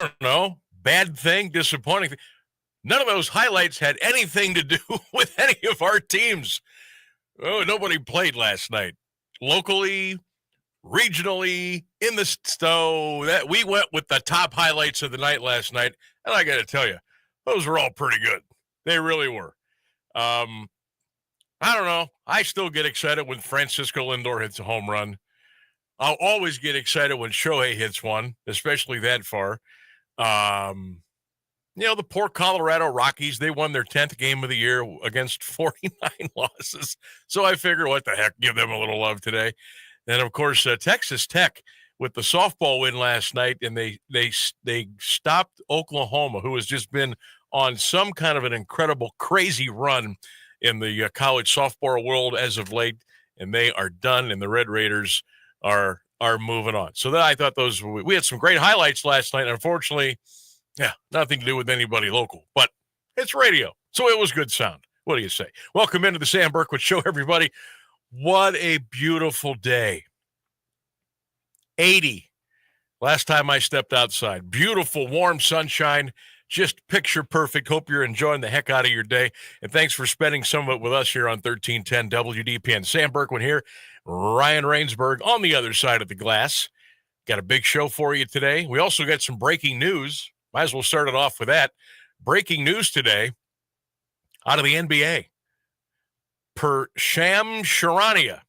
don't know, bad thing, disappointing thing. None of those highlights had anything to do with any of our teams. Oh, nobody played last night. Locally, regionally, in the stow. That we went with the top highlights of the night last night, and I got to tell you, those were all pretty good. They really were. I don't know. I still get excited when Francisco Lindor hits a home run. I'll always get excited when Shohei hits one, especially that far. The poor Colorado Rockies, they won their 10th game of the year against 49 losses. So I figure, what the heck, give them a little love today. And, of course, Texas Tech with the softball win last night, and they stopped Oklahoma, who has just been on some kind of an incredible, crazy run in the college softball world as of late, and they are done, and the Red Raiders are moving on. So I thought we had some great highlights last night. Unfortunately, nothing to do with anybody local, but it's radio, so it was good sound. What do you say? Welcome into the Sam Bourquin Show, everybody. What a beautiful day. 80 last time I stepped outside. Beautiful, warm sunshine, just picture perfect. Hope you're enjoying the heck out of your day, and thanks for spending some of it with us here on 1310 WDPN. Sam Bourquin here, Ryan Rainsberg on the other side of the glass. Got a big show for you today. We also got some breaking news. Might as well start it off with that. Breaking news today out of the NBA. Per Sham Charania,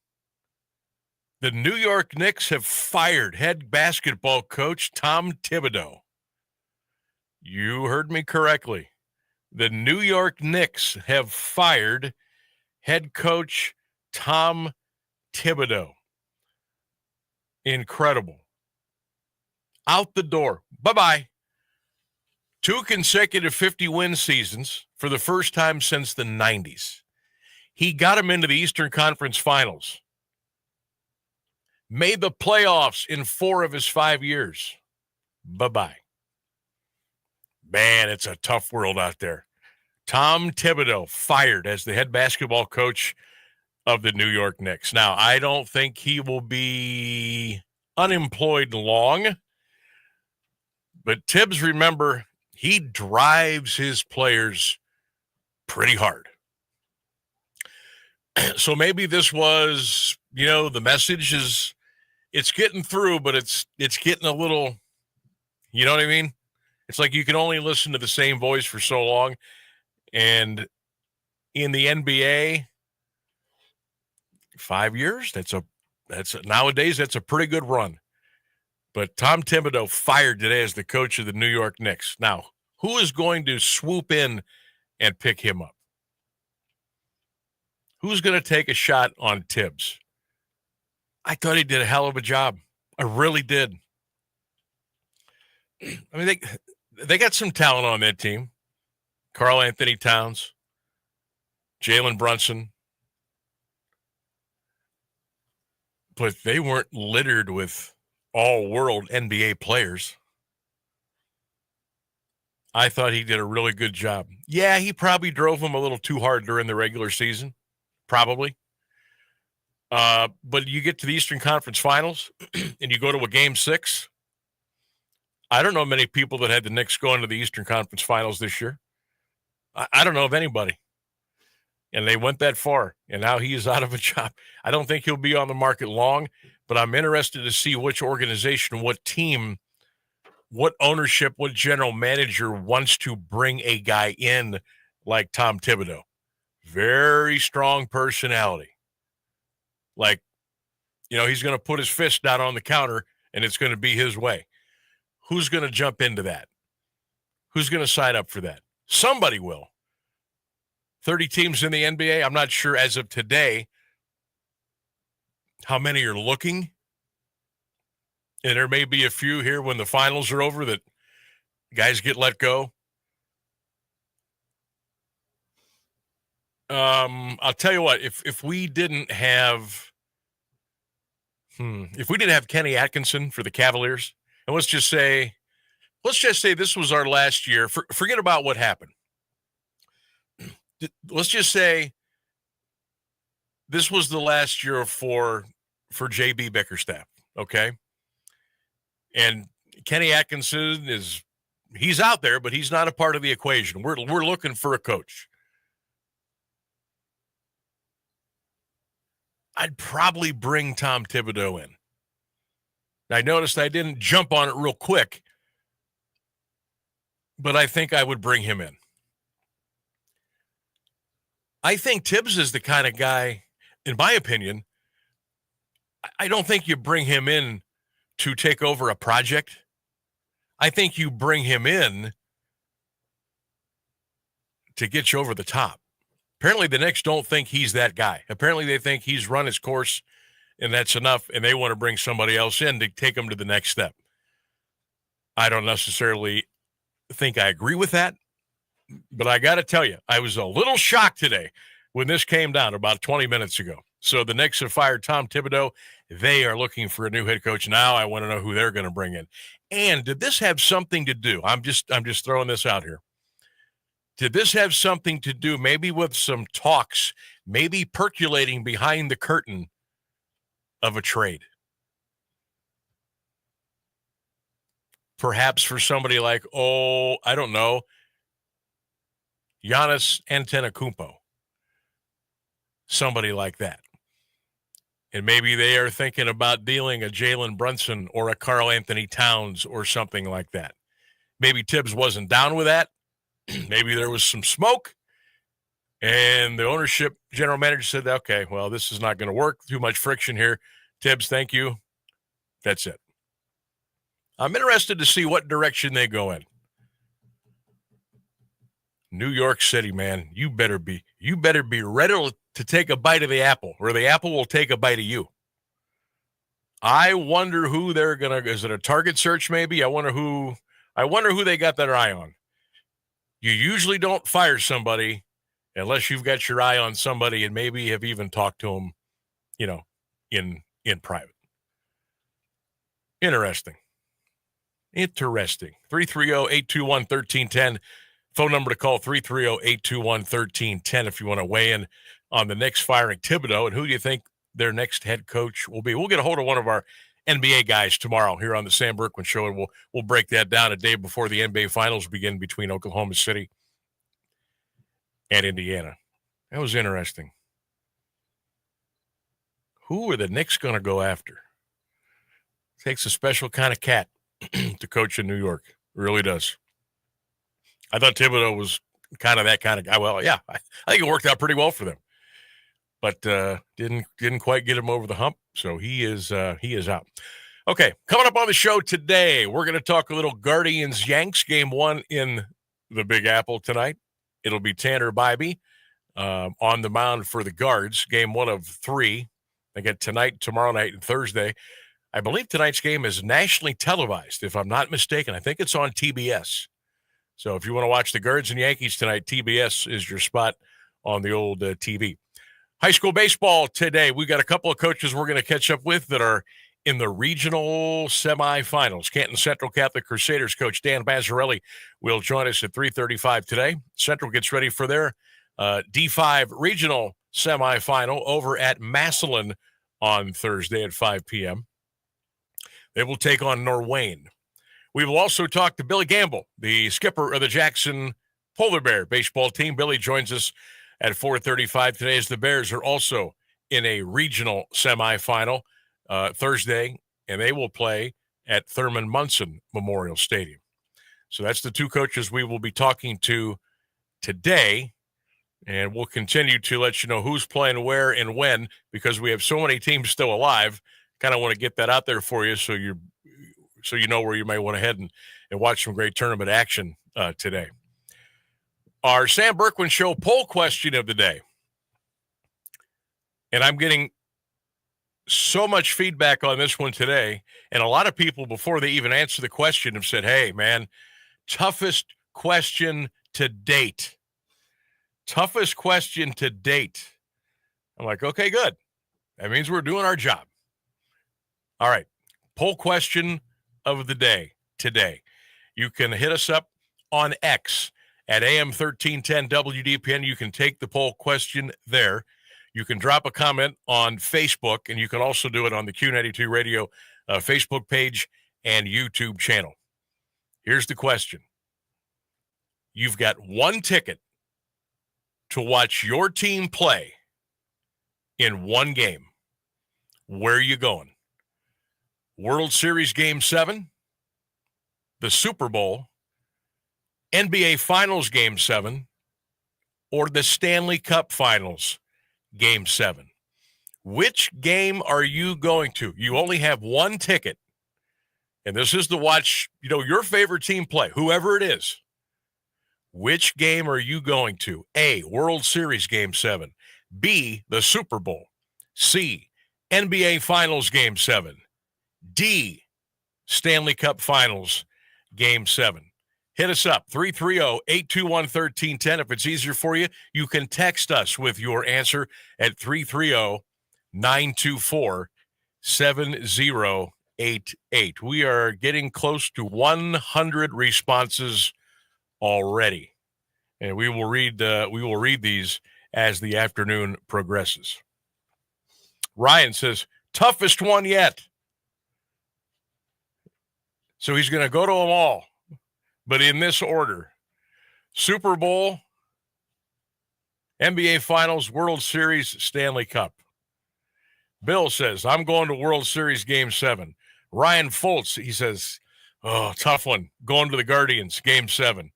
the New York Knicks have fired head basketball coach Tom Thibodeau. You heard me correctly. The New York Knicks have fired head coach Tom Thibodeau. Incredible. Out the door. Bye-bye. 2 consecutive 50-win seasons for the first time since the 90s. He got him into the Eastern Conference Finals. Made the playoffs in 4 of his 5 years. Bye-bye. Man, it's a tough world out there. Tom Thibodeau fired as the head basketball coach of the New York Knicks. Now, I don't think he will be unemployed long, but Tibbs, remember, he drives his players pretty hard. So maybe this was, the message is it's getting through, but it's getting a little, you know what I mean? It's like you can only listen to the same voice for so long. And in the NBA, 5 years, nowadays that's a pretty good run. But Tom Thibodeau fired today as the coach of the New York Knicks. Now, who is going to swoop in and pick him up? Who's going to take a shot on Tibbs? I thought he did a hell of a job. I really did. I mean, they got some talent on that team. Karl Anthony Towns, Jalen Brunson. But they weren't littered with all-world NBA players. I thought he did a really good job. Yeah, he probably drove them a little too hard during the regular season. Probably. But you get to the Eastern Conference Finals and you go to a Game 6. I don't know many people that had the Knicks going to the Eastern Conference Finals this year. I don't know of anybody. And they went that far, and now he is out of a job. I don't think he'll be on the market long, but I'm interested to see which organization, what team, what ownership, what general manager wants to bring a guy in like Tom Thibodeau. Very strong personality. Like, he's going to put his fist down on the counter, and it's going to be his way. Who's going to jump into that? Who's going to sign up for that? Somebody will. 30 teams in the NBA. I'm not sure as of today how many are looking. And there may be a few here when the finals are over that guys get let go. I'll tell you what, if we didn't have Kenny Atkinson for the Cavaliers, and let's just say this was our last year. Forget about what happened. Let's just say this was the last year for JB Bickerstaff, okay? And Kenny Atkinson is He's out there, but he's not a part of the equation. We're looking for a coach. I'd probably bring Tom Thibodeau in. I noticed I didn't jump on it real quick, but I think I would bring him in. I think Tibbs is the kind of guy, in my opinion, I don't think you bring him in to take over a project. I think you bring him in to get you over the top. Apparently the Knicks don't think he's that guy. Apparently they think he's run his course and that's enough, and they want to bring somebody else in to take him to the next step. I don't necessarily think I agree with that, but I got to tell you, I was a little shocked today when this came down about 20 minutes ago. So the Knicks have fired Tom Thibodeau. They are looking for a new head coach. Now I want to know who they're going to bring in. And did this have something to do? I'm just throwing this out here. Did this have something to do maybe with some talks, maybe percolating behind the curtain of a trade? Perhaps for somebody like, I don't know, Giannis Antetokounmpo. Somebody like that. And maybe they are thinking about dealing a Jalen Brunson or a Karl Anthony Towns or something like that. Maybe Tibbs wasn't down with that. Maybe there was some smoke. And the ownership general manager said, okay, well, this is not going to work. Too much friction here. Tibbs, thank you. That's it. I'm interested to see what direction they go in. New York City, man, you better be ready to take a bite of the apple, or the apple will take a bite of you. I wonder who they're gonna. Is it a target search? Maybe. I wonder who they got their eye on. You usually don't fire somebody unless you've got your eye on somebody and maybe have even talked to them, in private. Interesting. 330-821-1310. Phone number to call, 330-821-1310 if you want to weigh in on the Knicks firing Thibodeau and who do you think their next head coach will be. We'll get a hold of one of our NBA guys tomorrow here on the Sam Bourquin Show, and we'll break that down a day before the NBA Finals begin between Oklahoma City and Indiana. That was interesting. Who are the Knicks going to go after? Takes a special kind of cat to coach in New York. It really does. I thought Thibodeau was kind of that kind of guy. Well, yeah, I think it worked out pretty well for them, but didn't quite get him over the hump. So he is out. Okay, coming up on the show today, we're going to talk a little Guardians Yanks game 1 in the Big Apple tonight. It'll be Tanner Bybee on the mound for the Guards. Game 1 of 3. They get tonight, tomorrow night, and Thursday. I believe tonight's game is nationally televised, if I'm not mistaken. I think it's on TBS. So if you want to watch the Guardians and Yankees tonight, TBS is your spot on the old TV. High school baseball today. We got a couple of coaches we're going to catch up with that are in the regional semifinals. Canton Central Catholic Crusaders coach Dan Massarelli will join us at 3:35 today. Central gets ready for their D5 regional semifinal over at Massarelli on Thursday at 5 p.m. They will take on Norwayne. We will also talk to Billy Gamble, the skipper of the Jackson Polar Bear baseball team. Billy joins us at 4:35 today as the Bears are also in a regional semifinal Thursday, and they will play at Thurman Munson Memorial Stadium. So that's the two coaches we will be talking to today, and we'll continue to let you know who's playing where and when because we have so many teams still alive. Kind of want to get that out there for you so you know where you may want to head and watch some great tournament action today. Our Sam Bourquin Show poll question of the day. And I'm getting so much feedback on this one today. And a lot of people, before they even answer the question, have said, hey, man, toughest question to date. Toughest question to date. I'm like, okay, good. That means we're doing our job. All right. Poll question of the day today. You can hit us up on X at AM 1310 WDPN. You can take the poll question there. You can drop a comment on Facebook, and you can also do it on the Q92 Radio Facebook page and YouTube channel. Here's the question. You've got one ticket to watch your team play in one game. Where are you going? World Series Game 7, the Super Bowl, NBA Finals Game 7, or the Stanley Cup Finals Game 7. Which game are you going to? You only have one ticket, and this is to watch, your favorite team play, whoever it is. Which game are you going to? A, World Series Game 7. B, the Super Bowl. C, NBA Finals Game 7. D, Stanley Cup Finals Game 7. Hit us up, 330-821-1310. If it's easier for you, you can text us with your answer at 330-924-7088. We are getting close to 100 responses already, and we will read these as the afternoon progresses. Ryan says, toughest one yet. So he's going to go to them all, but in this order: Super Bowl, NBA Finals, World Series, Stanley Cup. Bill says, I'm going to World Series Game 7. Ryan Foltz, he says, tough one, going to the Guardians, Game 7.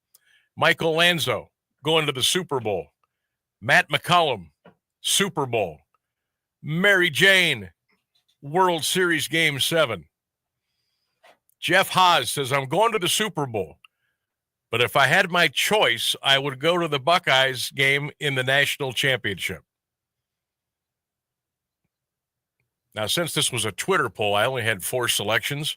Michael Lanzo, going to the Super Bowl. Matt McCollum, Super Bowl. Mary Jane, World Series Game 7. Jeff Haas says, I'm going to the Super Bowl, but if I had my choice, I would go to the Buckeyes game in the national championship. Now, since this was a Twitter poll, I only had 4 selections.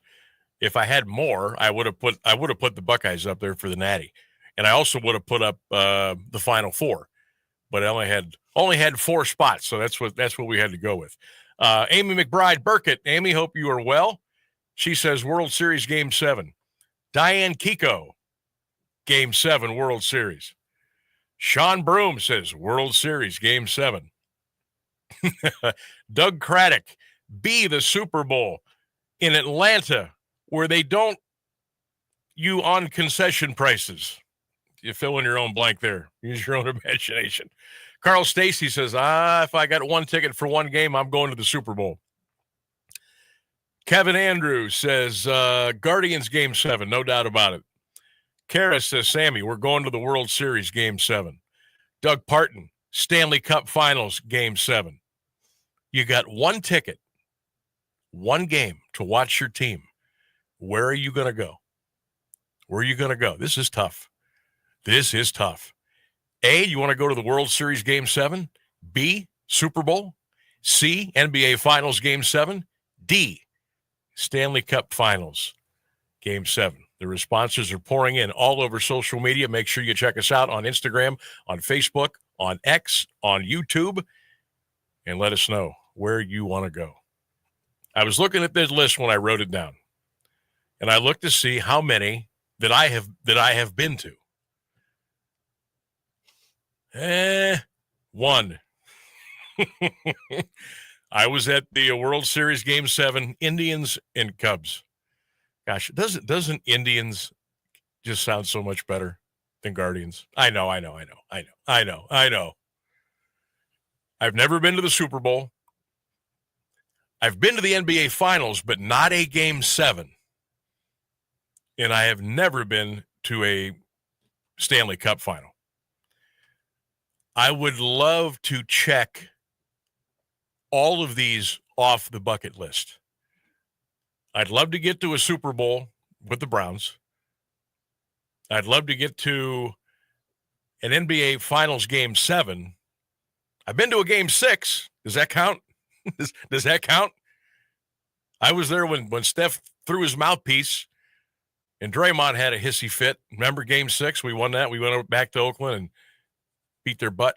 If I had more, I would have put the Buckeyes up there for the Natty, and I also would have put up the Final Four. But I only had 4 spots, so that's what we had to go with. Amy McBride Burkett, Amy, hope you are well. She says World Series Game 7. Diane Kiko, Game 7, World Series. Sean Broom says World Series Game 7. Doug Craddock, B, the Super Bowl in Atlanta, where they don't you on concession prices. You fill in your own blank there. Use your own imagination. Carl Stacy says, if I got one ticket for one game, I'm going to the Super Bowl. Kevin Andrews says, Guardians Game 7, no doubt about it. Kara says, Sammy, we're going to the World Series Game 7. Doug Parton, Stanley Cup Finals Game 7. You got one ticket, one game to watch your team. Where are you going to go? Where are you going to go? This is tough. This is tough. A, you want to go to the World Series Game 7? B, Super Bowl? C, NBA Finals Game 7? D, Stanley Cup Finals Game 7. The responses are pouring in all over social media. Make sure you check us out on Instagram, on Facebook, on X, on YouTube, and let us know where you want to go. I was looking at this list when I wrote it down, and I looked to see how many that I have been to. One. I was at the World Series Game 7, Indians and Cubs. Gosh, doesn't Indians just sound so much better than Guardians? I know. I've never been to the Super Bowl. I've been to the NBA Finals, but not a Game 7. And I have never been to a Stanley Cup Final. I would love to check all of these off the bucket list. I'd love to get to a Super Bowl with the Browns. I'd love to get to an NBA Finals Game 7. I've been to a Game 6. Does that count? Does that count? I was there when Steph threw his mouthpiece and Draymond had a hissy fit. Remember Game 6? We won that. We went back to Oakland and beat their butt.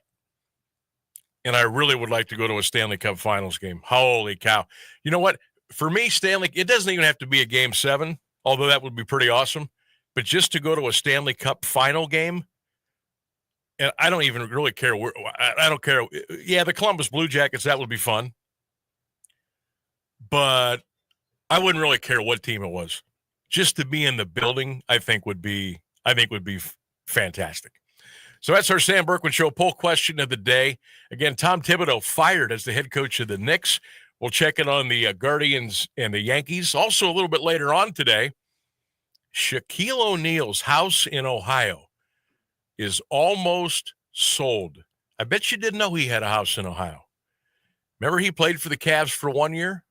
And I really would like to go to a Stanley Cup Finals game. Holy cow. You know what? For me, Stanley, it doesn't even have to be a Game 7, although that would be pretty awesome. But just to go to a Stanley Cup Final game, and I don't even really care. I don't care. Yeah, the Columbus Blue Jackets, that would be fun. But I wouldn't really care what team it was. Just to be in the building, I think would be fantastic. So that's our Sam Bourquin Show poll question of the day. Again, Tom Thibodeau fired as the head coach of the Knicks. We'll check in on the Guardians and the Yankees. Also, a little bit later on today, Shaquille O'Neal's house in Ohio is almost sold. I bet you didn't know he had a house in Ohio. Remember he played for the Cavs for 1 year?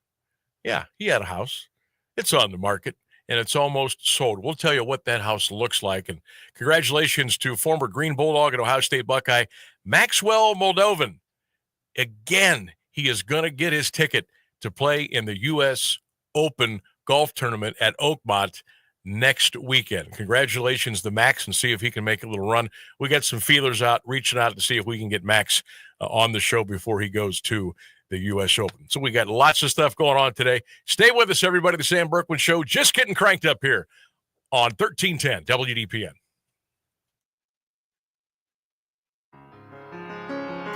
Yeah, he had a house. It's on the market, and it's almost sold. We'll tell you what that house looks like. And congratulations to former Green Bulldog and Ohio State Buckeye, Maxwell Moldovan. Again, he is going to get his ticket to play in the U.S. Open golf tournament at Oakmont next weekend. Congratulations to Max, and see if he can make a little run. We got some feelers out, reaching out to see if we can get Max on the show before he goes to the U.S. Open. So we got lots of stuff going on today. Stay with us, everybody. The Sam Bourquin Show just getting cranked up here on 1310 WDPN.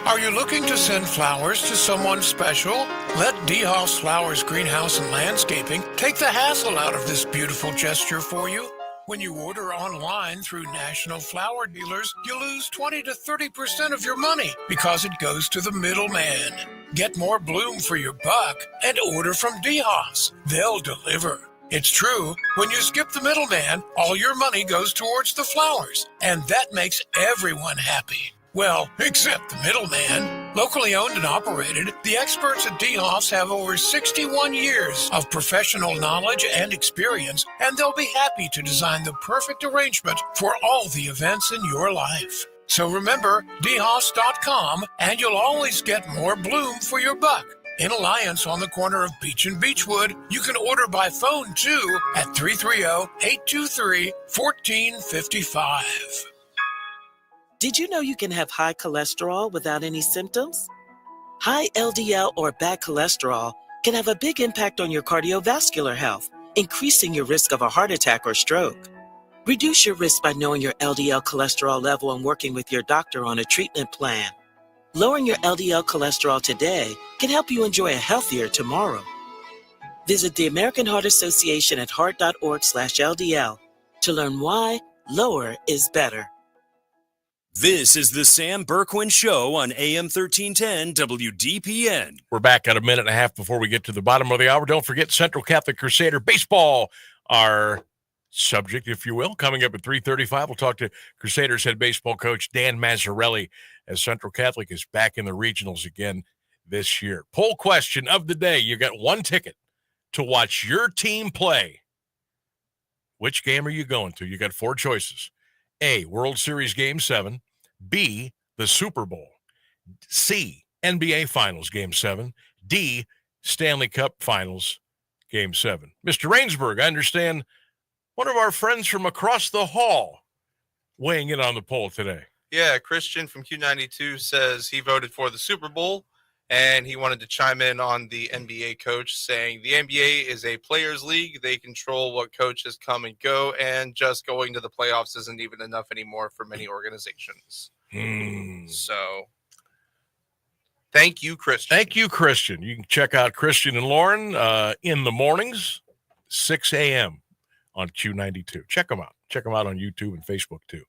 Are you looking to send flowers to someone special? Let DeHoff's Flowers Greenhouse and Landscaping take the hassle out of this beautiful gesture for you. When you order online through national flower dealers, you lose 20 to 30% of your money because it goes to the middleman. Get more bloom for your buck and order from DeHoff's. They'll deliver. It's true, when you skip the middleman, all your money goes towards the flowers, and that makes everyone happy. Well, except the middleman. Locally owned and operated, the experts at DeHoff's have over 61 years of professional knowledge and experience, and they'll be happy to design the perfect arrangement for all the events in your life. So remember, DeHoffs.com, and you'll always get more bloom for your buck. In Alliance on the corner of Beach and Beechwood, you can order by phone too at 330-823-1455. Did you know you can have high cholesterol without any symptoms? High LDL or bad cholesterol can have a big impact on your cardiovascular health, increasing your risk of a heart attack or stroke. Reduce your risk by knowing your LDL cholesterol level and working with your doctor on a treatment plan. Lowering your LDL cholesterol today can help you enjoy a healthier tomorrow. Visit the American Heart Association at heart.org/LDL to learn why lower is better. This is the Sam Bourquin Show on AM 1310 WDPN. We're back at a minute and a half before we get to the bottom of the hour. Don't forget Central Catholic Crusader baseball, our subject, if you will. Coming up at 3:35, we'll talk to Crusaders head baseball coach Dan Massarelli as Central Catholic is back in the regionals again this year. Poll question of the day. You got one ticket to watch your team play. Which game are you going to? You got four choices. A, World Series Game 7. B, the Super Bowl. C, NBA Finals Game 7. D, Stanley Cup Finals Game 7. Mr. Rainsburg, I understand one of our friends from across the hall weighing in on the poll today. Yeah, Christian from Q92 says he voted for the Super Bowl, and he wanted to chime in on the NBA coach, saying the NBA is a players' league. They control what coaches come and go, and just going to the playoffs isn't even enough anymore for many organizations. So, thank you, Christian. Thank you, Christian. You can check out Christian and Lauren in the mornings, 6 a.m. on Q92. Check them out. Check them out on YouTube and Facebook, too.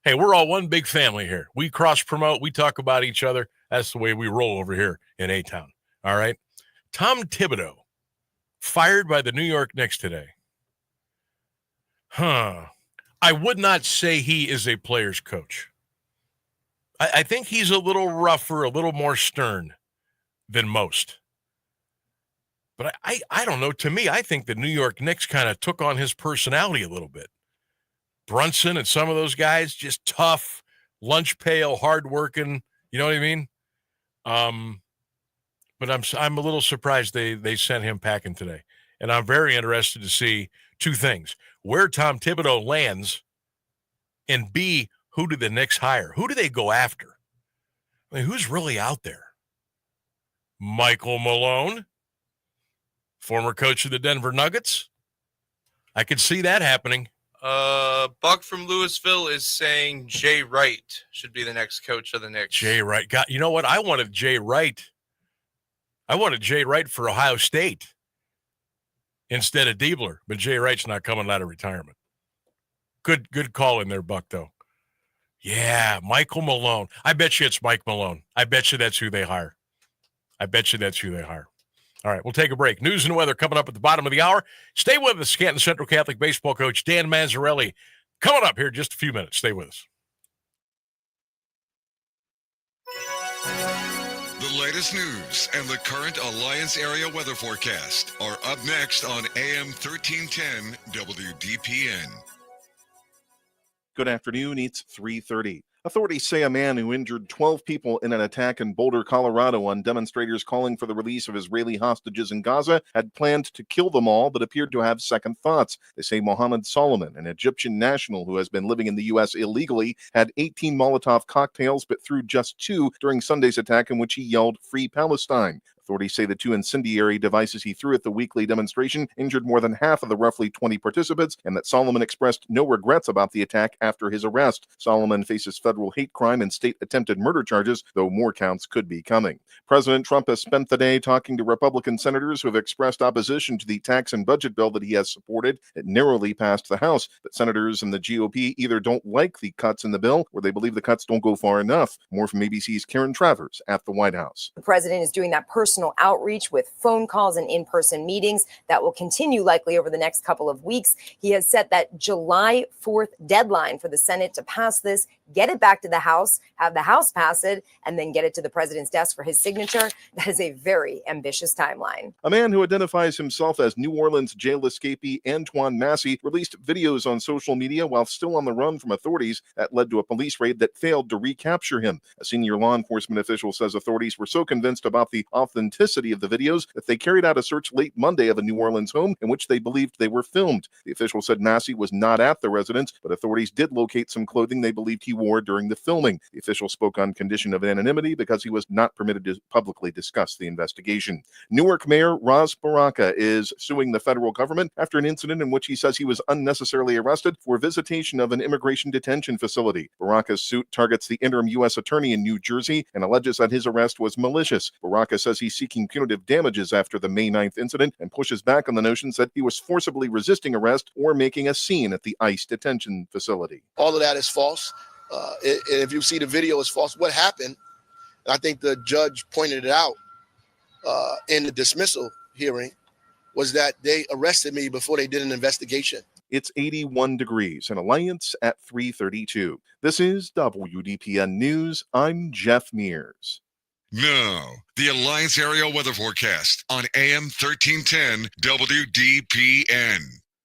Hey, we're all one big family here. We cross-promote. We talk about each other. That's the way we roll over here in A-Town. All right? Tom Thibodeau, fired by the New York Knicks today. I would not say he is a player's coach. I think he's a little rougher, a little more stern than most. But I don't know. To me, I think the New York Knicks kind of took on his personality a little bit. Brunson and some of those guys, just tough, lunch pail, hardworking. You know what I mean? But I'm a little surprised they sent him packing today. And I'm very interested to see two things. Where Tom Thibodeau lands, and B, who do the Knicks hire? Who do they go after? I mean, who's really out there? Michael Malone, former coach of the Denver Nuggets. I could see that happening. Buck from Louisville is saying Jay Wright should be the next coach of the Knicks. Jay Wright. God, you know what? I wanted Jay Wright for Ohio State instead of Diebler, but Jay Wright's not coming out of retirement. Good call in there, Buck, though. Yeah, Michael Malone. I bet you it's Mike Malone. I bet you that's who they hire. All right, we'll take a break. News and weather coming up at the bottom of the hour. Stay with us. Canton Central Catholic baseball coach Dan Massarelli coming up here in just a few minutes. Stay with us. The latest news and the current Alliance area weather forecast are up next on AM 1310 WDPN. Good afternoon. It's 3:30. Authorities say a man who injured 12 people in an attack in Boulder, Colorado on demonstrators calling for the release of Israeli hostages in Gaza had planned to kill them all but appeared to have second thoughts. They say Mohammed Solomon, an Egyptian national who has been living in the U.S. illegally, had 18 Molotov cocktails but threw just 2 during Sunday's attack in which he yelled, "Free Palestine." Authorities say the 2 incendiary devices he threw at the weekly demonstration injured more than half of the roughly 20 participants, and that Solomon expressed no regrets about the attack after his arrest. Solomon faces federal hate crime and state attempted murder charges, though more counts could be coming. President Trump has spent the day talking to Republican senators who have expressed opposition to the tax and budget bill that he has supported. It narrowly passed the House, but senators in the GOP either don't like the cuts in the bill or they believe the cuts don't go far enough. More from ABC's Karen Travers at the White House. The president is doing that personal outreach with phone calls and in-person meetings that will continue likely over the next couple of weeks. He has set that July 4th deadline for the Senate to pass this, get it back to the House, have the House pass it, and then get it to the president's desk for his signature. That is a very ambitious timeline. A man who identifies himself as New Orleans jail escapee Antoine Massey released videos on social media while still on the run from authorities that led to a police raid that failed to recapture him. A senior law enforcement official says authorities were so convinced about the authenticity of the videos that they carried out a search late Monday of a New Orleans home in which they believed they were filmed. The official said Massey was not at the residence, but authorities did locate some clothing they believed he wore during the filming. The official spoke on condition of anonymity because he was not permitted to publicly discuss the investigation. Newark Mayor Ras Baraka is suing the federal government after an incident in which he says he was unnecessarily arrested for visitation of an immigration detention facility. Baraka's suit targets the interim U.S. attorney in New Jersey and alleges that his arrest was malicious. Baraka says he's seeking punitive damages after the May 9th incident and pushes back on the notions that he was forcibly resisting arrest or making a scene at the ICE detention facility. All of that is false. If you see the video, it's false. What happened, I think the judge pointed it out in the dismissal hearing, was that they arrested me before they did an investigation. It's 81 degrees in Alliance at 3:32. This is WDPN News. I'm Jeff Mears. Now, the Alliance area weather forecast on AM 1310 WDPN.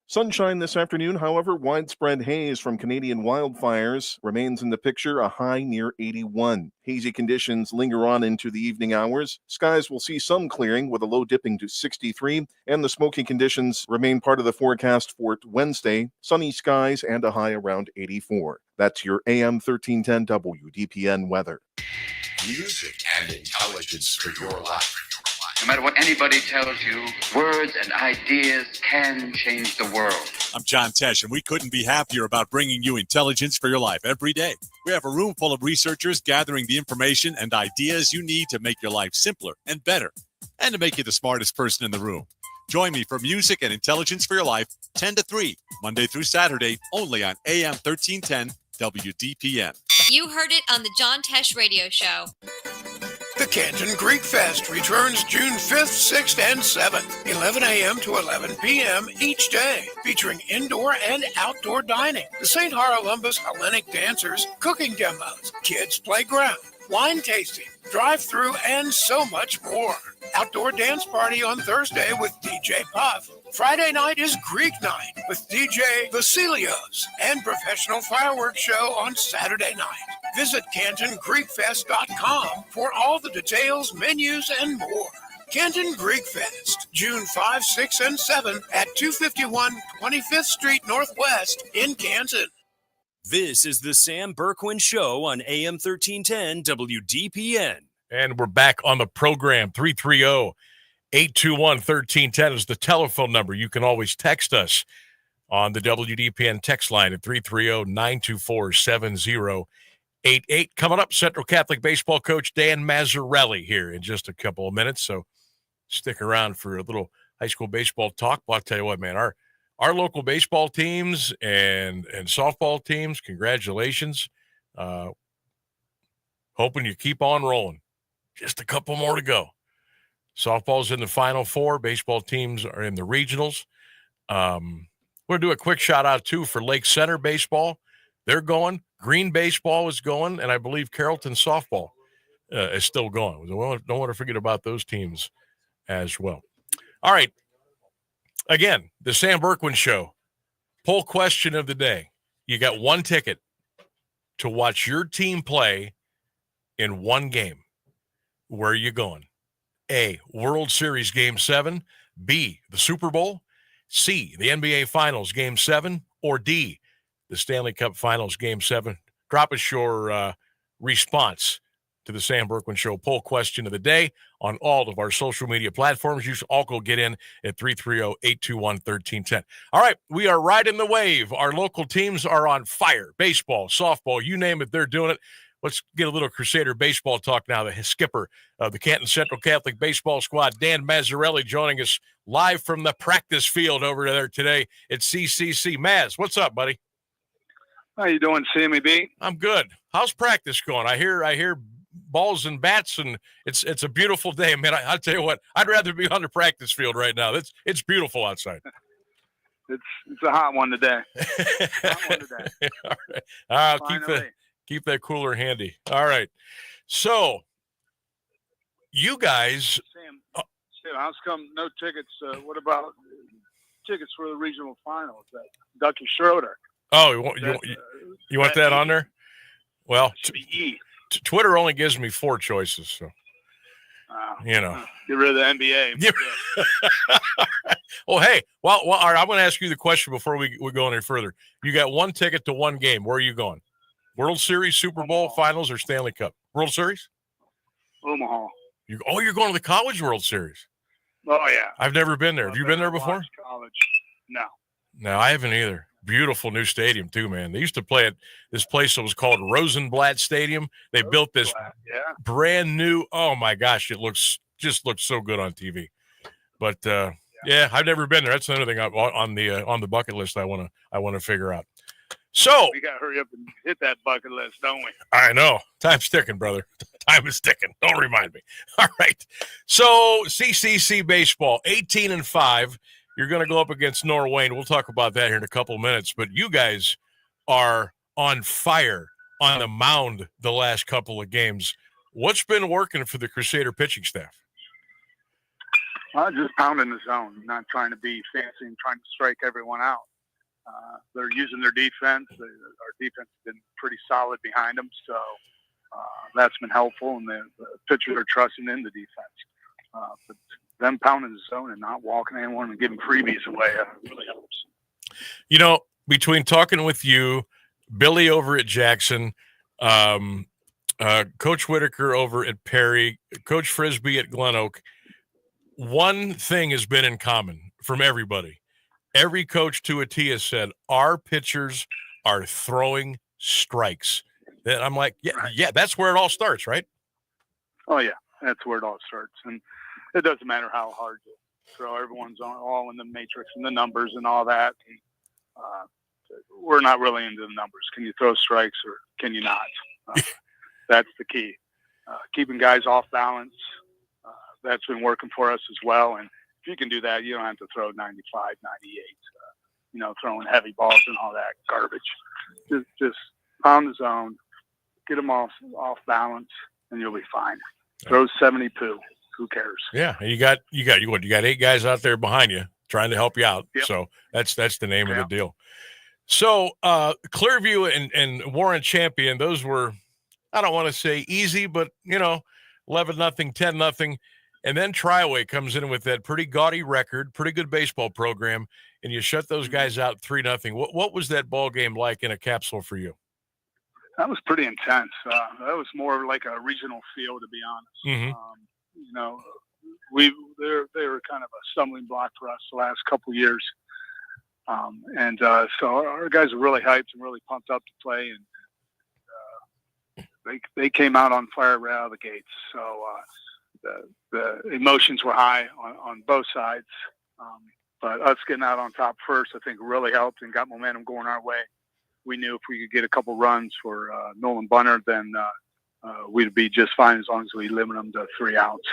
Sunshine this afternoon, however, widespread haze from Canadian wildfires remains in the picture, a high near 81. Hazy conditions linger on into the evening hours. Skies will see some clearing with a low dipping to 63, and the smoky conditions remain part of the forecast for Wednesday. Sunny skies and a high around 84. That's your AM 1310 WDPN weather. Music and intelligence for your life. No matter what anybody tells you, words and ideas can change the world. I'm John Tesh, and we couldn't be happier about bringing you intelligence for your life every day. We have a room full of researchers gathering the information and ideas you need to make your life simpler and better, and to make you the smartest person in the room. Join me for Music and Intelligence for Your Life, 10 to 3, Monday through Saturday, only on AM 1310 WDPN. You heard it on the John Tesh Radio Show. The Canton Greek Fest returns June 5th, 6th, and 7th, 11 a.m. to 11 p.m. each day, featuring indoor and outdoor dining, the St. Haralambus Hellenic dancers, cooking demos, kids' playground, wine tasting, drive-through, and so much more. Outdoor dance party on Thursday with DJ Puff. Friday night is Greek night with DJ Vasilios and professional fireworks show on Saturday night. Visit CantonGreekFest.com for all the details, menus, and more. Canton Greek Fest, June 5, 6, and 7 at 251 25th Street Northwest in Canton. This is the Sam Bourquin Show on AM 1310 WDPN. And we're back on the program. 330-821-1310 is the telephone number. You can always text us on the WDPN text line at 330-924-7088. Coming up, Central Catholic baseball coach Dan Massarelli here in just a couple of minutes. So stick around for a little high school baseball talk. Well, I'll tell you what, man, our local baseball teams and softball teams, congratulations. Hoping you keep on rolling. Just a couple more to go. Softball's in the Final Four. Baseball teams are in the regionals. We're going to do a quick shout-out, too, for Lake Center baseball. They're going. Green baseball is going, and I believe Carrollton softball is still going. Don't want to forget about those teams as well. All right. Again, the Sam Bourquin Show. Poll question of the day. You got one ticket to watch your team play in one game. Where are you going? A, World Series Game 7. B, the Super Bowl. C, the NBA Finals Game 7. Or D, the Stanley Cup Finals Game 7. Drop us your response to the Sam Bourquin Show poll question of the day on all of our social media platforms. You should all go get in at 330-821-1310. All right, we are riding the wave. Our local teams are on fire. Baseball, softball, you name it, they're doing it. Let's get a little Crusader baseball talk now. The skipper of the Canton Central Catholic Baseball Squad, Dan Massarelli, joining us live from the practice field over there today at CCC. Maz, what's up, buddy? How you doing, Sammy B? I'm good. How's practice going? I hear balls and bats, and it's a beautiful day, man. I'll tell you what, I'd rather be on the practice field right now. It's beautiful outside. It's a hot one today. All right. I'll keep that cooler handy. All right. So you guys, Sam, how's come no tickets? What about tickets for the regional finals? That Ducky Schroeder. Oh, you want that on there? Well, Twitter only gives me 4 choices, so get rid of the NBA. Well, hey, well, all right, I'm going to ask you the question before we go any further. You got one ticket to one game. Where are you going? World Series, Super Bowl, Finals, or Stanley Cup? World Series? Omaha. You're going to the College World Series? Oh, yeah. I've never been there. Have you been there before? College. No. No, I haven't either. Beautiful new stadium, too, man. They used to play at this place that was called Rosenblatt Stadium. They built this brand new, oh, my gosh, it just looks so good on TV. But, yeah, I've never been there. That's another thing on the bucket list I want to figure out. So we got to hurry up and hit that bucket list, don't we? I know. Time's ticking, brother. Time is ticking. Don't remind me. All right. So CCC baseball, 18-5. You're going to go up against Norway, and we'll talk about that here in a couple of minutes. But you guys are on fire on the mound the last couple of games. What's been working for the Crusader pitching staff? Just pounding the zone, not trying to be fancy and trying to strike everyone out. They're using their defense. Our defense has been pretty solid behind them, so that's been helpful, and the pitchers are trusting in the defense. But them pounding the zone and not walking anyone and giving freebies away really helps. You know, between talking with you, Billy over at Jackson, Coach Whitaker over at Perry, Coach Frisbee at Glen Oak, one thing has been in common from everybody. Every coach to a T has said, our pitchers are throwing strikes. And I'm like, yeah, that's where it all starts, right? Oh, yeah, that's where it all starts. And it doesn't matter how hard you throw. Everyone's all in the matrix and the numbers and all that. And, we're not really into the numbers. Can you throw strikes or can you not? That's the key. Keeping guys off balance, that's been working for us as well. And if you can do that, you don't have to throw 95, 98, throwing heavy balls and all that garbage. Just pound the zone, get them off balance, and you'll be fine. Throw 70 poo. Who cares? Yeah, and you got 8 guys out there behind you trying to help you out. Yep. So that's the name of the deal. So Clearview and Warren Champion, those were, I don't want to say easy, but 11-0, 10-0. And then Triway comes in with that pretty gaudy record, pretty good baseball program, and you shut those guys out 3-0. What was that ball game like in a capsule for you? That was pretty intense. That was more like a regional feel, to be honest. Mm-hmm. They were kind of a stumbling block for us the last couple of years. So our guys were really hyped and really pumped up to play, and they came out on fire right out of the gates. So the emotions were high on both sides. But us getting out on top first, I think, really helped and got momentum going our way. we knew if we could get a couple runs for Nolan Bunner, then we'd be just fine as long as we limit them to 3 outs.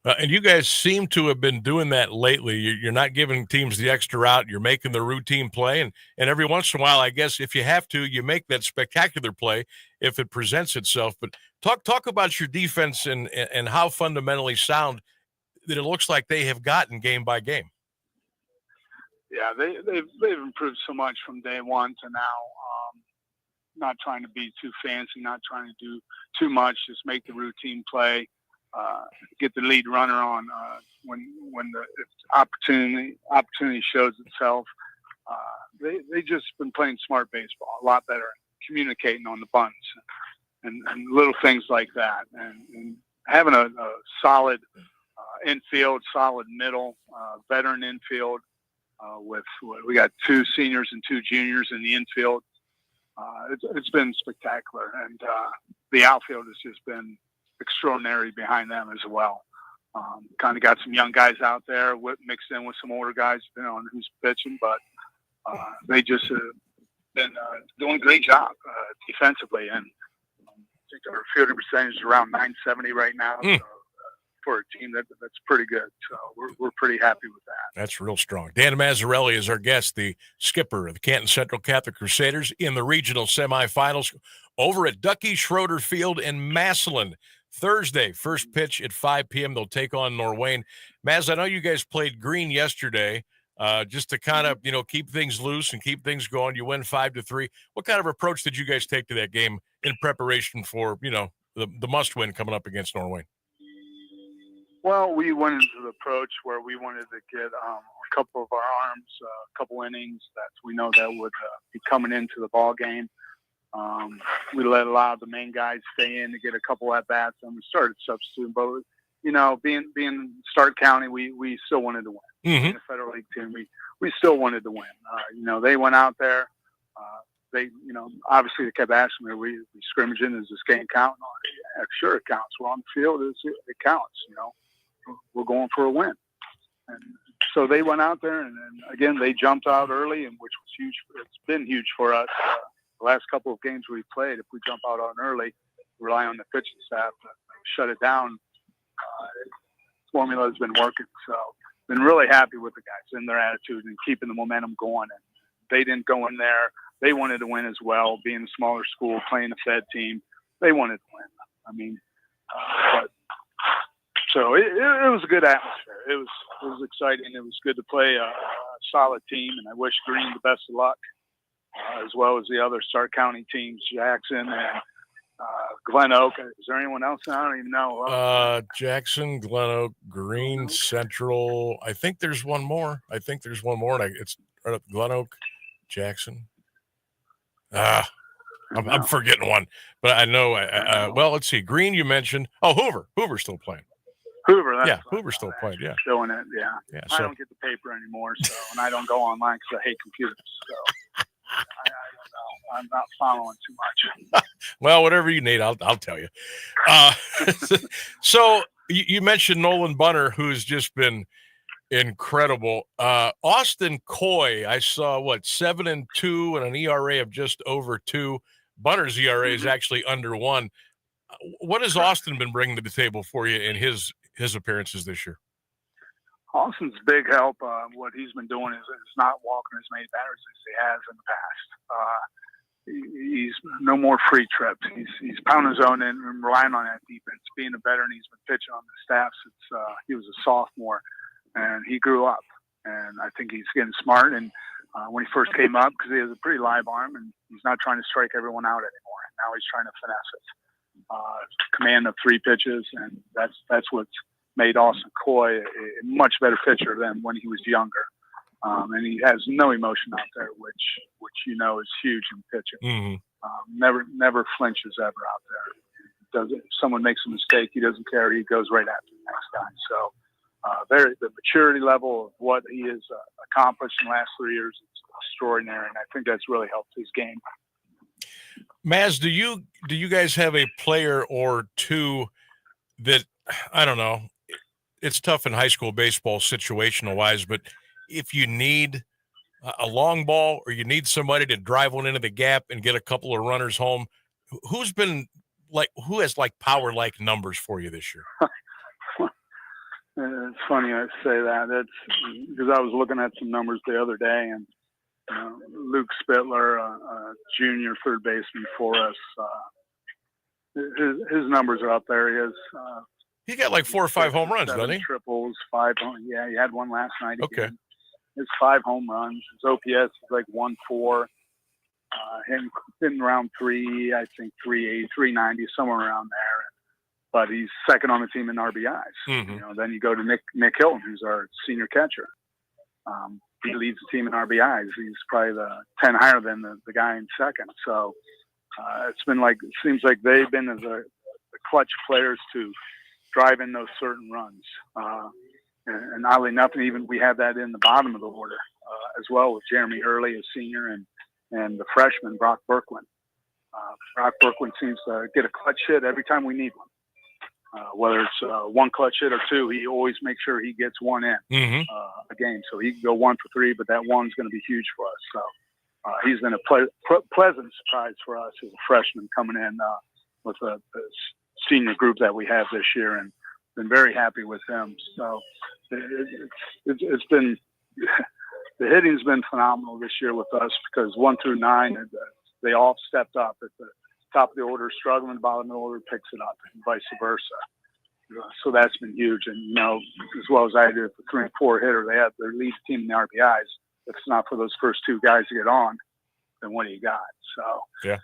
And you guys seem to have been doing that lately. You're not giving teams the extra out. You're making the routine play. And every once in a while, I guess, if you have to, you make that spectacular play if it presents itself. But talk about your defense and how fundamentally sound that it looks like they have gotten game by game. Yeah, they've improved so much from day one to now. Not trying to be too fancy, not trying to do too much, just make the routine play. Get the lead runner on when the opportunity shows itself. They just been playing smart baseball, a lot better, communicating on the bunts and little things like that, and having a solid infield, solid middle, veteran infield. We got 2 seniors and 2 juniors in the infield. It's been spectacular, and the outfield has just been extraordinary behind them as well. Kind of got some young guys out there mixed in with some older guys, depending on who's pitching, but they just been doing a great job defensively, and I think our fielding percentage is around 970 right now. So, for a team that's pretty good, so we're pretty happy with that. That's real strong. Dan Massarelli is our guest, the skipper of the Canton Central Catholic Crusaders in the regional semifinals over at Ducky Schroeder Field in Massillon. Thursday, first pitch at 5 p.m. They'll take on Norwayne. Maz, I know you guys played green yesterday, just to kind of keep things loose and keep things going. You win 5-3. What kind of approach did you guys take to that game in preparation for the must-win coming up against Norwayne? Well, we went into the approach where we wanted to get a couple of our arms, a couple innings that we know that would be coming into the ball game. We let a lot of the main guys stay in to get a couple at bats, and we started substituting. But being Stark County, we still wanted to win. Mm-hmm. In the Federal League team, we still wanted to win. They went out there. They obviously they kept asking me, "Are we scrimmaging? Is this game counting?" Yeah, sure, it counts. We're on the field. It counts. We're going for a win. And so they went out there, and again, they jumped out early, and which was huge. It's been huge for us. The last couple of games we played, if we jump out on early, rely on the pitching staff to shut it down. Formula has been working, so been really happy with the guys and their attitude and keeping the momentum going. And they didn't go in there. They wanted to win as well. Being a smaller school, playing a Fed team, they wanted to win. I mean, so it was a good atmosphere. It was exciting. It was good to play a solid team, and I wish Green the best of luck, as well as the other Stark County teams, Jackson and Glen Oak. Is there anyone else? I don't even know. Jackson, Glen Oak, Green, Central. I think there's one more. And it's right up Glen Oak, Jackson. I'm forgetting one, but I know. Well, let's see. Green, you mentioned. Oh, Hoover. Hoover's still playing. Hoover's still playing. Yeah, still in it. Yeah. So, I don't get the paper anymore, and I don't go online because I hate computers. So I don't know. I'm not following too much. Well, whatever you need, I'll tell you. So you mentioned Nolan Bunner, who's just been incredible. Austin Coy, I saw 7-2 and an ERA of just over 2. Bunner's ERA is actually under 1. What has Austin been bringing to the table for you in his appearances this year? Austin's big help. What he's been doing is not walking as many batters as he has in the past. He's no more free trips. He's pounding his own in and relying on that defense. Being a veteran, he's been pitching on the staff since he was a sophomore, and he grew up. And I think he's getting smart. And when he first came up, because he has a pretty live arm, and he's not trying to strike everyone out anymore. Now he's trying to finesse it. Command of 3 pitches, and that's what's made Austin Coy a much better pitcher than when he was younger. And he has no emotion out there, which is huge in pitching. Mm-hmm. Never flinches ever out there. If someone makes a mistake, he doesn't care. He goes right after the next guy. So the maturity level of what he has accomplished in the last 3 years is extraordinary, and I think that's really helped his game. Maz, do you guys have a player or two that, I don't know, it's tough in high school baseball situational wise, but if you need a long ball, or you need somebody to drive one into the gap and get a couple of runners home, who has like power like numbers for you this year? It's funny I say that. That's because I was looking at some numbers the other day, and Luke Spittler, junior third baseman for us, his numbers are up there. He got like 4 or 5 home runs, doesn't he? Triples, 5. Yeah, he had one last night. Okay. Again. His 5 home runs. His OPS is like 1.4. Hitting around 3, I think 380, 390, somewhere around there. But he's second on the team in RBIs. Mm-hmm. Then you go to Nick Hilton, who's our senior catcher. He leads the team in RBIs. He's probably the 10 higher than the guy in second. So it seems like they've been the clutch players to drive in those certain runs. And oddly enough, even we have that in the bottom of the order as well, with Jeremy Early, a senior, and the freshman Brock Bourquin. Brock Bourquin seems to get a clutch hit every time we need one. Whether it's one clutch hit or 2, he always makes sure he gets one in a game. So he can go 1 for 3, but that one's going to be huge for us. So he's been a pleasant surprise for us as a freshman coming in with the senior group that we have this year, and been very happy with him. So it's been the hitting's been phenomenal this year with us, because 1 through 9 they all stepped up. At the top of the order, struggling, bottom of the order picks it up, and vice versa. So that's been huge. And as well as I did, the 3 and 4 hitter, they have their lead team in the RBIs. If it's not for those first 2 guys to get on, then what do you got? So yeah.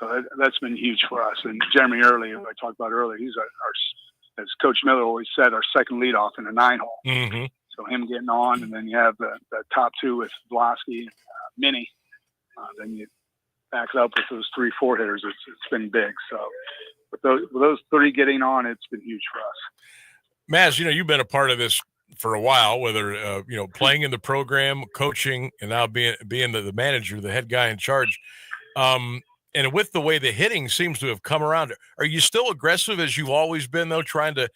So that's been huge for us. And Jeremy Early, who I talked about earlier, he's our, as Coach Miller always said, our second leadoff in a 9-hole. Mm-hmm. So him getting on, and then you have the top 2 with Vlasky and Minnie. Then you back it up with those 3-4 hitters. It's been big. So with those 3 getting on, it's been huge for us. Maz, you've been a part of this for a while, whether playing in the program, coaching, and now being the manager, the head guy in charge. And with the way the hitting seems to have come around, are you still aggressive as you've always been, though, trying to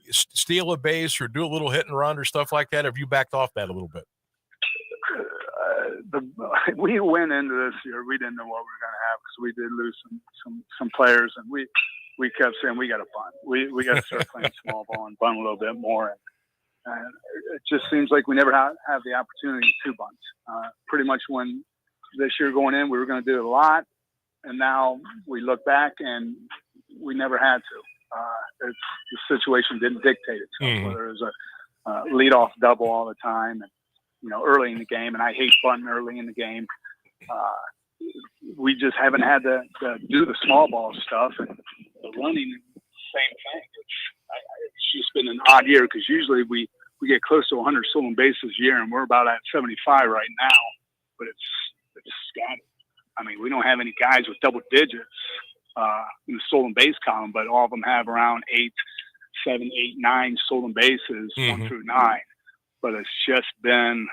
steal a base or do a little hit and run or stuff like that? Or have you backed off that a little bit? We went into this year, we didn't know what we were going to have, because we did lose some players, and we kept saying we got to bunt. We got to start playing small ball and bunt a little bit more. And it just seems like we never have the opportunity to bunt. Pretty much when this year going in, we were going to do it a lot, and now we look back and we never had to. The situation didn't dictate it. Mm-hmm. Whether it was a leadoff double all the time, and early in the game, and I hate bunting early in the game. We just haven't had to do the small ball stuff, and the running, same thing. It's just been an odd year, because usually we get close to 100 stolen bases a year, and we're about at 75 right now. But it's scattered. I mean, we don't have any guys with double digits in the stolen base column, but all of them have around 7, 8, 9 stolen bases, 1 through 9. But it's just been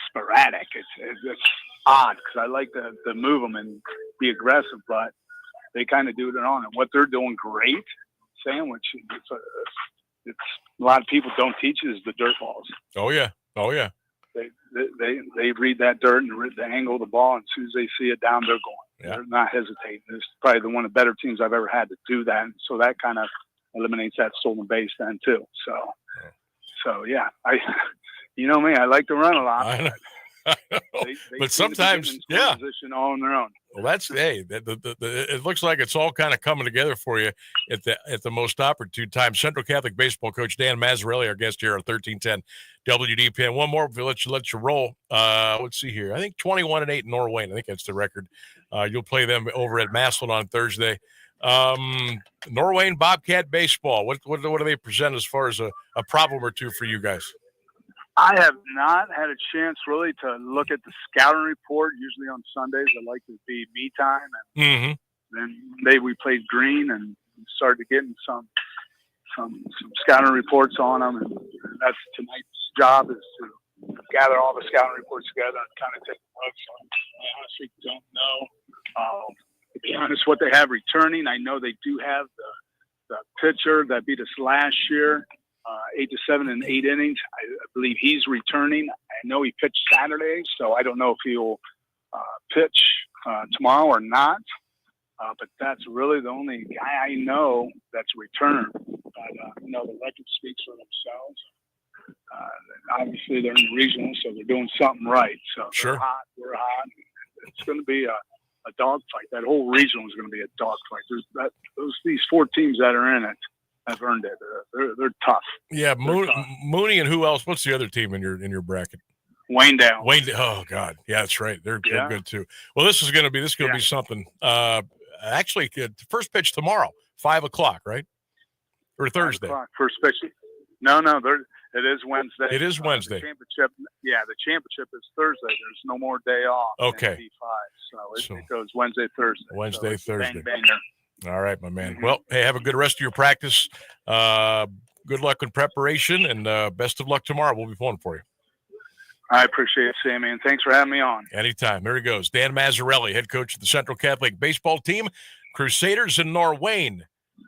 sporadic. It's odd, because I like to move them and be aggressive, but they kind of do it on. And what they're doing great, sandwich. It's a lot of people don't teach it, is the dirt balls. Oh yeah. They read that dirt and read the angle of the ball, and as soon as they see it down, they're going. Yeah. They're not hesitating. It's probably one of the better teams I've ever had to do that. And so that kind of eliminates that stolen base then too. So yeah, me, I like to run a lot. I know. They but sometimes, yeah, position all on their own. Well, that's it looks like it's all kind of coming together for you at the most opportune time. Central Catholic baseball coach Dan Massarelli, our guest here on 1310 WDPN. One more, let you roll. Let's see here. I think 21-8 in Norway. I think that's the record. You'll play them over at Massillon on Thursday. Norway and Bobcat baseball. What do they present as far as a problem or two for you guys? I have not had a chance really to look at the scouting report. Usually on Sundays, I like to be me time. And then Monday we played Green and started getting some scouting reports on them. And that's tonight's job, is to gather all the scouting reports together and kind of take a look. So I honestly don't know. To be honest, what they have returning, I know they do have the pitcher that beat us last year. 8 to 7 in 8 innings. I believe he's returning. I know he pitched Saturday, so I don't know if he'll pitch tomorrow or not. But that's really the only guy I know that's returned. But, the record speaks for themselves. Obviously, they're in the regional, so they're doing something right. So Sure. they're hot. We're hot. It's going to be a dogfight. That whole regional is going to be a dogfight. These 4 teams that are in it have earned it. They're tough. Yeah, Mooney and who else? What's the other team in your bracket? Wayndale. Oh God, yeah, that's right. They're good too. Well, this is going to be something. Actually, first pitch tomorrow, 5:00, right? Or Thursday? First pitch. No, it is Wednesday. It is Wednesday. The championship is Thursday. There's no more day off. Okay. In D5, so it goes Wednesday, Thursday. Wednesday, Thursday. Bang, banger. All right, my man. Well, hey, have a good rest of your practice. Good luck in preparation, and best of luck tomorrow. We'll be pulling for you. I appreciate it, Sammy, and thanks for having me on. Anytime. There he goes. Dan Massarelli, head coach of the Central Catholic baseball team. Crusaders in Norwayne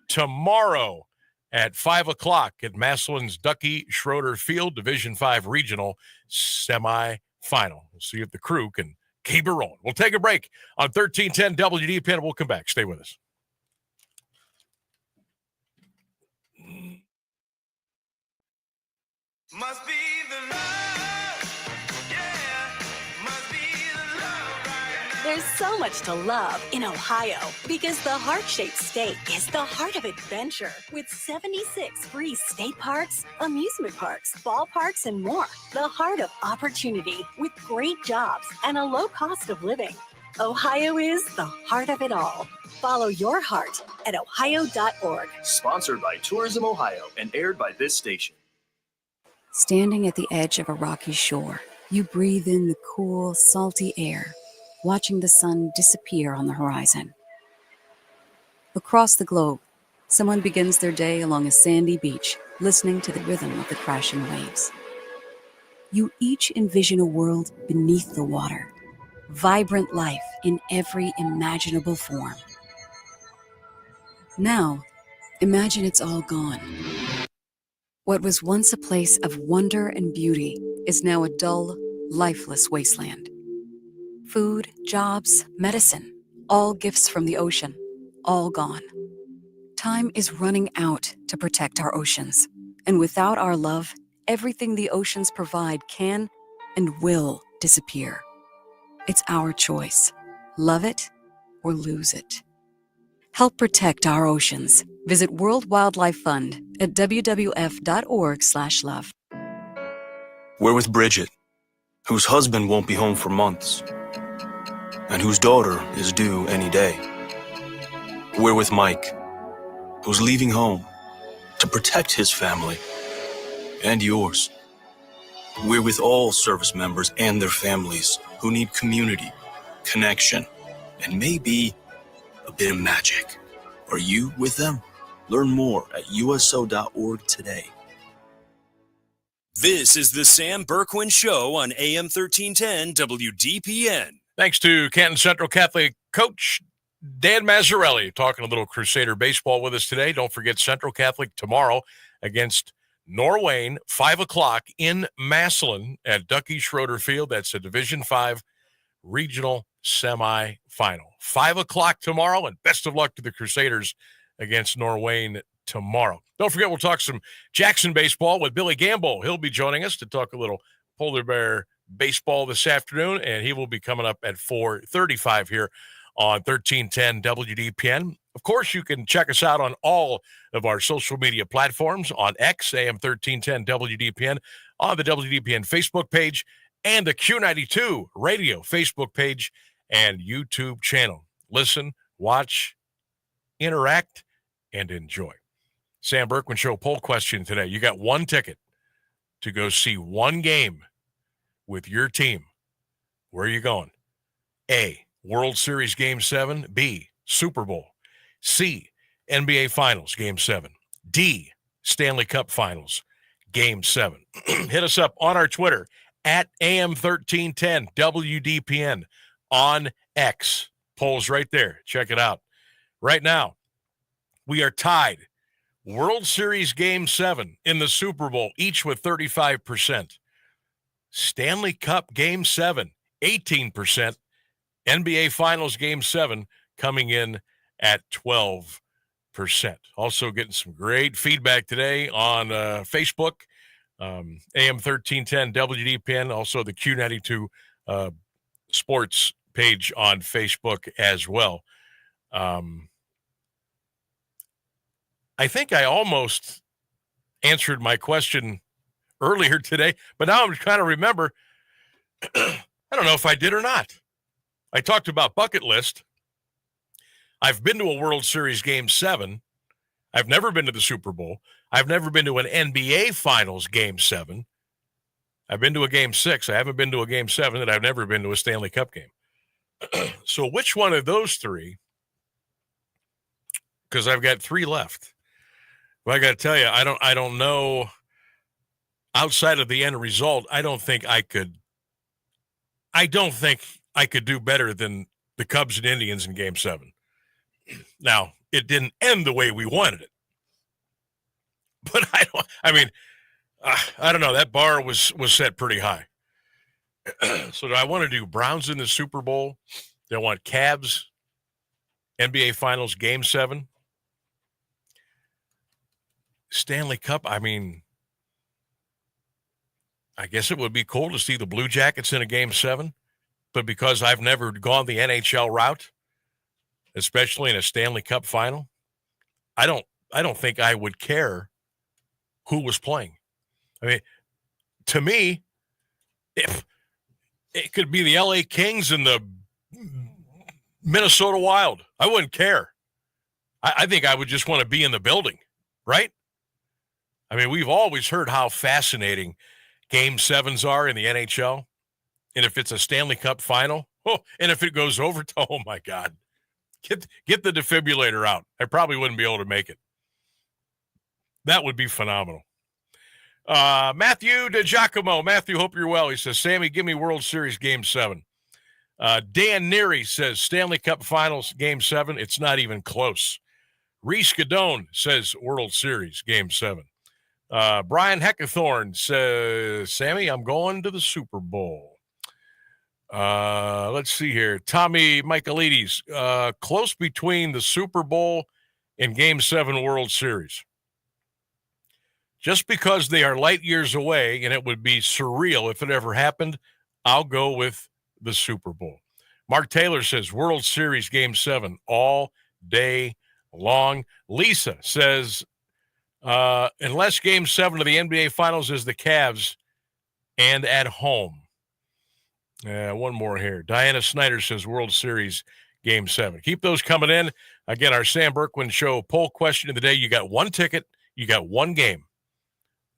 tomorrow at 5:00 at Massillon's Ducky Schroeder Field, Division 5 Regional Semifinal. We'll see if the crew can keep it rolling. We'll take a break on 1310 WDPN. We'll come back. Stay with us. Must be the love, yeah, must be the love right now. There's so much to love in Ohio because the heart-shaped state is the heart of adventure with 76 free state parks, amusement parks, ballparks, and more. The heart of opportunity with great jobs and a low cost of living. Ohio is the heart of it all. Follow your heart at ohio.org. Sponsored by Tourism Ohio and aired by this station. Standing at the edge of a rocky shore, you breathe in the cool, salty air, watching the sun disappear on the horizon. Across the globe, someone begins their day along a sandy beach, listening to the rhythm of the crashing waves. You each envision a world beneath the water, vibrant life in every imaginable form. Now, imagine it's all gone. What was once a place of wonder and beauty is now a dull, lifeless wasteland. Food, jobs, medicine, all gifts from the ocean, all gone. Time is running out to protect our oceans, and without our love, everything the oceans provide can and will disappear. It's our choice. Love it or lose it. Help protect our oceans. Visit World Wildlife Fund at wwf.org/love. We're with Bridget, whose husband won't be home for months, and whose daughter is due any day. We're with Mike, who's leaving home to protect his family and yours. We're with all service members and their families who need community, connection, and maybe a bit of magic. Are you with them? Learn more at uso.org today. This is the Sam Bourquin Show on AM 1310 WDPN. Thanks to Canton Central Catholic coach Dan Massarelli, talking a little Crusader baseball with us today. Don't forget Central Catholic tomorrow against Norwayne, 5:00 in Massillon at Ducky Schroeder Field. That's a Division 5 regional semifinal. 5:00 tomorrow, and best of luck to the Crusaders against Norwayne tomorrow. Don't forget, we'll talk some Jackson baseball with Billy Gamble. He'll be joining us to talk a little Polar Bear baseball this afternoon, and he will be coming up at 4:35 here on 1310 WDPN. Of course, you can check us out on all of our social media platforms on X, AM 1310 WDPN, on the WDPN Facebook page, and the Q92 radio Facebook page and YouTube channel. Listen, watch, interact, and enjoy. Sam Bourquin Show poll question today. You got one ticket to go see one game with your team. Where are you going? A, World Series Game 7. B, Super Bowl. C, NBA Finals Game 7. D, Stanley Cup Finals Game 7. Hit us up on our Twitter at AM1310 WDPN on X. Polls right there. Check it out. Right now, we are tied World Series Game 7 in the Super Bowl, each with 35%. Stanley Cup Game 7, 18%. NBA Finals Game 7 coming in at 12%. Also getting some great feedback today on Facebook, AM 1310 WDPN, also the Q92 sports page on Facebook as well. I think I almost answered my question earlier today, but now I'm trying to remember. I don't know if I did or not. I talked about bucket list. I've been to a World Series Game 7. I've never been to the Super Bowl. I've never been to an NBA Finals Game 7. I've been to a Game 6. I haven't been to a Game 7, and I've never been to a Stanley Cup game. So which one of those three, because I've got 3 left. Well, I got to tell you, I don't know. Outside of the end result, I don't think I could do better than the Cubs and Indians in Game 7. Now, it didn't end the way we wanted it. But I don't know. That bar was set pretty high. So do I want to do Browns in the Super Bowl? Do I want Cavs, NBA Finals Game 7? Stanley Cup, I guess it would be cool to see the Blue Jackets in a Game 7. But because I've never gone the NHL route, especially in a Stanley Cup final, I don't think I would care who was playing. To me, if it could be the LA Kings and the Minnesota Wild, I wouldn't care. I think I would just want to be in the building, right? We've always heard how fascinating Game 7s are in the NHL. And if it's a Stanley Cup final, and if it goes over to, oh my God, get the defibrillator out. I probably wouldn't be able to make it. That would be phenomenal. Matthew DiGiacomo. Matthew, hope you're well. He says, Sammy, give me World Series Game 7. Dan Neary says, Stanley Cup Finals Game 7. It's not even close. Reese Gadone says, World Series Game 7. Brian Heckathorn says, Sammy, I'm going to the Super Bowl. Let's see here. Tommy Michaelides, close between the Super Bowl and Game 7 World Series. Just because they are light years away, and it would be surreal if it ever happened, I'll go with the Super Bowl. Mark Taylor says World Series Game 7 all day long. Lisa says, unless Game 7 of the NBA Finals is the Cavs and at home. One more here. Diana Snyder says World Series Game 7. Keep those coming in. Again, our Sam Bourquin Show poll question of the day. You got one ticket. You got one game.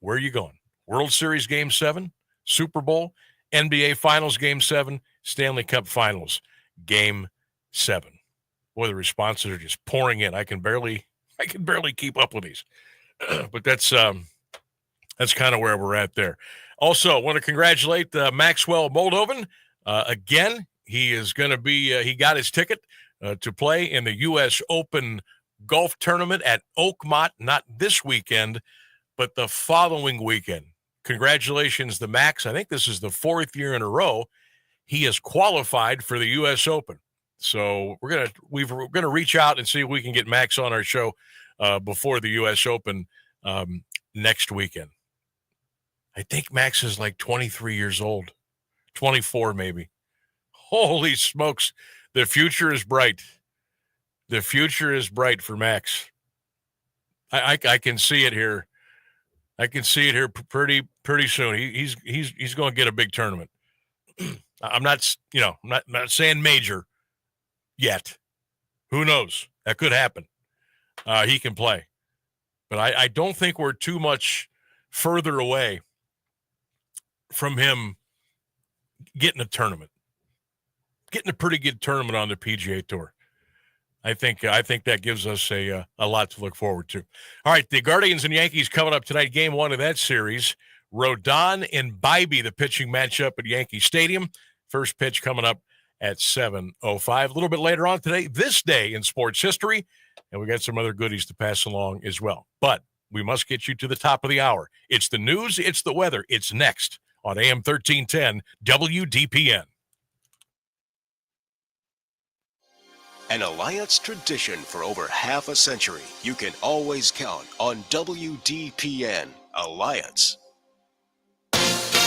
Where are you going? World Series Game 7, Super Bowl, NBA Finals Game 7, Stanley Cup Finals Game 7. Boy, the responses are just pouring in. I can barely keep up with these. But that's kind of where we're at there. Also, I want to congratulate Maxwell Moldovan. Again, he is going to be, he got his ticket to play in the U.S. Open Golf Tournament at Oakmont, not this weekend, but the following weekend. Congratulations to Max. I think this is the 4th year in a row he has qualified for the U.S. Open. So we're gonna reach out and see if we can get Max on our show before the U.S. Open next weekend. I think Max is like 23 years old, 24 maybe. Holy smokes, the future is bright. The future is bright for Max. I can see it here. I can see it here pretty soon. He's going to get a big tournament. I'm not saying major yet. Who knows? That could happen. He can play. But I don't think we're too much further away from him getting a tournament. Getting a pretty good tournament on the PGA Tour. I think that gives us a lot to look forward to. All right, the Guardians and Yankees coming up tonight, game 1 of that series. Rodon and Bybee, the pitching matchup at Yankee Stadium. First pitch coming up at 7:05. A little bit later on today, this day in sports history, and we got some other goodies to pass along as well. But we must get you to the top of the hour. It's the news, it's the weather. It's next on AM 1310 WDPN. An Alliance tradition for over half a century. You can always count on WDPN Alliance.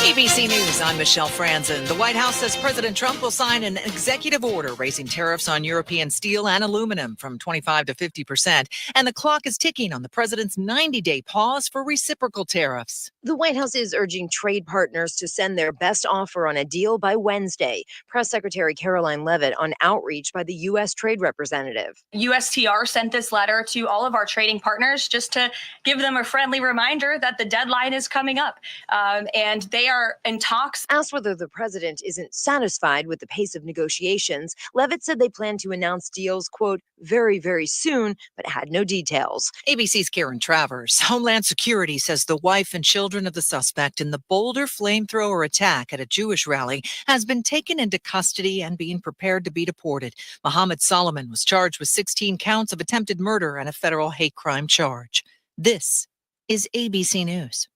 ABC News, I'm Michelle Franzen. The White House says President Trump will sign an executive order raising tariffs on European steel and aluminum from 25 to 50%. And the clock is ticking on the president's 90-day pause for reciprocal tariffs. The White House is urging trade partners to send their best offer on a deal by Wednesday. Press Secretary Caroline Leavitt on outreach by the U.S. Trade Representative. USTR sent this letter to all of our trading partners just to give them a friendly reminder that the deadline is coming up. And they are in talks. Asked whether the president isn't satisfied with the pace of negotiations, Leavitt said they plan to announce deals, quote, very, very soon, but had no details. ABC's Karen Travers. Homeland Security says the wife and children of the suspect in the Boulder flamethrower attack at a Jewish rally has been taken into custody and being prepared to be deported. Mohammed Solomon was charged with 16 counts of attempted murder and a federal hate crime charge. This is ABC News.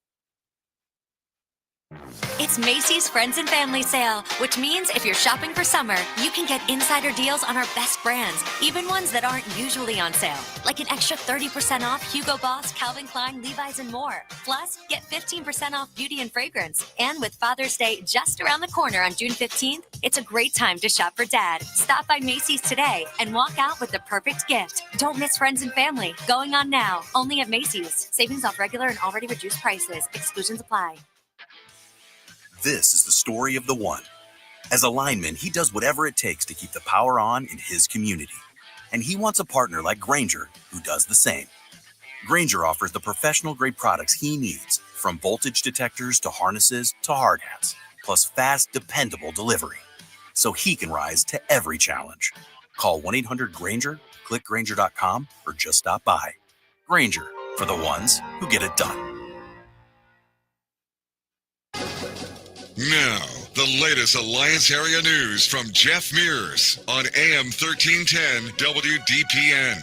It's Macy's Friends and Family Sale, which means if you're shopping for summer, you can get insider deals on our best brands, even ones that aren't usually on sale, like an extra 30% off Hugo Boss, Calvin Klein, Levi's, and more. Plus, get 15% off beauty and fragrance. And with Father's Day just around the corner on June 15th, it's a great time to shop for Dad. Stop by Macy's today and walk out with the perfect gift. Don't miss Friends and Family. Going on now, only at Macy's. Savings off regular and already reduced prices. Exclusions apply. This is the story of the one. As a lineman, he does whatever it takes to keep the power on in his community. And he wants a partner like Grainger who does the same. Grainger offers the professional-grade products he needs, from voltage detectors to harnesses to hard hats, plus fast, dependable delivery, so he can rise to every challenge. Call 1-800-GRAINGER, click Grainger.com, or just stop by. Grainger, for the ones who get it done. Now, the latest Alliance area news from Jeff Mears on AM 1310 WDPN.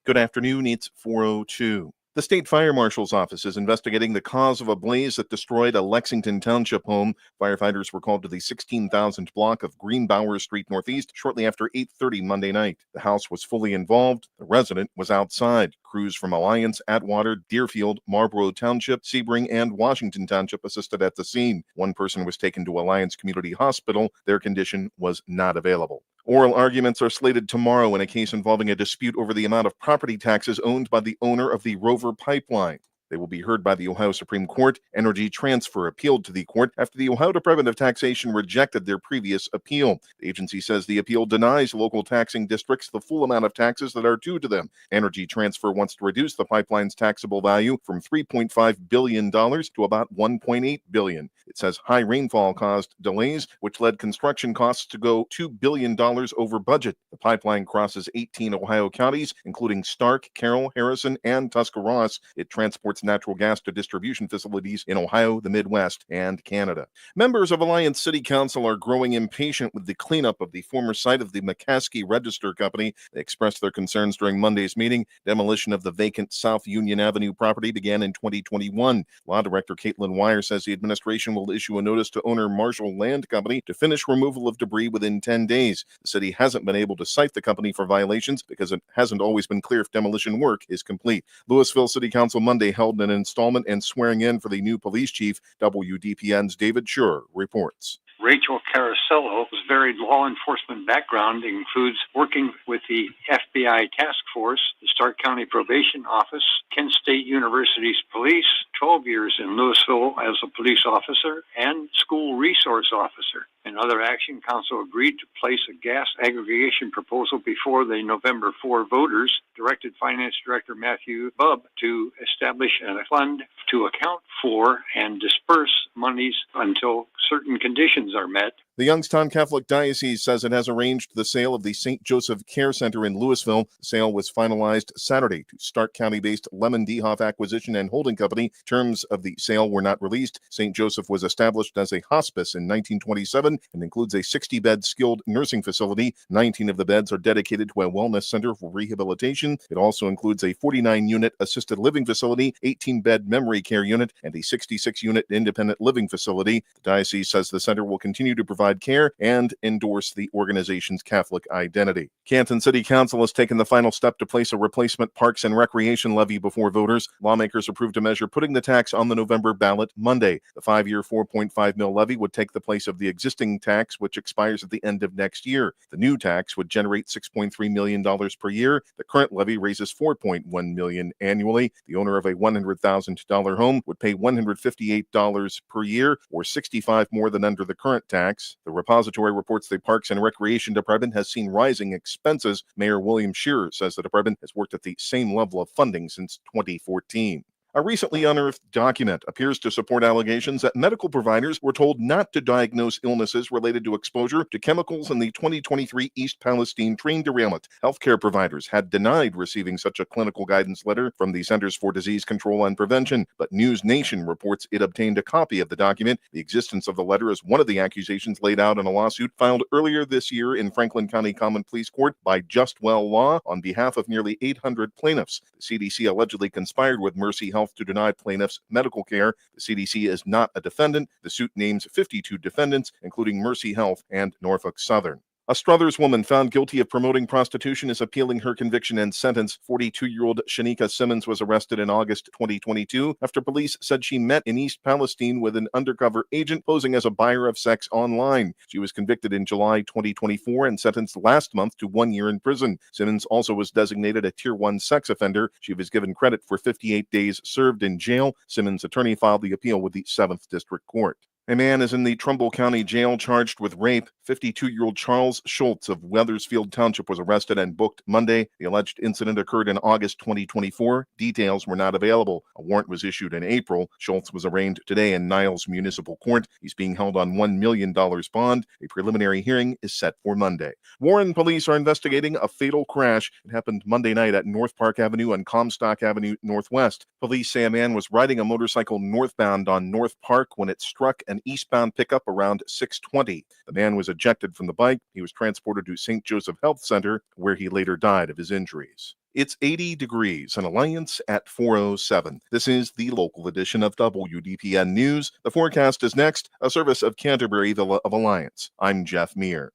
Good afternoon. It's 4:02. The State Fire Marshal's Office is investigating the cause of a blaze that destroyed a Lexington Township home. Firefighters were called to the 16,000th block of Greenbauer Street Northeast shortly after 8:30 Monday night. The house was fully involved. The resident was outside. Crews from Alliance, Atwater, Deerfield, Marlborough Township, Sebring, and Washington Township assisted at the scene. One person was taken to Alliance Community Hospital. Their condition was not available. Oral arguments are slated tomorrow in a case involving a dispute over the amount of property taxes owned by the owner of the Rover Pipeline. They will be heard by the Ohio Supreme Court. Energy Transfer appealed to the court after the Ohio Department of Taxation rejected their previous appeal. The agency says the appeal denies local taxing districts the full amount of taxes that are due to them. Energy Transfer wants to reduce the pipeline's taxable value from $3.5 billion to about $1.8 billion. It says high rainfall caused delays, which led construction costs to go $2 billion over budget. The pipeline crosses 18 Ohio counties, including Stark, Carroll, Harrison, and Tuscarawas. It transports natural gas to distribution facilities in Ohio, the Midwest, and Canada. Members of Alliance City Council are growing impatient with the cleanup of the former site of the McCaskey Register Company. They expressed their concerns during Monday's meeting. Demolition of the vacant South Union Avenue property began in 2021. Law Director Caitlin Wire says the administration will issue a notice to owner Marshall Land Company to finish removal of debris within 10 days. The city hasn't been able to cite the company for violations because it hasn't always been clear if demolition work is complete. Louisville City Council Monday held an installment and swearing in for the new police chief. WDPN's David Schur reports. Rachel Carasello, whose varied law enforcement background includes working with the FBI Task Force, the Stark County Probation Office, Kent State University's police, 12 years in Louisville as a police officer, and school resource officer. In other action, Council agreed to place a gas aggregation proposal before the November 4 voters, directed Finance Director Matthew Bubb to establish a fund to account for and disperse monies until certain conditions are met. The Youngstown Catholic Diocese says it has arranged the sale of the St. Joseph Care Center in Louisville. The sale was finalized Saturday to Stark County-based Lemon Dehoff Acquisition and Holding Company. Terms of the sale were not released. St. Joseph was established as a hospice in 1927 and includes a 60-bed skilled nursing facility. 19 of the beds are dedicated to a wellness center for rehabilitation. It also includes a 49-unit assisted living facility, 18-bed memory care unit, and a 66-unit independent living facility. The diocese says the center will continue to provide care and endorse the organization's Catholic identity. Canton City Council has taken the final step to place a replacement parks and recreation levy before voters. Lawmakers approved a measure putting the tax on the November ballot Monday. The 5-year $4.5 million levy would take the place of the existing tax, which expires at the end of next year. The new tax would generate $6.3 million per year. The current levy raises $4.1 million annually. The owner of a $100,000 home would pay $158 per year, or $65 more than under the current tax. The repository reports the Parks and Recreation Department has seen rising expenses. Mayor William Shearer says the department has worked at the same level of funding since 2014. A recently unearthed document appears to support allegations that medical providers were told not to diagnose illnesses related to exposure to chemicals in the 2023 East Palestine train derailment. Healthcare providers had denied receiving such a clinical guidance letter from the Centers for Disease Control and Prevention, but News Nation reports it obtained a copy of the document. The existence of the letter is one of the accusations laid out in a lawsuit filed earlier this year in Franklin County Common Pleas Court by Justwell Law on behalf of nearly 800 plaintiffs. The CDC allegedly conspired with Mercy Health to deny plaintiffs medical care. The CDC is not a defendant. The suit names 52 defendants, including Mercy Health and Norfolk Southern. A Struthers woman found guilty of promoting prostitution is appealing her conviction and sentence. 42-year-old Shanika Simmons was arrested in August 2022 after police said she met in East Palestine with an undercover agent posing as a buyer of sex online. She was convicted in July 2024 and sentenced last month to 1 year in prison. Simmons also was designated a Tier 1 sex offender. She was given credit for 58 days served in jail. Simmons' attorney filed the appeal with the 7th District Court. A man is in the Trumbull County Jail charged with rape. 52-year-old Charles Schultz of Weathersfield Township was arrested and booked Monday. The alleged incident occurred in August 2024. Details were not available. A warrant was issued in April. Schultz was arraigned today in Niles Municipal Court. He's being held on $1 million bond. A preliminary hearing is set for Monday. Warren police are investigating a fatal crash. It happened Monday night at North Park Avenue and Comstock Avenue Northwest. Police say a man was riding a motorcycle northbound on North Park when it struck an eastbound pickup around 6:20. The man was ejected from the bike. He was transported to St. Joseph Health Center, where he later died of his injuries. It's 80 degrees in Alliance at 4:07. This is the local edition of WDPN News. The forecast is next, a service of Canterbury Villa of Alliance. I'm Jeff Mears.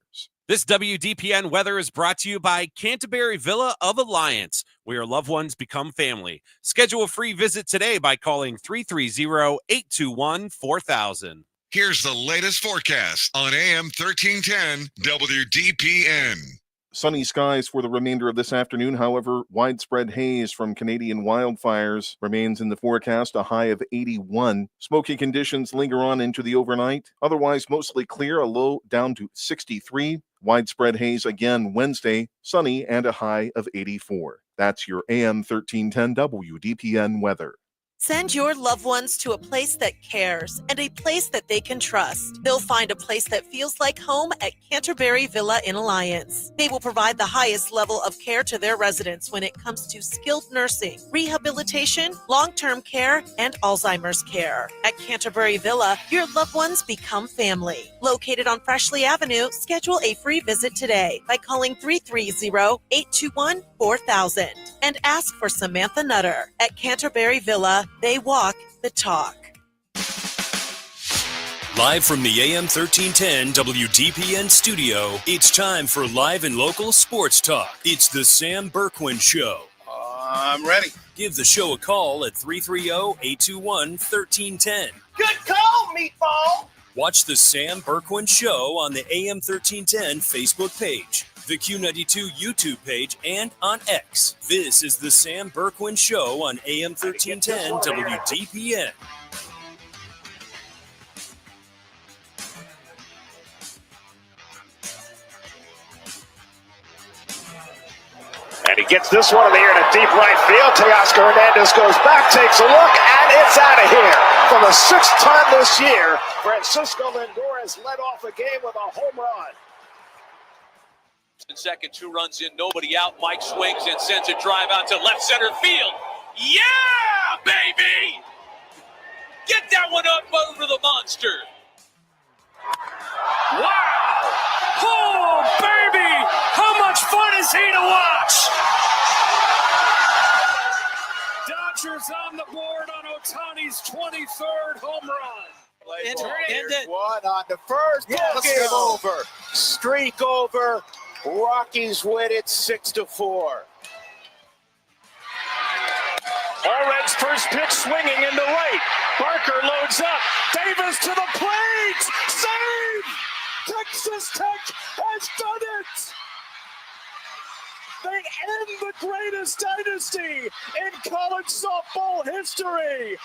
This WDPN weather is brought to you by Canterbury Villa of Alliance, where your loved ones become family. Schedule a free visit today by calling 330-821-4000. Here's the latest forecast on AM 1310 WDPN. Sunny skies for the remainder of this afternoon. However, widespread haze from Canadian wildfires remains in the forecast, a high of 81. Smoky conditions linger on into the overnight. Otherwise, mostly clear, a low down to 63. Widespread haze again Wednesday, sunny and a high of 84. That's your AM 1310 WDPN weather. Send your loved ones to a place that cares and a place that they can trust. They'll find a place that feels like home at Canterbury Villa in Alliance. They will provide the highest level of care to their residents when it comes to skilled nursing, rehabilitation, long-term care, and Alzheimer's care. At Canterbury Villa, your loved ones become family. Located on Freshley Avenue, schedule a free visit today by calling 330-821-4000 and ask for Samantha Nutter. At Canterbury Villa, they walk the talk. Live from the AM 1310 WDPN studio, it's time for live and local sports talk. It's the Sam Bourquin Show. I'm ready. Give the show a call at 330-821-1310. Good call, meatball. Watch the Sam Bourquin Show on the AM 1310 Facebook page, the Q92 YouTube page, and on X. This is the Sam Bourquin Show on AM 1310 WDPN. And he gets this one in the air to deep right field. Teoscar Hernandez goes back, takes a look, and it's out of here. for the 6th time this year, Francisco Lindor has led off a game with a home run. In second, 2 runs in, nobody out. Mike swings and sends a drive out to left center field. Yeah, baby! Get that one up over the monster. Wow! Oh, baby! How much fun is he to watch? Dodgers on the board on Ohtani's 23rd home run. One on the first. Ball game over. Streak over. Rockies win it 6-4. Oren's first pitch swinging into right. Barker loads up. Davis to the plate. Save! Texas Tech has done it. They end the greatest dynasty in college softball history.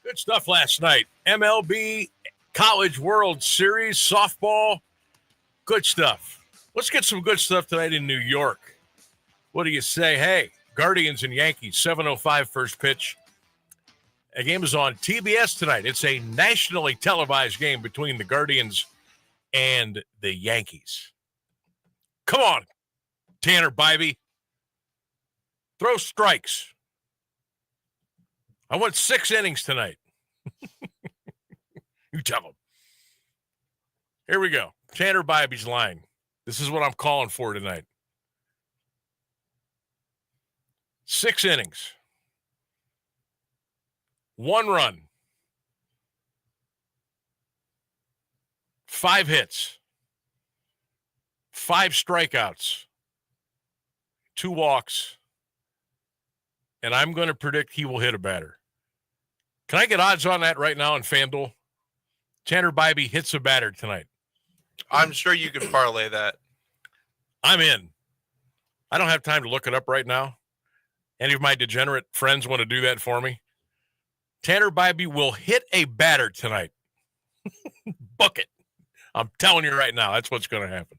Good stuff last night. MLB College World Series softball. Good stuff. Let's get some good stuff tonight in New York. What do you say? Hey, Guardians and Yankees, 7:05 first pitch. A game is on TBS tonight. It's a nationally televised game between the Guardians and the Yankees. Come on, Tanner Bybee. Throw strikes. I want 6 innings tonight. You tell them. Here we go. Tanner Bybee's line. This is what I'm calling for tonight. 6 innings. 1 run. 5 hits. 5 strikeouts. 2 walks. And I'm going to predict he will hit a batter. Can I get odds on that right now in FanDuel? Tanner Bybee hits a batter tonight. I'm sure you can parlay that. I'm in. I don't have time to look it up right now. Any of my degenerate friends want to do that for me? Tanner Bybee will hit a batter tonight. Book it. I'm telling you right now, that's what's going to happen.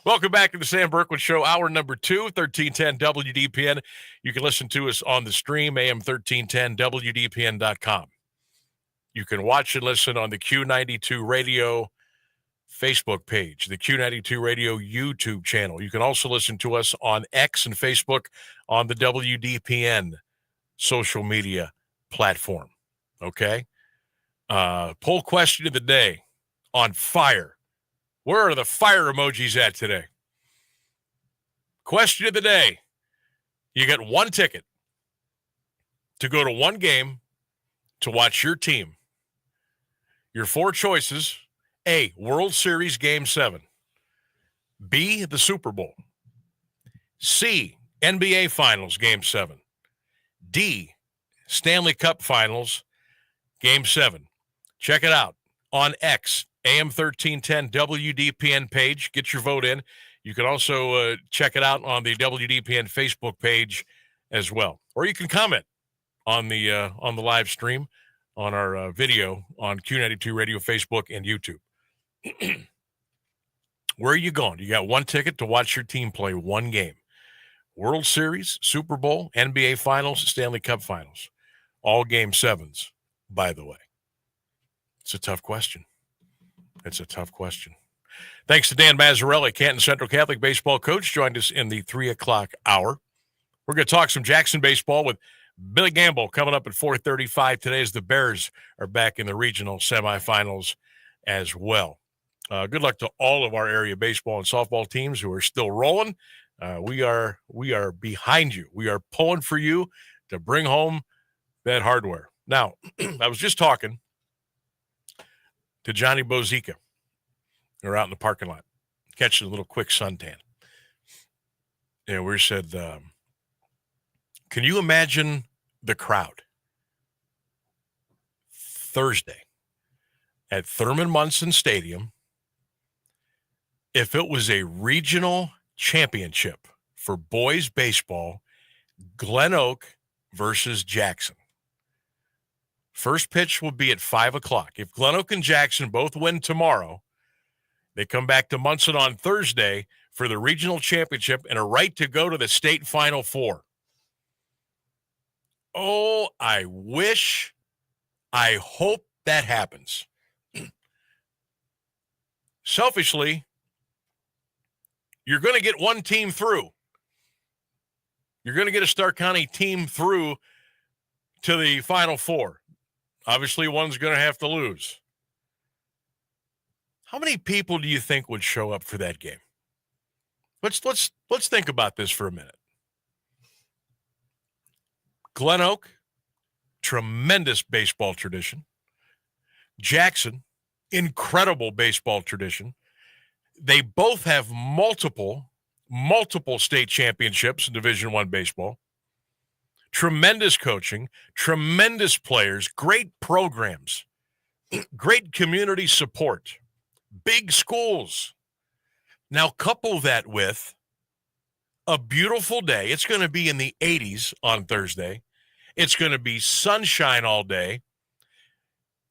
Welcome back to the Sam Bourquin Show, hour number 2, 1310 WDPN. You can listen to us on the stream, AM1310WDPN.com. You can watch and listen on the Q92 Radio Facebook page, the Q92 Radio YouTube channel. You can also listen to us on X and Facebook on the WDPN social media platform. Okay? Poll question of the day on fire. Where are the fire emojis at today? Question of the day. You get 1 ticket to go to 1 game to watch your team. Your 4 choices: A, World Series Game 7. B, the Super Bowl. C, NBA Finals Game 7. D, Stanley Cup Finals Game 7. Check it out on X, AM1310 WDPN page. Get your vote in. You can also check it out on the WDPN Facebook page as well. Or you can comment on the live stream on our video on Q92 Radio, Facebook, and YouTube. Where are you going? You got 1 ticket to watch your team play 1 game. World Series, Super Bowl, NBA Finals, Stanley Cup Finals. All Game 7s, by the way. It's a tough question. It's a tough question. Thanks to Dan Massarelli, Canton Central Catholic baseball coach, joined us in the 3 o'clock hour. We're going to talk some Jackson baseball with Billy Gamble coming up at 4:35 today as the Bears are back in the regional semifinals as well. Good luck to all of our area baseball and softball teams who are still rolling. We are behind you. We are pulling for you to bring home that hardware. Now, I was just talking to Johnny Bozica. We're out in the parking lot, catching a little quick suntan. And we said, can you imagine the crowd Thursday at Thurman Munson Stadium if it was a regional championship for boys baseball, Glen Oak versus Jackson? First pitch will be at 5 o'clock. If Glen Oak and Jackson both win tomorrow, they come back to Munson on Thursday for the regional championship and a right to go to the state Final Four. Oh, I wish I hope that happens. Selfishly, you're going to get one team through. You're going to get a Stark County team through to the Final Four. Obviously, one's going to have to lose. How many people do you think would show up for that game? Let's think about this for a minute. Glen Oak, tremendous baseball tradition. Jackson, incredible baseball tradition. They both have multiple state championships in Division I baseball. Tremendous coaching, tremendous players, great programs, great community support, big schools. Now couple that with a beautiful day. It's going to be in the 80s on Thursday. It's going to be sunshine all day.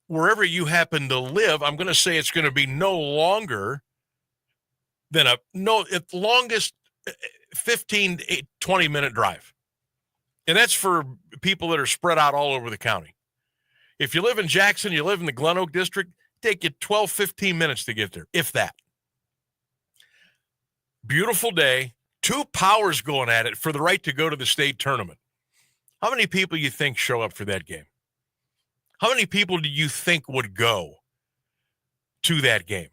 Wherever you happen to live, I'm going to say it's going to be no longer than at longest 15, 20-minute drive. And that's for people that are spread out all over the county. If you live in Jackson, you live in the Glen Oak district, take you 12, 15 minutes to get there, if that. Beautiful day, 2 powers going at it for the right to go to the state tournament. How many people you think show up for that game? How many people do you think would go to that game?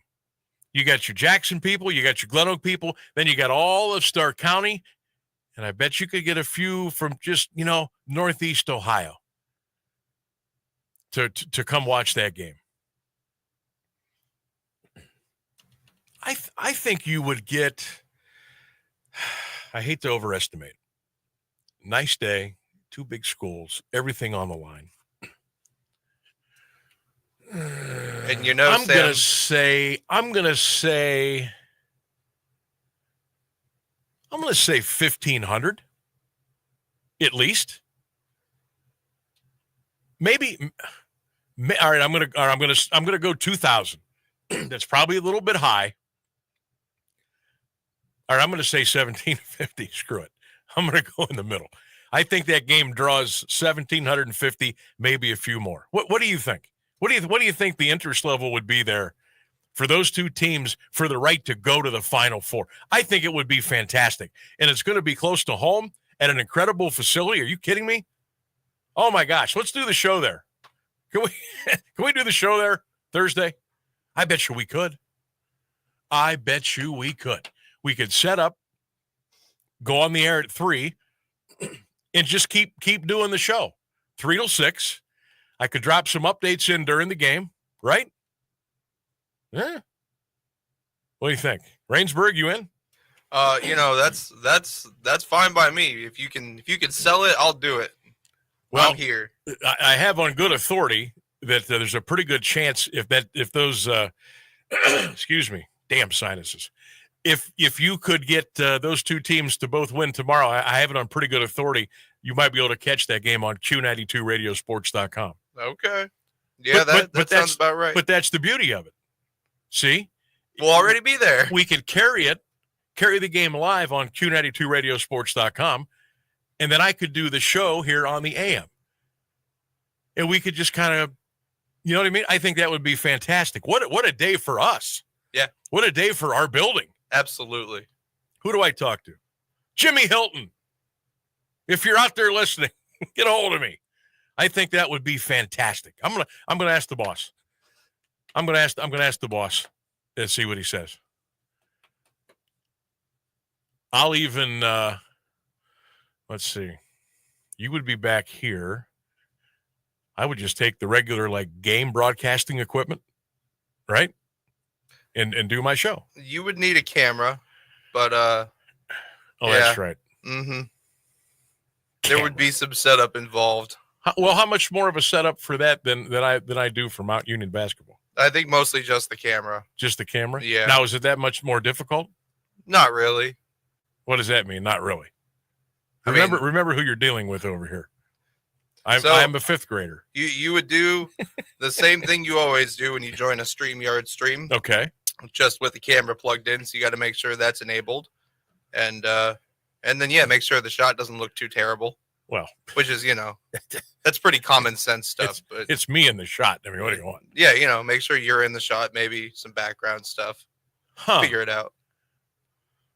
You got your Jackson people, you got your Glen Oak people, then you got all of Stark County, and I bet you could get a few from just, Northeast Ohio to come watch that game. I think you would get, I hate to overestimate, nice day, 2 big schools, everything on the line. And I'm going to say 1,500 at least. Maybe. All right, I'm going to go 2,000. That's probably a little bit high. All right, I'm going to say 1,750. Screw it. I'm going to go in the middle. I think that game draws 1,750, maybe a few more. What do you think? What do you think the interest level would be there for those 2 teams for the right to go to the Final Four? I think it would be fantastic, and it's going to be close to home at an incredible facility. Are you kidding me? Oh my gosh, let's do the show there. Can we do the show there Thursday? I bet you we could. We could set up, go on the air at 3, and just keep doing the show 3 till 6. I could drop some updates in during the game, right? Yeah. What do you think, Rainsburg? You in? That's fine by me. If you can sell it, I'll do it. Well, I'm here. I have on good authority that there's a pretty good chance if those excuse me, damn sinuses. If you could get those 2 teams to both win tomorrow, I have it on pretty good authority. You might be able to catch that game on Q92radiosports.com. Okay. Yeah, that sounds about right. But that's the beauty of it. See? We'll already be there. We could carry the game live on Q92radiosports.com, and then I could do the show here on the AM. And we could just kind of, you know what I mean? I think that would be fantastic. What a day for us. Yeah. What a day for our building. Absolutely. Who do I talk to? Jimmy Hilton. If you're out there listening, get a hold of me. I think that would be fantastic. I'm gonna ask the boss. I'm gonna ask the boss and see what he says. I'll even let's see. You would be back here. I would just take the regular game broadcasting equipment, right? And do my show. You would need a camera, but oh, yeah. That's right. Mm-hmm. There would be some setup involved. How much more of a setup for that than I do for Mount Union basketball? I think mostly just the camera. Just the camera? Yeah. Now, is it that much more difficult? Not really. What does that mean? Not really. Remember who you're dealing with over here. I'm a 5th grader. You would do the same thing you always do when you join a StreamYard stream. Okay. Just with the camera plugged in, so you got to make sure that's enabled, and then make sure the shot doesn't look too terrible. Well, which is, that's pretty common sense stuff. But it's me in the shot. I mean, what do you want? Yeah, make sure you're in the shot, maybe some background stuff. Figure it out.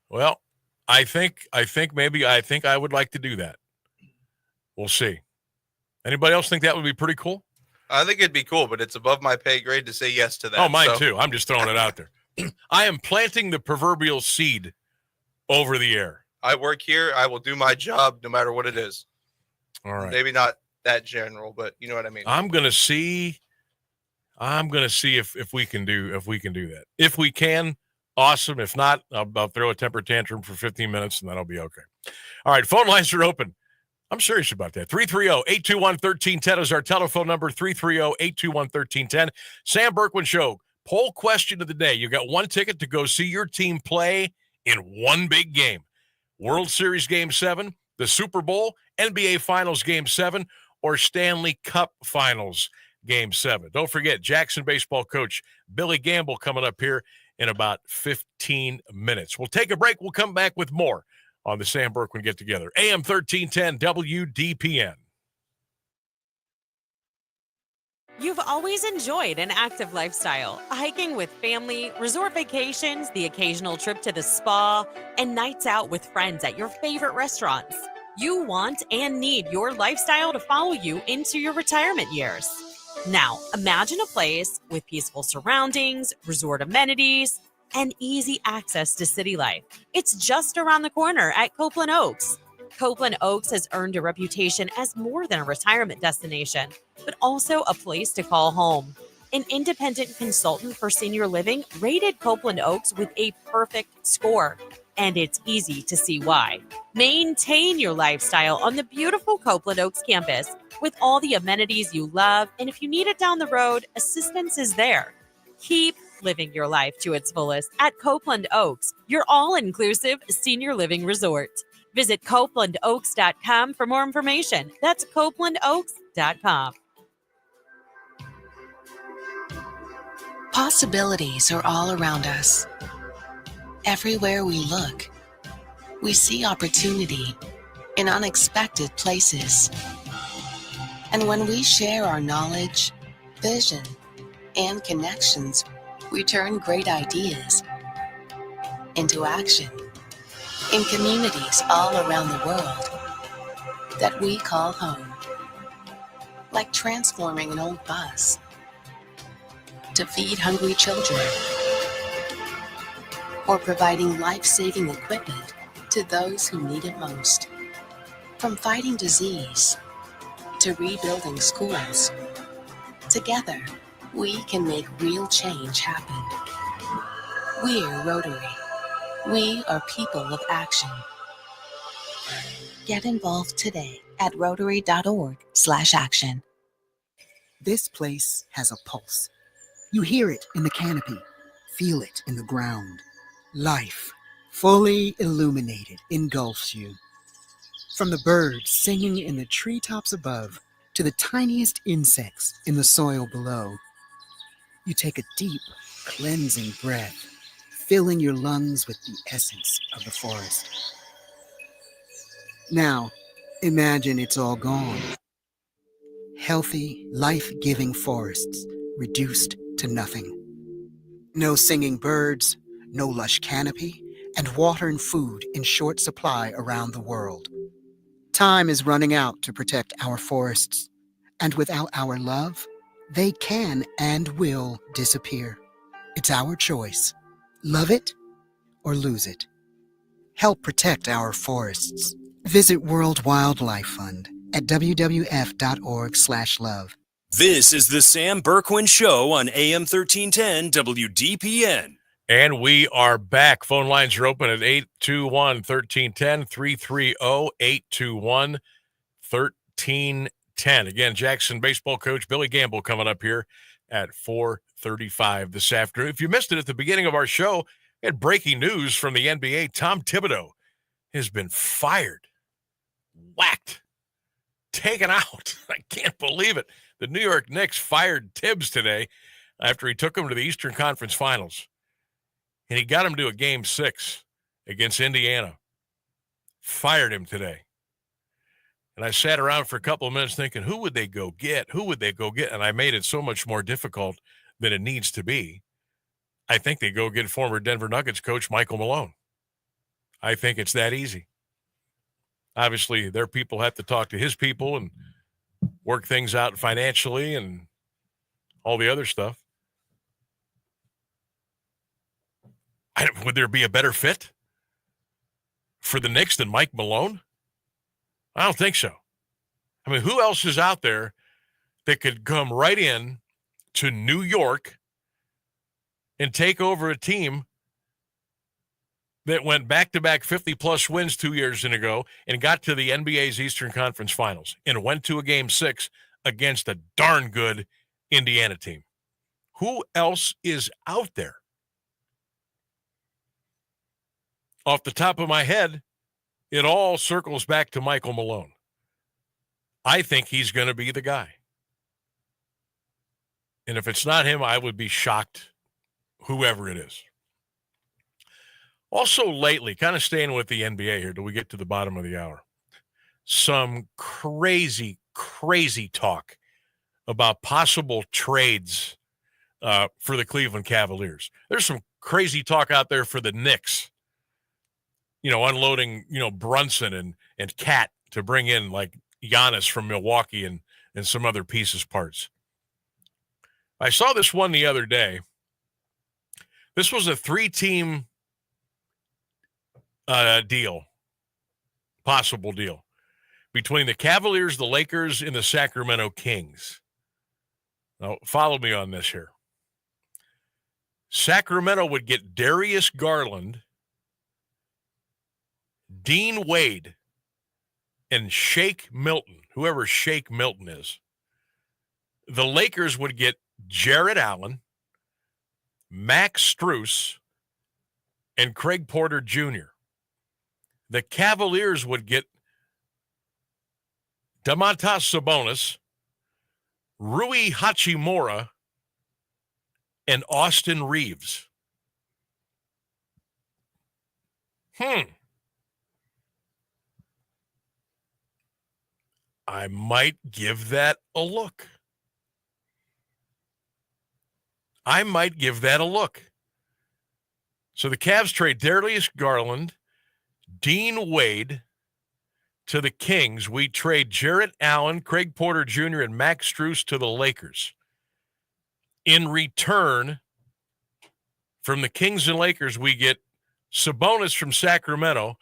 Well, I think I would like to do that. We'll see. Anybody else think that would be pretty cool? I think it'd be cool, but it's above my pay grade to say yes to that. Oh, mine too. I'm just throwing it out there. I am planting the proverbial seed over the air. I work here. I will do my job no matter what it is. All right. Maybe not that general, but you know what I mean. I'm gonna see if we can do that. If we can, awesome. If not, I'll throw a temper tantrum for 15 minutes and that'll be okay. All right, phone lines are open. I'm serious about that. 330-821-1310 is our telephone number. 330-821-1310. Sam Bourquin Show. Poll question of the day. You got one ticket to go see your team play in one big game. World Series Game 7, the Super Bowl, NBA Finals Game 7, or Stanley Cup Finals Game 7. Don't forget, Jackson baseball coach Billy Gamble coming up here in about 15 minutes. We'll take a break. We'll come back with more on the Sam Bourquin Get Together. AM 1310 WDPN. You've always enjoyed an active lifestyle, hiking with family, resort vacations, the occasional trip to the spa, and nights out with friends at your favorite restaurants. You want and need your lifestyle to follow you into your retirement years. Now, imagine a place with peaceful surroundings, resort amenities, and easy access to city life. It's just around the corner at Copeland Oaks. Copeland Oaks has earned a reputation as more than a retirement destination, but also a place to call home. An independent consultant for senior living rated Copeland Oaks with a perfect score, and it's easy to see why. Maintain your lifestyle on the beautiful Copeland Oaks campus with all the amenities you love, and if you need it down the road, assistance is there. Keep living your life to its fullest at Copeland Oaks, your all-inclusive senior living resort. Visit CopelandOaks.com for more information. That's CopelandOaks.com. Possibilities are all around us. Everywhere we look, we see opportunity in unexpected places. And when we share our knowledge, vision, and connections, we turn great ideas into action in communities all around the world that we call home. Like transforming an old bus to feed hungry children, or providing life-saving equipment to those who need it most. From fighting disease to rebuilding schools, together we can make real change happen. We're Rotary. We are people of action. Get involved today at rotary.org/action. This place has a pulse. You hear it in the canopy, feel it in the ground. Life, fully illuminated, engulfs you. From the birds singing in the treetops above to the tiniest insects in the soil below, you take a deep, cleansing breath, filling your lungs with the essence of the forest. Now, imagine it's all gone. Healthy, life-giving forests reduced to nothing. No singing birds, no lush canopy, and water and food in short supply around the world. Time is running out to protect our forests, and without our love, they can and will disappear. It's our choice. Love it or lose it. Help protect our forests. Visit World Wildlife Fund at wwf.org/love. This is the Sam Bourquin Show on AM 1310 WDPN. And we are back. Phone lines are open at 821-1310, 330-821-1310. Again, Jackson baseball coach Billy Gamble coming up here at 4:35 this afternoon. If you missed it at the beginning of our show, we had breaking news from the NBA. Tom Thibodeau has been fired, whacked, taken out. I can't believe it. The New York Knicks fired Tibbs today after he took them to the Eastern Conference Finals. And he got him to a Game 6 against Indiana. Fired him today. And I sat around for a couple of minutes thinking, who would they go get? Who would they go get? And I made it so much more difficult than it needs to be. I think they go get former Denver Nuggets coach Michael Malone. I think it's that easy. Obviously, their people have to talk to his people and work things out financially and all the other stuff. Would there be a better fit for the Knicks than Mike Malone? I don't think so. I mean, who else is out there that could come right in to New York and take over a team that went back-to-back 50-plus wins 2 years ago and got to the NBA's Eastern Conference Finals and went to a Game 6 against a darn good Indiana team? Who else is out there? Off the top of my head, it all circles back to Michael Malone. I think he's going to be the guy. And if it's not him, I would be shocked, whoever it is. Also lately, kind of staying with the NBA here till we get to the bottom of the hour, some crazy talk about possible trades for the Cleveland Cavaliers. There's some crazy talk out there for the Knicks. Unloading, Brunson and Cat to bring in like Giannis from Milwaukee and some other parts. I saw this one the other day. This was a 3-team possible deal between the Cavaliers, the Lakers, and the Sacramento Kings. Now, follow me on this here. Sacramento would get Darius Garland, Dean Wade, and Shake Milton, whoever Shake Milton is. The Lakers would get Jarrett Allen, Max Strus, and Craig Porter Jr. The Cavaliers would get Domantas Sabonis, Rui Hachimura, and Austin Reeves. I might give that a look. So the Cavs trade Darius Garland, Dean Wade to the Kings. We trade Jarrett Allen, Craig Porter Jr., and Max Strus to the Lakers. In return, from the Kings and Lakers, we get Sabonis from Sacramento,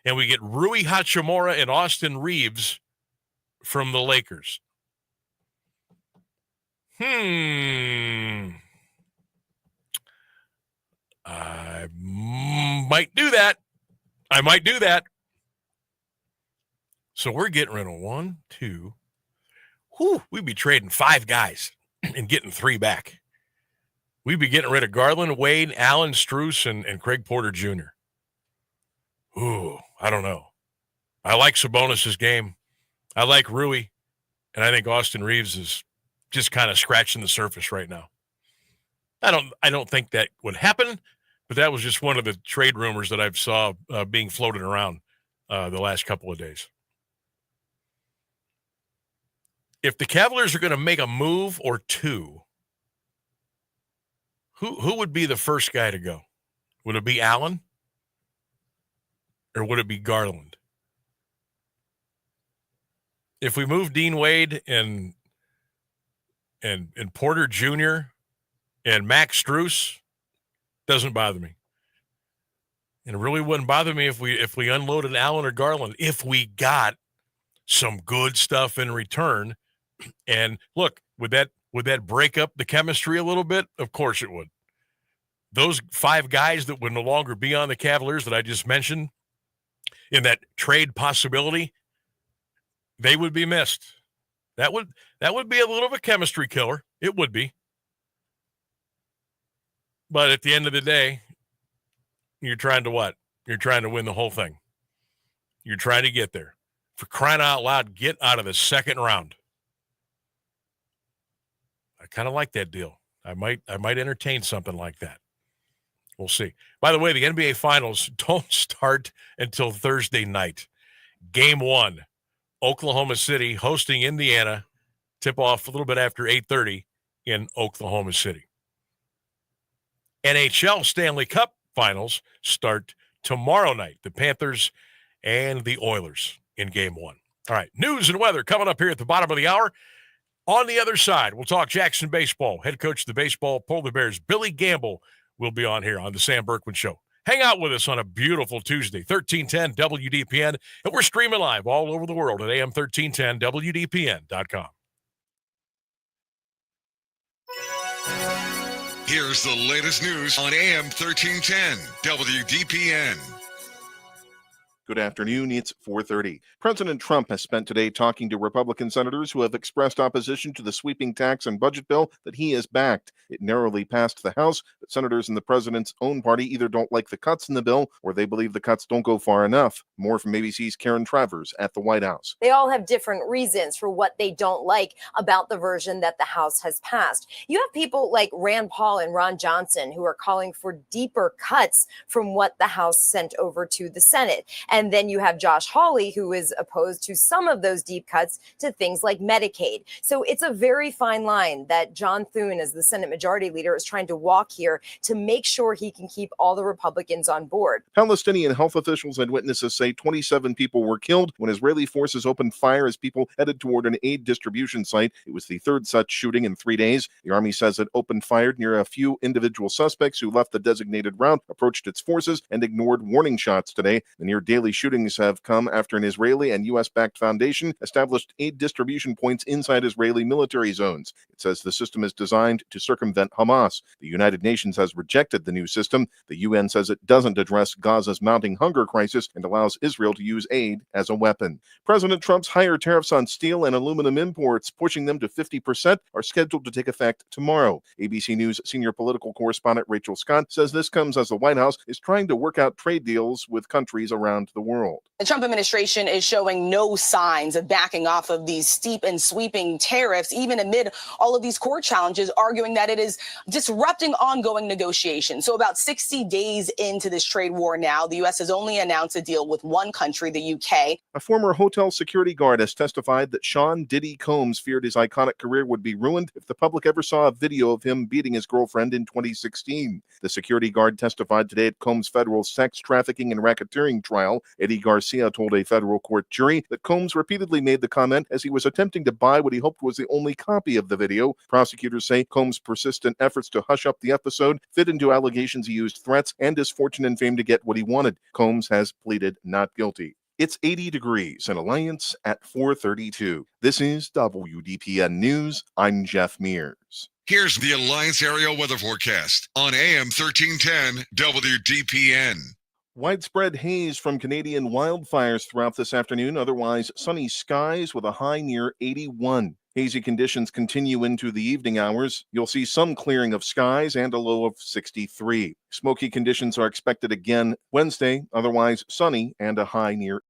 and we get Rui Hachimura and Austin Reeves from the Lakers. I might do that. So we're getting rid of 1, 2. We'd be trading 5 guys and getting 3 back. We'd be getting rid of Garland, Wade, Allen, Strus, and Craig Porter Jr. I don't know. I like Sabonis' game. I like Rui, and I think Austin Reeves is just kind of scratching the surface right now. I don't think that would happen, but that was just one of the trade rumors that I've saw being floated around the last couple of days. If the Cavaliers are going to make a move or two, who would be the first guy to go? Would it be Allen? Or would it be Garland? If we move Dean Wade and Porter Jr. and Max Strus, doesn't bother me. And it really wouldn't bother me if we unloaded Allen or Garland, if we got some good stuff in return. And look, would that break up the chemistry a little bit? Of course it would. Those 5 guys that would no longer be on the Cavaliers that I just mentioned in that trade possibility, they would be missed. That would be a little of a chemistry killer. It would be. But at the end of the day, you're trying to what? You're trying to win the whole thing. You're trying to get there. For crying out loud, get out of the second round. I kind of like that deal. I might entertain something like that. We'll see. By the way, the NBA Finals don't start until Thursday night. Game 1 Oklahoma City hosting Indiana. Tip off a little bit after 8:30 in Oklahoma City. NHL Stanley Cup Finals start tomorrow night. The Panthers and the Oilers in Game 1. All right, news and weather coming up here at the bottom of the hour. On the other side, we'll talk Jackson baseball. Head coach of the baseball Polar Bears, Billy Gamble, will be on here on the Sam Bourquin Show. Hang out with us on a beautiful Tuesday, 1310 WDPN, and we're streaming live all over the world at AM1310WDPN.com. Here's the latest news on AM 1310 WDPN. Good afternoon. It's 4:30. President Trump has spent today talking to Republican senators who have expressed opposition to the sweeping tax and budget bill that he has backed. It narrowly passed the House, but senators in the president's own party either don't like the cuts in the bill or they believe the cuts don't go far enough. More from ABC's Karen Travers at the White House. They all have different reasons for what they don't like about the version that the House has passed. You have people like Rand Paul and Ron Johnson who are calling for deeper cuts from what the House sent over to the Senate. And then you have Josh Hawley, who is opposed to some of those deep cuts to things like Medicaid. So it's a very fine line that John Thune, as the Senate Majority Leader, is trying to walk here to make sure he can keep all the Republicans on board. Palestinian health officials and witnesses say 27 people were killed when Israeli forces opened fire as people headed toward an aid distribution site. It was the third such shooting in 3 days. The army says it opened fire near a few individual suspects who left the designated route, approached its forces, and ignored warning shots today. The near daily shootings have come after an Israeli and U.S.-backed foundation established aid distribution points inside Israeli military zones. It says the system is designed to circumvent Hamas. The United Nations has rejected the new system. The UN says it doesn't address Gaza's mounting hunger crisis and allows Israel to use aid as a weapon. President Trump's higher tariffs on steel and aluminum imports, pushing them to 50%, are scheduled to take effect tomorrow. ABC News senior political correspondent Rachel Scott says this comes as the White House is trying to work out trade deals with countries around the world. The Trump administration is showing no signs of backing off of these steep and sweeping tariffs, even amid all of these court challenges, arguing that it is disrupting ongoing negotiations. So about 60 days into this trade war now, the U.S. has only announced a deal with one country, the UK. A former hotel security guard has testified that Sean Diddy Combs feared his iconic career would be ruined if the public ever saw a video of him beating his girlfriend in 2016. The security guard testified today at Combs' federal sex trafficking and racketeering trial. Eddie Garcia told a federal court jury that Combs repeatedly made the comment as he was attempting to buy what he hoped was the only copy of the video. Prosecutors say Combs' persistent efforts to hush up the episode fit into allegations he used threats and his fortune and fame to get what he wanted. Combs has pleaded not guilty. It's 80 degrees in Alliance at 4:32. This is WDPN News. I'm Jeff Mears. Here's the Alliance Area Weather Forecast on AM 1310 WDPN. Widespread haze from Canadian wildfires throughout this afternoon, otherwise sunny skies with a high near 81. Hazy conditions continue into the evening hours. You'll see some clearing of skies and a low of 63. Smoky conditions are expected again Wednesday, otherwise sunny and a high near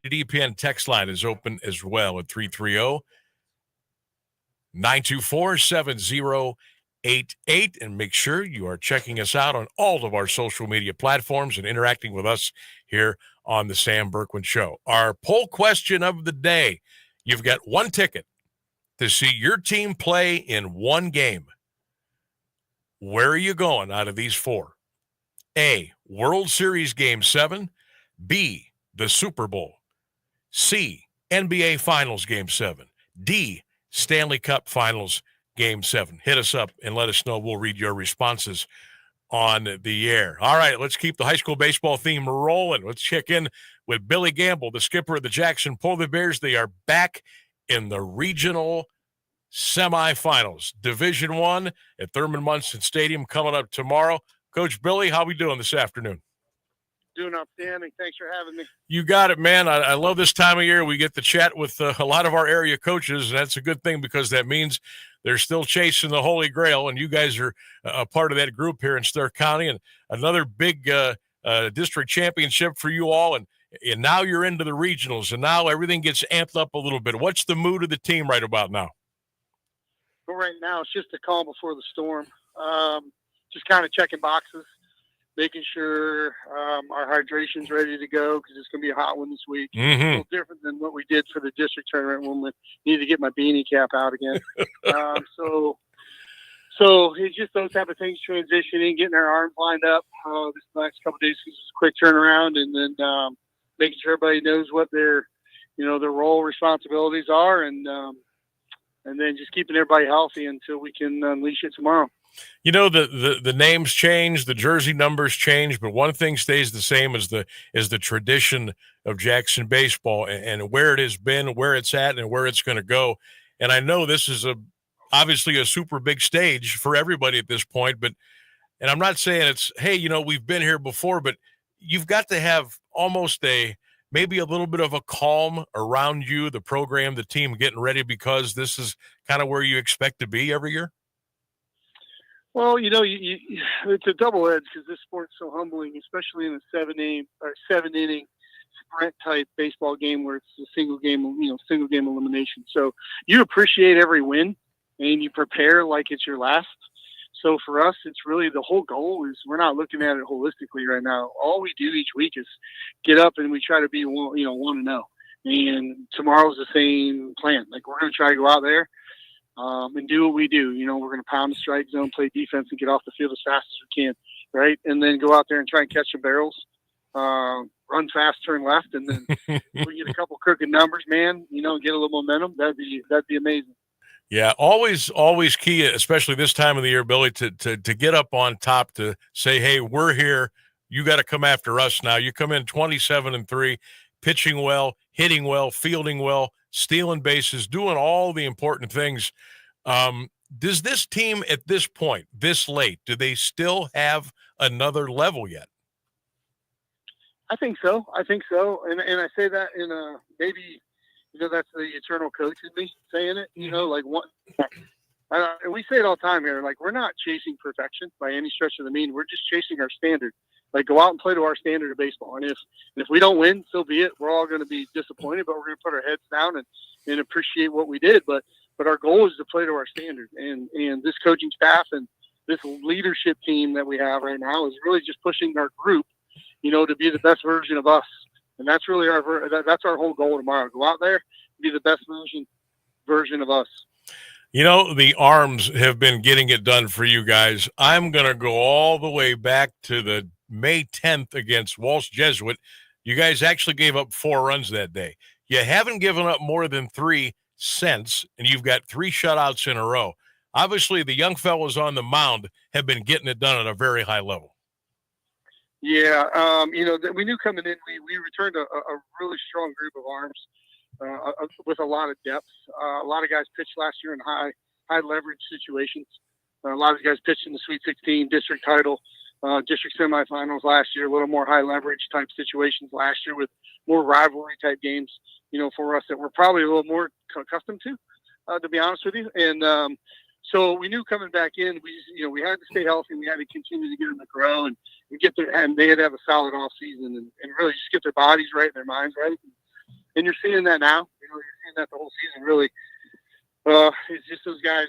DPN text line is open as well at 330-924-7088. And make sure you are checking us out on all of our social media platforms and interacting with us here on the Sam Bourquin Show. Our poll question of the day: you've got one ticket to see your team play in one game. Where are you going out of these four? A, World Series Game 7. B, the Super Bowl. C, NBA Finals Game 7. D, Stanley Cup Finals Game 7. Hit us up and let us know. We'll read your responses on the air. All right, let's keep the high school baseball theme rolling. Let's check in with Billy Gamble, the skipper of the Jackson Polar Bears. They are back in the regional semifinals. Division I at Thurman Munson Stadium coming up tomorrow. Coach Billy, how we doing this afternoon? Doing outstanding. Thanks for having me. You got it, man. I love this time of year. We get to chat with a lot of our area coaches, and that's a good thing because that means they're still chasing the Holy Grail, and you guys are a part of that group here in Stark County, and another big district championship for you all, and now you're into the regionals, and now everything gets amped up a little bit. What's the mood of the team right about now? Well, right now, it's just the calm before the storm. Just kind of checking boxes, making sure our hydration's ready to go because it's going to be a hot one this week. Mm-hmm. A little different than what we did for the district tournament when we need to get my beanie cap out again. So it's just those type of things, transitioning, getting our arms lined up this next couple of days. This is a quick turnaround, and then making sure everybody knows what their role responsibilities are, and then just keeping everybody healthy until we can unleash it tomorrow. You know, the names change, the jersey numbers change, but one thing stays the same as the tradition of Jackson baseball and where it has been, where it's at, and where it's going to go. And I know this is obviously a super big stage for everybody at this point, and I'm not saying it's, hey, we've been here before, but you've got to have almost maybe a little bit of a calm around you, the program, the team getting ready, because this is kind of where you expect to be every year. Well, it's a double edge because this sport's so humbling, especially in a seven inning sprint type baseball game where it's a single game elimination. So you appreciate every win and you prepare like it's your last. So for us, it's really the whole goal is we're not looking at it holistically right now. All we do each week is get up and we try to be 1-0. And tomorrow's the same plan. Like we're going to try to go out there and do what we do. We're going to pound the strike zone, play defense, and get off the field as fast as we can, right? And then go out there and try and catch the barrels, run fast, turn left, and then if we get a couple crooked numbers, man, get a little momentum. That'd be amazing. Yeah, always key, especially this time of the year, Billy, to get up on top, to say, hey, we're here. You got to come after us now. You come in 27-3, pitching well, hitting well, fielding well, stealing bases, doing all the important things. Does this team at this point, this late, do they still have another level yet? I think so. And I say that in maybe, that's the eternal coach in me saying it, like what, and we say it all the time here, like we're not chasing perfection by any stretch of the mean. We're just chasing our standard. Like go out and play to our standard of baseball. And if we don't win, so be it. We're all going to be disappointed, but we're going to put our heads down and appreciate what we did. But our goal is to play to our standard. And this coaching staff and this leadership team that we have right now is really just pushing our group, to be the best version of us. And that's really that's our whole goal tomorrow. Go out there, be the best version of us. The arms have been getting it done for you guys. I'm going to go all the way back to the May 10th against Walsh Jesuit. You guys actually gave up 4 runs that day. You haven't given up more than 3 since, and you've got 3 shutouts in a row. Obviously, the young fellows on the mound have been getting it done at a very high level. Yeah, we knew coming in, we returned a really strong group of arms with a lot of depth. A lot of guys pitched last year in high leverage situations. A lot of guys pitched in the Sweet 16 district title, district semifinals last year, a little more high leverage type situations last year with more rivalry type games, for us that we're probably a little more accustomed to be honest with you. And so we knew coming back in, we had to stay healthy. We had to continue to get them to grow and they had to have a solid off season and really just get their bodies right and their minds right. and you're seeing that now. You're seeing that the whole season, really. It's just those guys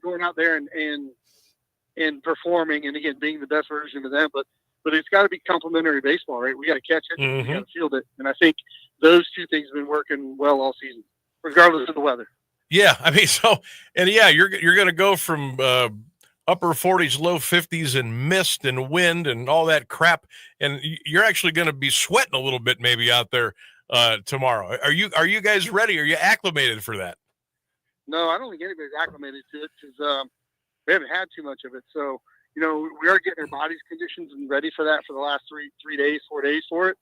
going out there and performing, and again, being the best version of them. But it's got to be complementary baseball, right? We got to catch it, we got to field it, and I think those two things have been working well all season, regardless of the weather. Yeah, I mean, you're going to go from upper 40s, low 50s, and mist and wind and all that crap, and you're actually going to be sweating a little bit maybe out there tomorrow. Are you guys ready? Are you acclimated for that? No, I don't think anybody's acclimated to it because we haven't had too much of it. So, we are getting our bodies conditioned and ready for that for the last 4 days for it.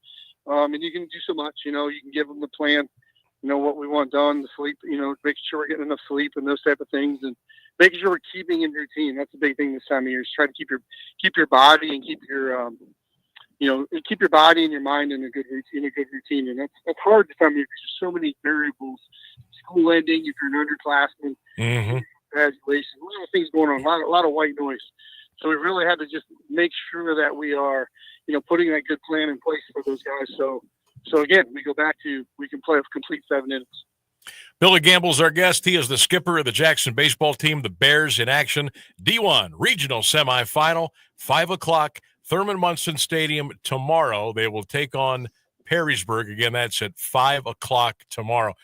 And you can do so much, you can give them the plan, what we want done, the sleep, making sure we're getting enough sleep and those type of things, and making sure we're keeping in routine. That's the big thing this time of year, is try to keep your body and keep your, keep your body and your mind in a good routine. And that's hard this time of year because there's so many variables. School ending, if you're an underclassman, graduation, a lot of things going on, a lot of white noise. So we really had to just make sure that we are, putting that good plan in place for those guys. So again, we go back to, we can play a complete 7 innings. Billy Gamble's our guest. He is the skipper of the Jackson baseball team, the Bears in action. D1 regional semifinal, 5 o'clock, Thurman Munson Stadium tomorrow. They will take on Perrysburg. Again, that's at 5 o'clock tomorrow.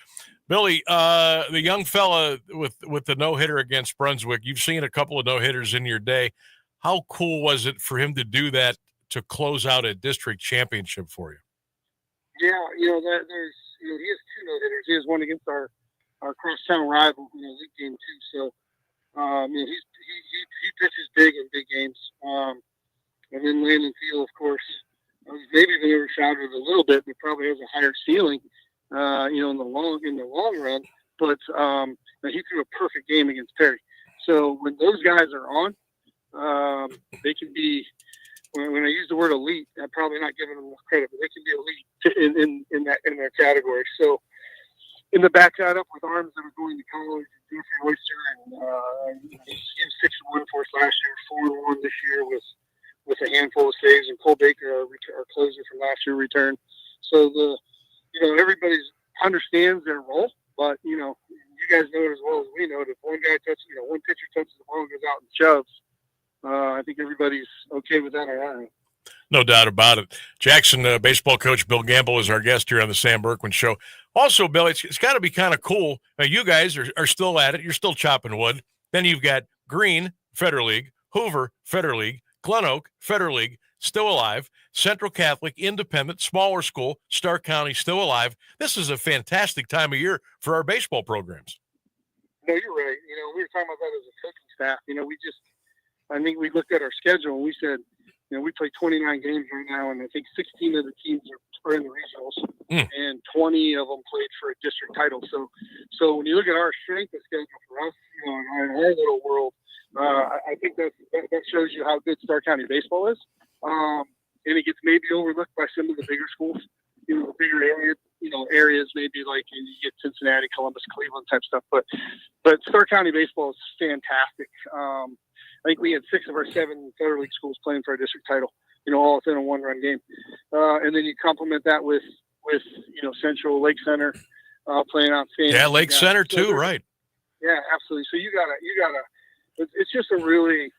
Billy, the young fella with the no-hitter against Brunswick, you've seen a couple of no-hitters in your day. How cool was it for him to do that to close out a district championship for you? Yeah, he has 2 no-hitters. He has one against our cross-town rival in the league game too. So, he pitches big in big games. And then Landon Field, of course, maybe been overshadowed a little bit, but probably has a higher ceiling. In the long run, but he threw a perfect game against Perry. So when those guys are on, they can be. When I use the word elite, I'm probably not giving them enough credit, but they can be elite in their category. So in the back side up with arms that are going to college, Jeffrey Oyster, and he was 6-1 for us last year, 4-1 this year with a handful of saves, and Cole Baker, our closer from last year, returned. So everybody understands their role, but you guys know it as well as we know it. If one pitcher touches the ball and goes out and shoves, I think everybody's okay with that. All right. No doubt about it. Jackson baseball coach Bill Gamble is our guest here on the Sam Bourquin Show. Also, Bill, it's got to be kind of cool. Now, you guys are still at it. You're still chopping wood. Then you've got Greene, Federal League, Hoover, Federal League, Glen Oak, Federal League, still alive, Central Catholic, Independent, smaller school, Stark County, still alive. This is a fantastic time of year for our baseball programs. No, you're right. We were talking about that as a coaching staff. I think we looked at our schedule and we said, we play 29 games right now, and I think 16 of the teams are in the regionals, and 20 of them played for a district title. So when you look at our strength of schedule for us, in our little world, I think that shows you how good Stark County baseball is. And it gets maybe overlooked by some of the bigger schools, the bigger areas maybe like you get Cincinnati, Columbus, Cleveland type stuff. But Stark County baseball is fantastic. I think we had 6 of our 7 Federal League schools playing for our district title, all within a 1-run game. And then you complement that with Central Lake Center playing outstanding. Yeah, Lake Center too, right? Yeah, absolutely. So you gotta. It's just a really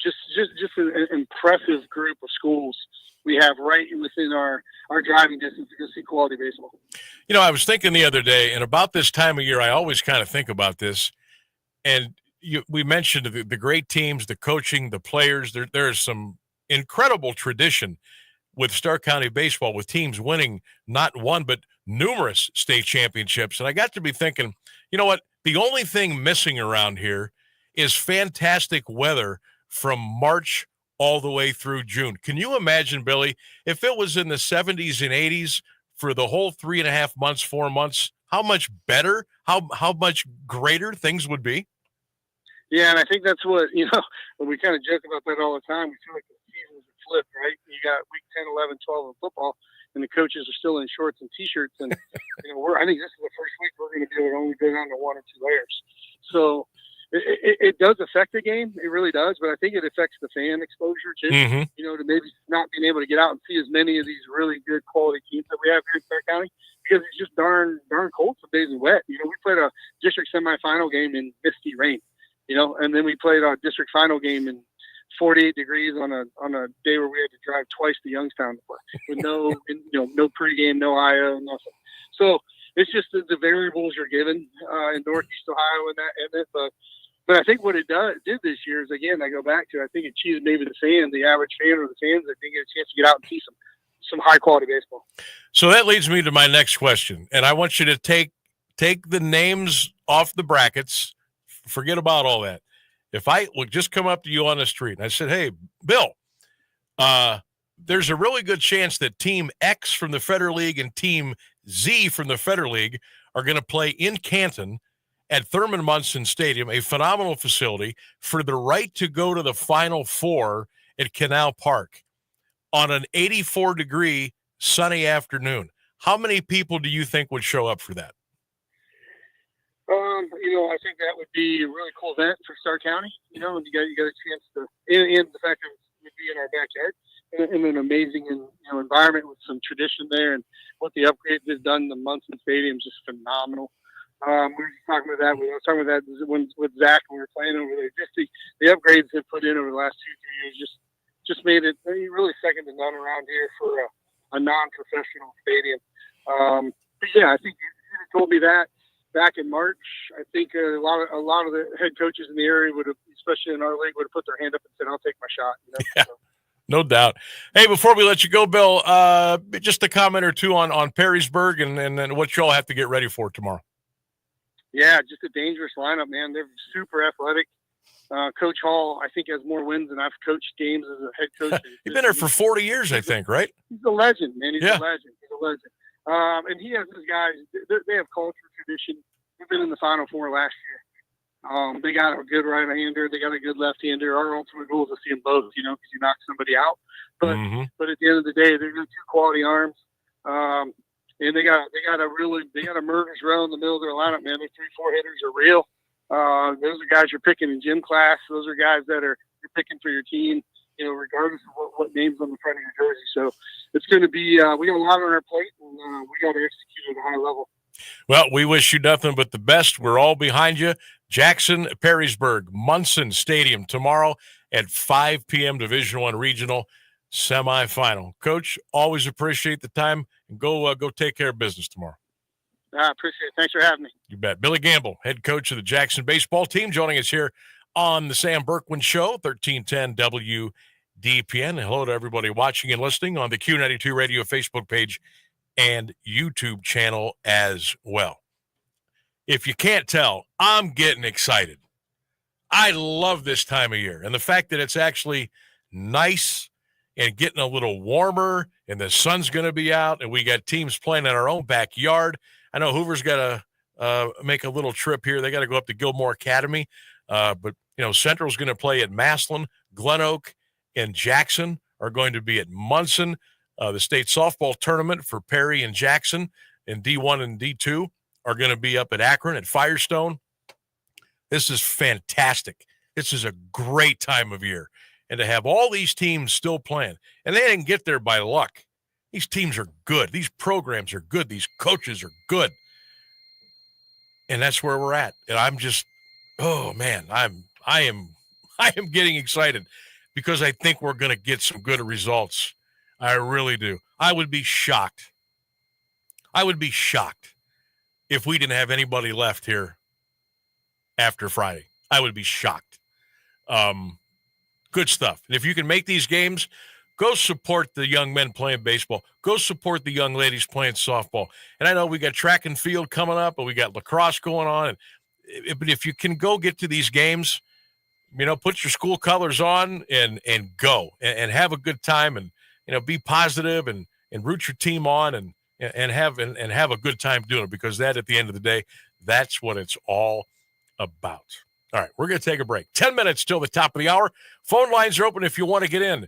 just an impressive group of schools we have right within our driving distance to go see quality baseball. I was thinking the other day, and about this time of year, I always kind of think about this. And we mentioned the great teams, the coaching, the players. There is some incredible tradition with Stark County baseball, with teams winning not one but numerous state championships. And I got to be thinking, you know what? The only thing missing around here is fantastic weather from March all the way through June. Can you imagine, Billy, if it was in the 70s and 80s for the whole 3.5 months, 4 months, how much better, how much greater things would be? Yeah, and I think that's what, when we kind of joke about that all the time, we feel like the seasons are flipped, right? You got week 10, 11, 12 in football, and the coaches are still in shorts and T-shirts. And, I think this is the first week we're going to be able to only go down to 1 or 2 layers. So it does affect the game. It really does. But I think it affects the fan exposure too, to maybe not being able to get out and see as many of these really good quality teams that we have here in Stark County. because it's just darn cold some days and wet. We played a district semifinal game in misty rain, and then we played a district final game in 48 degrees on a day where we had to drive twice to Youngstown to play with no pregame, no IO, nothing. So it's just the variables you're given in Northeast Ohio and it. But I think what it did this year is, again, I go back to, I think it cheated maybe the average fan or the fans that didn't get a chance to get out and see some high quality baseball. So that leads me to my next question, and I want you to take the names off the brackets. Forget about all that. If I would just come up to you on the street and I said, "Hey, Bill, there's a really good chance that Team X from the Federal League and Team Z from the Federal League are going to play in Canton at Thurman Munson Stadium, a phenomenal facility, for the right to go to the Final Four at Canal Park on an 84-degree sunny afternoon." How many people do you think would show up for that? I think that would be a really cool event for Starr County, and you got a chance to, and the fact that it would be in our backyard in an amazing environment with some tradition there, and what the upgrades have done. The Munson Stadium is just phenomenal. We were just talking about that. I was talking about that with Zach when we were playing over there. Just the upgrades they've put in over the last 2-3 years just made it really second to none around here for a non-professional stadium. But yeah, I think you told me that back in March. I think a lot of the head coaches in the area would have, especially in our league, would have put their hand up and said, "I'll take my shot." Yeah. So. No doubt. Hey, before we let you go, Bill, just a comment or two on Perrysburg and what you all have to get ready for tomorrow. Yeah, just a dangerous lineup, man. They're super athletic. Coach Hall, I think, has more wins than I've coached games as a head coach. You've been there for 40 years, I think, right? He's a legend, man. He's a legend. And he has his guys. They have culture, tradition. They've been in the Final Four last year. They got a good right-hander. They got a good left-hander. Our ultimate goal is to see them both, because you knock somebody out. But at the end of the day, they're 2 quality arms. And they got a murderous row in the middle of their lineup, man. Their 3-4 hitters are real. Those are guys you're picking in gym class. Those are guys that you're picking for your team, regardless of what name's on the front of your jersey. So it's going to be, we got a lot on our plate, and we got to execute at a high level. Well, we wish you nothing but the best. We're all behind you. Jackson, Perrysburg, Munson Stadium tomorrow at 5 p.m. Division I Regional semifinal. Coach, always appreciate the time, and go take care of business tomorrow. I appreciate it. Thanks for having me. You bet. Billy Gamble, head coach of the Jackson baseball team, joining us here on the Sam Bourquin Show, 1310 WDPN. Hello to everybody watching and listening on the Q92 Radio Facebook page and YouTube channel as well. If you can't tell, I'm getting excited. I love this time of year, and the fact that it's actually nice and getting a little warmer, and the sun's going to be out, and we got teams playing in our own backyard. I know Hoover's got to make a little trip here. They got to go up to Gilmore Academy, but Central's going to play at Massillon. Glen Oak and Jackson are going to be at Munson. The state softball tournament for Perry and Jackson in D1 and D2 are going to be up at Akron at Firestone. This is fantastic. This is a great time of year. And to have all these teams still playing, and they didn't get there by luck. These teams are good. These programs are good. These coaches are good. And that's where we're at. And I'm just, oh man, I am getting excited because I think we're going to get some good results. I really do. I would be shocked if we didn't have anybody left here after Friday. I would be shocked. Good stuff. And if you can make these games, go support the young men playing baseball. Go support the young ladies playing softball. And I know we got track and field coming up, and we got lacrosse going on. But if you can go get to these games, put your school colors on and go and have a good time, and be positive and root your team on and have a good time doing it, because that, at the end of the day, that's what it's all about. All right, we're going to take a break. 10 minutes till the top of the hour. Phone lines are open if you want to get in.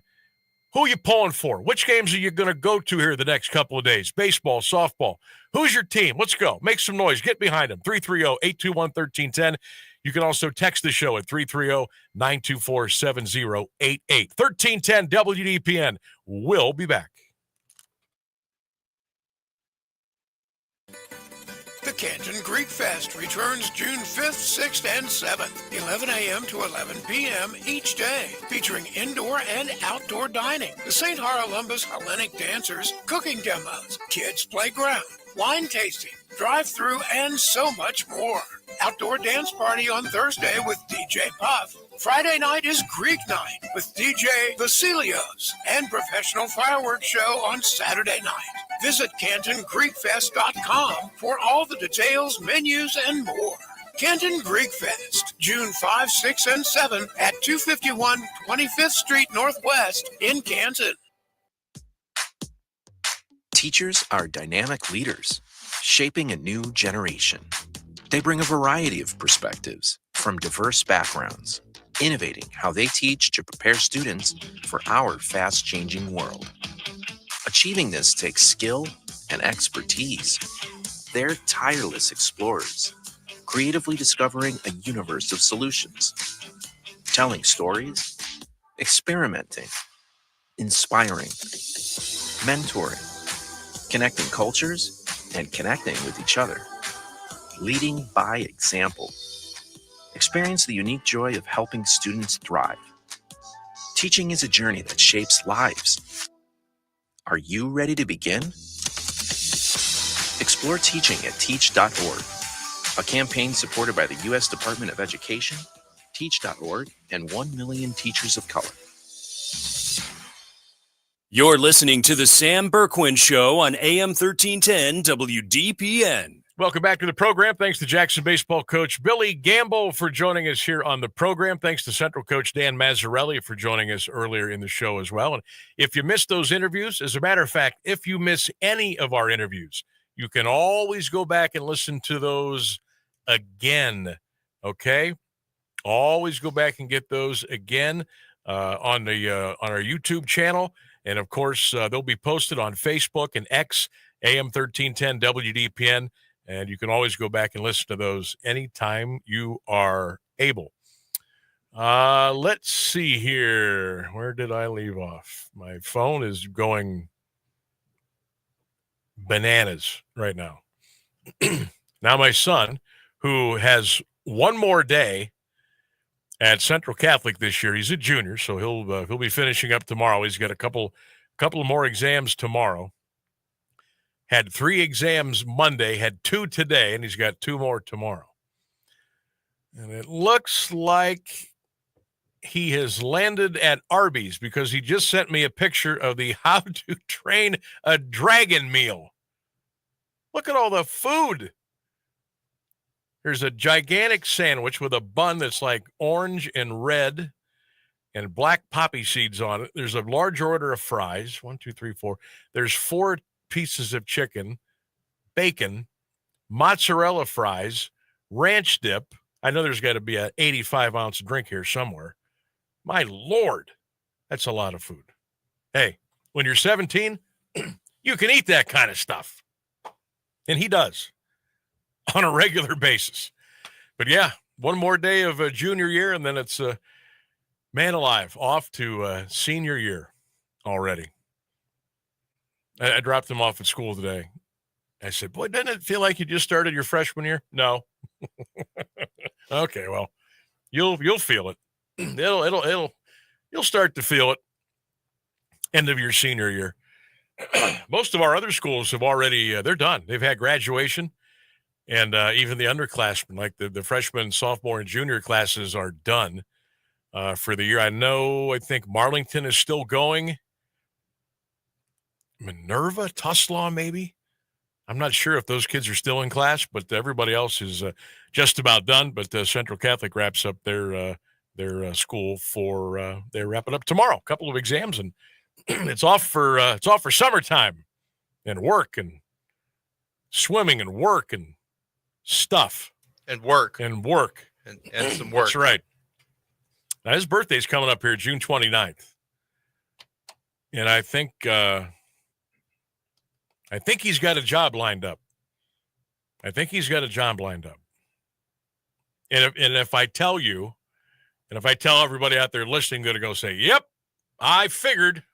Who are you pulling for? Which games are you going to go to here the next couple of days? Baseball, softball. Who's your team? Let's go. Make some noise. Get behind them. 330-821-1310. You can also text the show at 330-924-7088. 1310 WDPN. We'll be back. Canton Greek Fest returns June 5th, 6th, and 7th, 11 a.m. to 11 p.m. each day, featuring indoor and outdoor dining, the St. Haralambus Hellenic dancers, cooking demos, kids playground, wine tasting, drive-through, and so much more. Outdoor dance party on Thursday with DJ Puff. Friday night is Greek night with DJ Vasilios and professional fireworks show on Saturday night. Visit CantonGreekFest.com for all the details, menus, and more. Canton Greek Fest, June 5, 6, and 7 at 251 25th Street Northwest in Canton. Teachers are dynamic leaders, shaping a new generation. They bring a variety of perspectives from diverse backgrounds, innovating how they teach to prepare students for our fast-changing world. Achieving this takes skill and expertise. They're tireless explorers, creatively discovering a universe of solutions, telling stories, experimenting, inspiring, mentoring, connecting cultures, and connecting with each other. Leading by example. Experience the unique joy of helping students thrive. Teaching is a journey that shapes lives. Are you ready to begin? Explore teaching at teach.org, a campaign supported by the U.S. Department of Education, teach.org, and 1 million teachers of color. You're listening to the Sam Bourquin Show on AM 1310 WDPN. Welcome back to the program. Thanks to Jackson baseball coach Billy Gamble for joining us here on the program. Thanks to Central coach Dan Massarelli for joining us earlier in the show as well. And if you missed those interviews, as a matter of fact, if you miss any of our interviews, you can always go back and listen to those again, okay? Always go back and get those again on our YouTube channel. And, of course, they'll be posted on Facebook and X, AM 1310 WDPN. And you can always go back and listen to those anytime you are able. Let's see here. Where did I leave off? My phone is going bananas right now. Now my son, who has one more day at Central Catholic this year, he's a junior, so he'll be finishing up tomorrow. He's got a couple of more exams tomorrow. Had 3 exams Monday, had 2 today, and he's got 2 more tomorrow. And it looks like he has landed at Arby's because he just sent me a picture of the how to train a dragon meal. Look at all the food. There's a gigantic sandwich with a bun that's like orange and red and black poppy seeds on it. There's a large order of fries. 1, 2, 3, 4. There's 4 pieces of chicken, bacon, mozzarella fries, ranch dip. I know there's got to be an 85-ounce drink here somewhere. My Lord, that's a lot of food. Hey, when you're 17, you can eat that kind of stuff. And he does on a regular basis. But yeah, one more day of a junior year, and then it's man alive, off to senior year already. I dropped him off at school today. I said, boy, doesn't it feel like you just started your freshman year? No. Okay, well, you'll feel it. You'll start to feel it end of your senior year. Most of our other schools have already, they're done. They've had graduation, and even the underclassmen, like the freshman, sophomore, and junior classes are done for the year. I think Marlington is still going. Minerva, Tuslaw, maybe. I'm not sure if those kids are still in class, but everybody else is just about done. But Central Catholic wraps up their school for they're wrapping up tomorrow. A couple of exams, and it's off for summertime and work and swimming and work and stuff and work and some work. That's right. Now his birthday's coming up here June 29th, and I think he's got a job lined up. And if I tell you, and if I tell everybody out there listening, they're going to go say, yep, I figured.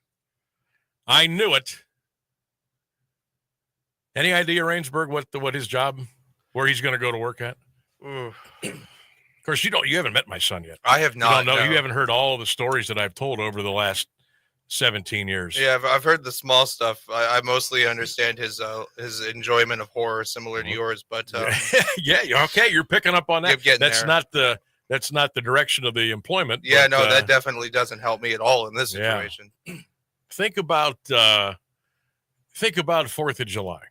I knew it. Any idea, Rainsburg, what his job Where he's going to go to work at? Ooh. Of course, you haven't met my son yet. I have not. You don't know. No. You haven't heard all of the stories that I've told over the last 17 years. Yeah, I've heard the small stuff. I mostly understand his enjoyment of horror, similar to yours. But yeah, okay, you're picking up on that. That's not the direction of the employment. Yeah, but, no, that definitely doesn't help me at all in this situation. Yeah. Think about 4th of July.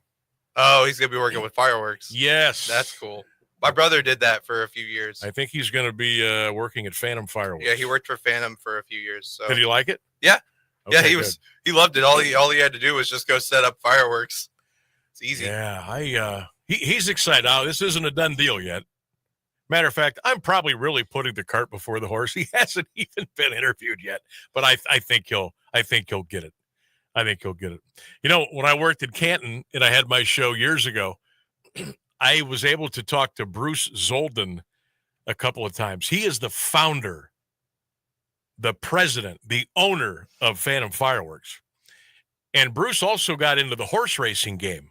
Oh, he's gonna be working with fireworks. Yes, that's cool. My brother did that for a few years. I think he's going to be working at Phantom Fireworks. Yeah, he worked for Phantom for a few years. So. Did he like it? Yeah, Okay, yeah, he loved it. All he had to do was just go set up fireworks. It's easy. Yeah, he's excited. Now, this isn't a done deal yet. Matter of fact, I'm probably really putting the cart before the horse. He hasn't even been interviewed yet, but I think he'll get it. I think he'll get it. You know, when I worked in Canton and I had my show years ago, I was able to talk to Bruce Zolden a couple of times. He is the founder, the president, the owner of Phantom Fireworks. And Bruce also got into the horse racing game.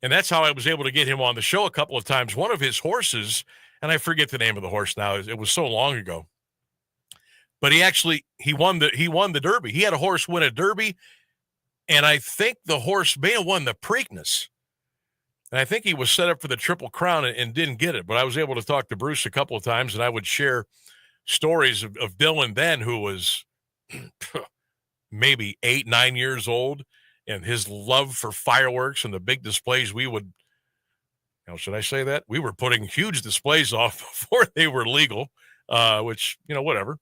And that's how I was able to get him on the show a couple of times. One of his horses, and I forget the name of the horse now, it was so long ago, but he won the Derby. He had a horse win a Derby, and I think the horse may have won the Preakness. And I think he was set up for the Triple Crown and didn't get it. But I was able to talk to Bruce a couple of times, and I would share stories of Dylan then, who was maybe 8, 9 years old, and his love for fireworks and the big displays we would, should I say that? We were putting huge displays off before they were legal, which, whatever.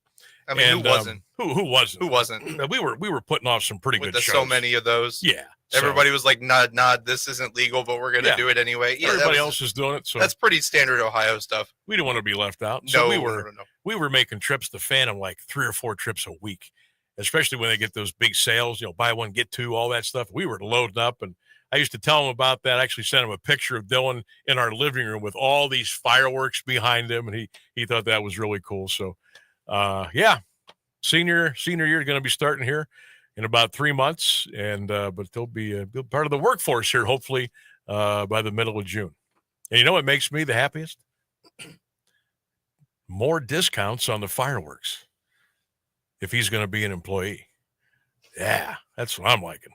I mean, who wasn't? Who wasn't? Who wasn't? We were putting off some pretty With good shows. So many of those. Yeah. Everybody was like, nod, this isn't legal, but we're going to do it anyway. Yeah, everybody else is doing it. So that's pretty standard Ohio stuff. We didn't want to be left out. So no, we were making trips to Phantom like 3 or 4 trips a week, especially when they get those big sales, buy one, get two, all that stuff. We were loading up, and I used to tell him about that. I actually sent him a picture of Dylan in our living room with all these fireworks behind him, and he thought that was really cool. So, senior year is going to be starting here in about 3 months, and but they'll be part of the workforce here, hopefully, by the middle of June. And you know what makes me the happiest? More discounts on the fireworks if he's going to be an employee. Yeah, that's what I'm liking.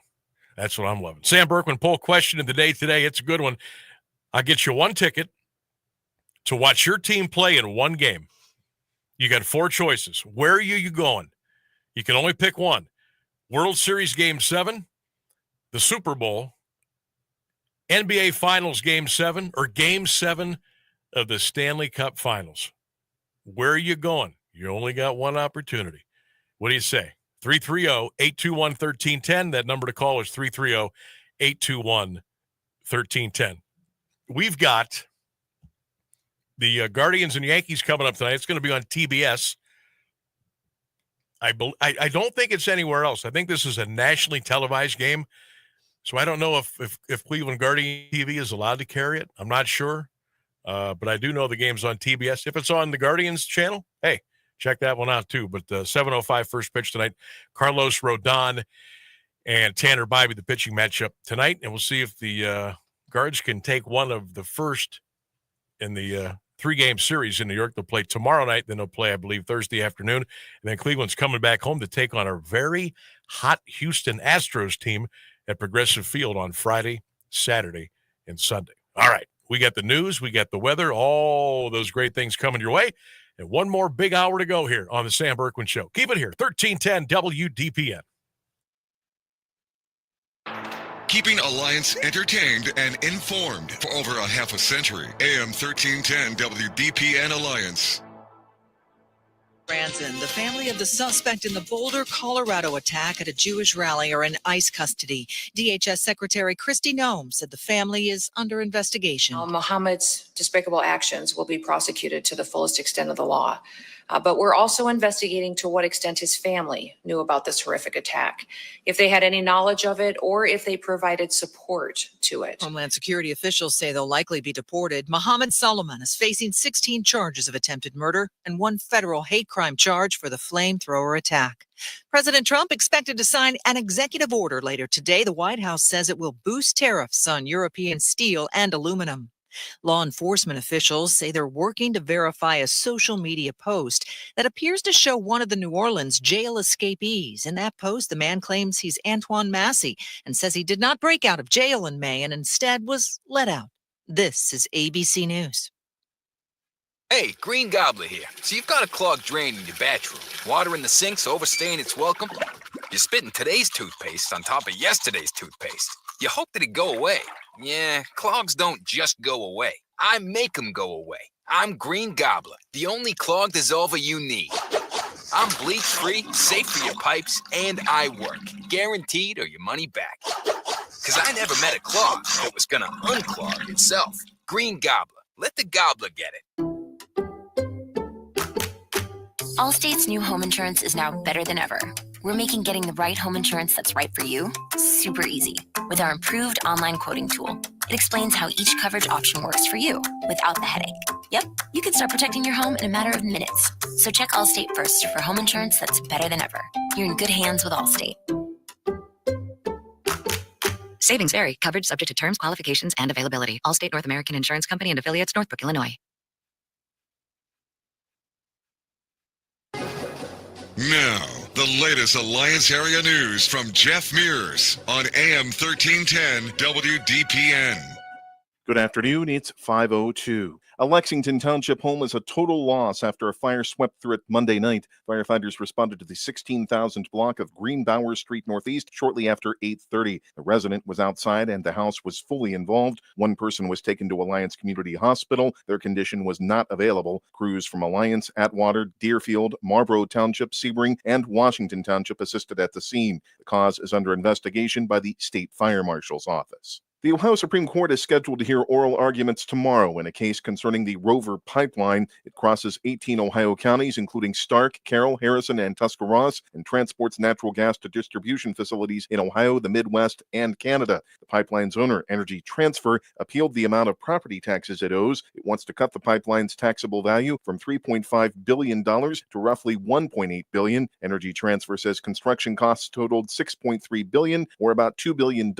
That's what I'm loving. Sam Bourquin poll question of the day today. It's a good one. I'll get you one ticket to watch your team play in one game. You got 4 choices. Where are you going? You can only pick one. World Series Game 7, the Super Bowl, NBA Finals Game 7, or Game 7 of the Stanley Cup Finals. Where are you going? You only got one opportunity. What do you say? 330-821-1310. That number to call is 330-821-1310. We've got the Guardians and Yankees coming up tonight. It's going to be on TBS. I don't think it's anywhere else. I think this is a nationally televised game. So I don't know if Cleveland Guardian TV is allowed to carry it. I'm not sure. But I do know the game's on TBS. If it's on the Guardians channel, hey, check that one out too. But 7:05 first pitch tonight. Carlos Rodon and Tanner Bybee, the pitching matchup tonight. And we'll see if the Guards can take one of the first in the 3-game series in New York. They'll play tomorrow night. Then they'll play, I believe, Thursday afternoon. And then Cleveland's coming back home to take on a very hot Houston Astros team at Progressive Field on Friday, Saturday, and Sunday. All right. We got the news. We got the weather. All those great things coming your way. And one more big hour to go here on the Sam Bourquin Show. Keep it here. 1310 WDPN. Keeping Alliance entertained and informed for over a half a century. AM 1310 WDPN Alliance. Branson, the family of the suspect in the Boulder, Colorado attack at a Jewish rally are in ICE custody. DHS Secretary Kristi Noem said the family is under investigation. Mohammed's despicable actions will be prosecuted to the fullest extent of the law. But we're also investigating to what extent his family knew about this horrific attack, if they had any knowledge of it, or if they provided support to it. Homeland Security officials say they'll likely be deported. Mohammed Solomon is facing 16 charges of attempted murder and 1 federal hate crime charge for the flamethrower attack. President Trump expected to sign an executive order later today. The White House says it will boost tariffs on European steel and aluminum. Law enforcement officials say they're working to verify a social media post that appears to show one of the New Orleans jail escapees. In that post, the man claims he's Antoine Massey and says he did not break out of jail in May and instead was let out. This is ABC News. Hey, Green Gobbler here. So you've got a clogged drain in your bathroom. Water in the sink's overstaying its welcome. You're spitting today's toothpaste on top of yesterday's toothpaste. You hope that it go away. Yeah, clogs don't just go away. I make them go away. I'm Green Gobbler, the only clog dissolver you need. I'm bleach-free, safe for your pipes, and I work. Guaranteed or your money back. Because I never met a clog that was going to unclog itself. Green Gobbler. Let the gobbler get it. Allstate's new home insurance is now better than ever. We're making getting the right home insurance that's right for you super easy with our improved online quoting tool. It explains how each coverage option works for you without the headache. Yep, you can start protecting your home in a matter of minutes. So check Allstate first for home insurance that's better than ever. You're in good hands with Allstate. Savings vary. Coverage subject to terms, qualifications, and availability. Allstate North American Insurance Company and affiliates, Northbrook, Illinois. Now, the latest Alliance area news from Jeff Mears on AM 1310 WDPN. Good afternoon. It's 5:02. A Lexington Township home is a total loss after a fire swept through it Monday night. Firefighters responded to the 16,000 block of Greenbauer Street Northeast shortly after 8:30. The resident was outside and the house was fully involved. One person was taken to Alliance Community Hospital. Their condition was not available. Crews from Alliance, Atwater, Deerfield, Marlboro Township, Sebring, and Washington Township assisted at the scene. The cause is under investigation by the State Fire Marshal's Office. The Ohio Supreme Court is scheduled to hear oral arguments tomorrow in a case concerning the Rover pipeline. It crosses 18 Ohio counties, including Stark, Carroll, Harrison, and Tuscarawas, and transports natural gas to distribution facilities in Ohio, the Midwest, and Canada. The pipeline's owner, Energy Transfer, appealed the amount of property taxes it owes. It wants to cut the pipeline's taxable value from $3.5 billion to roughly $1.8 billion. Energy Transfer says construction costs totaled $6.3 billion, or about $2 billion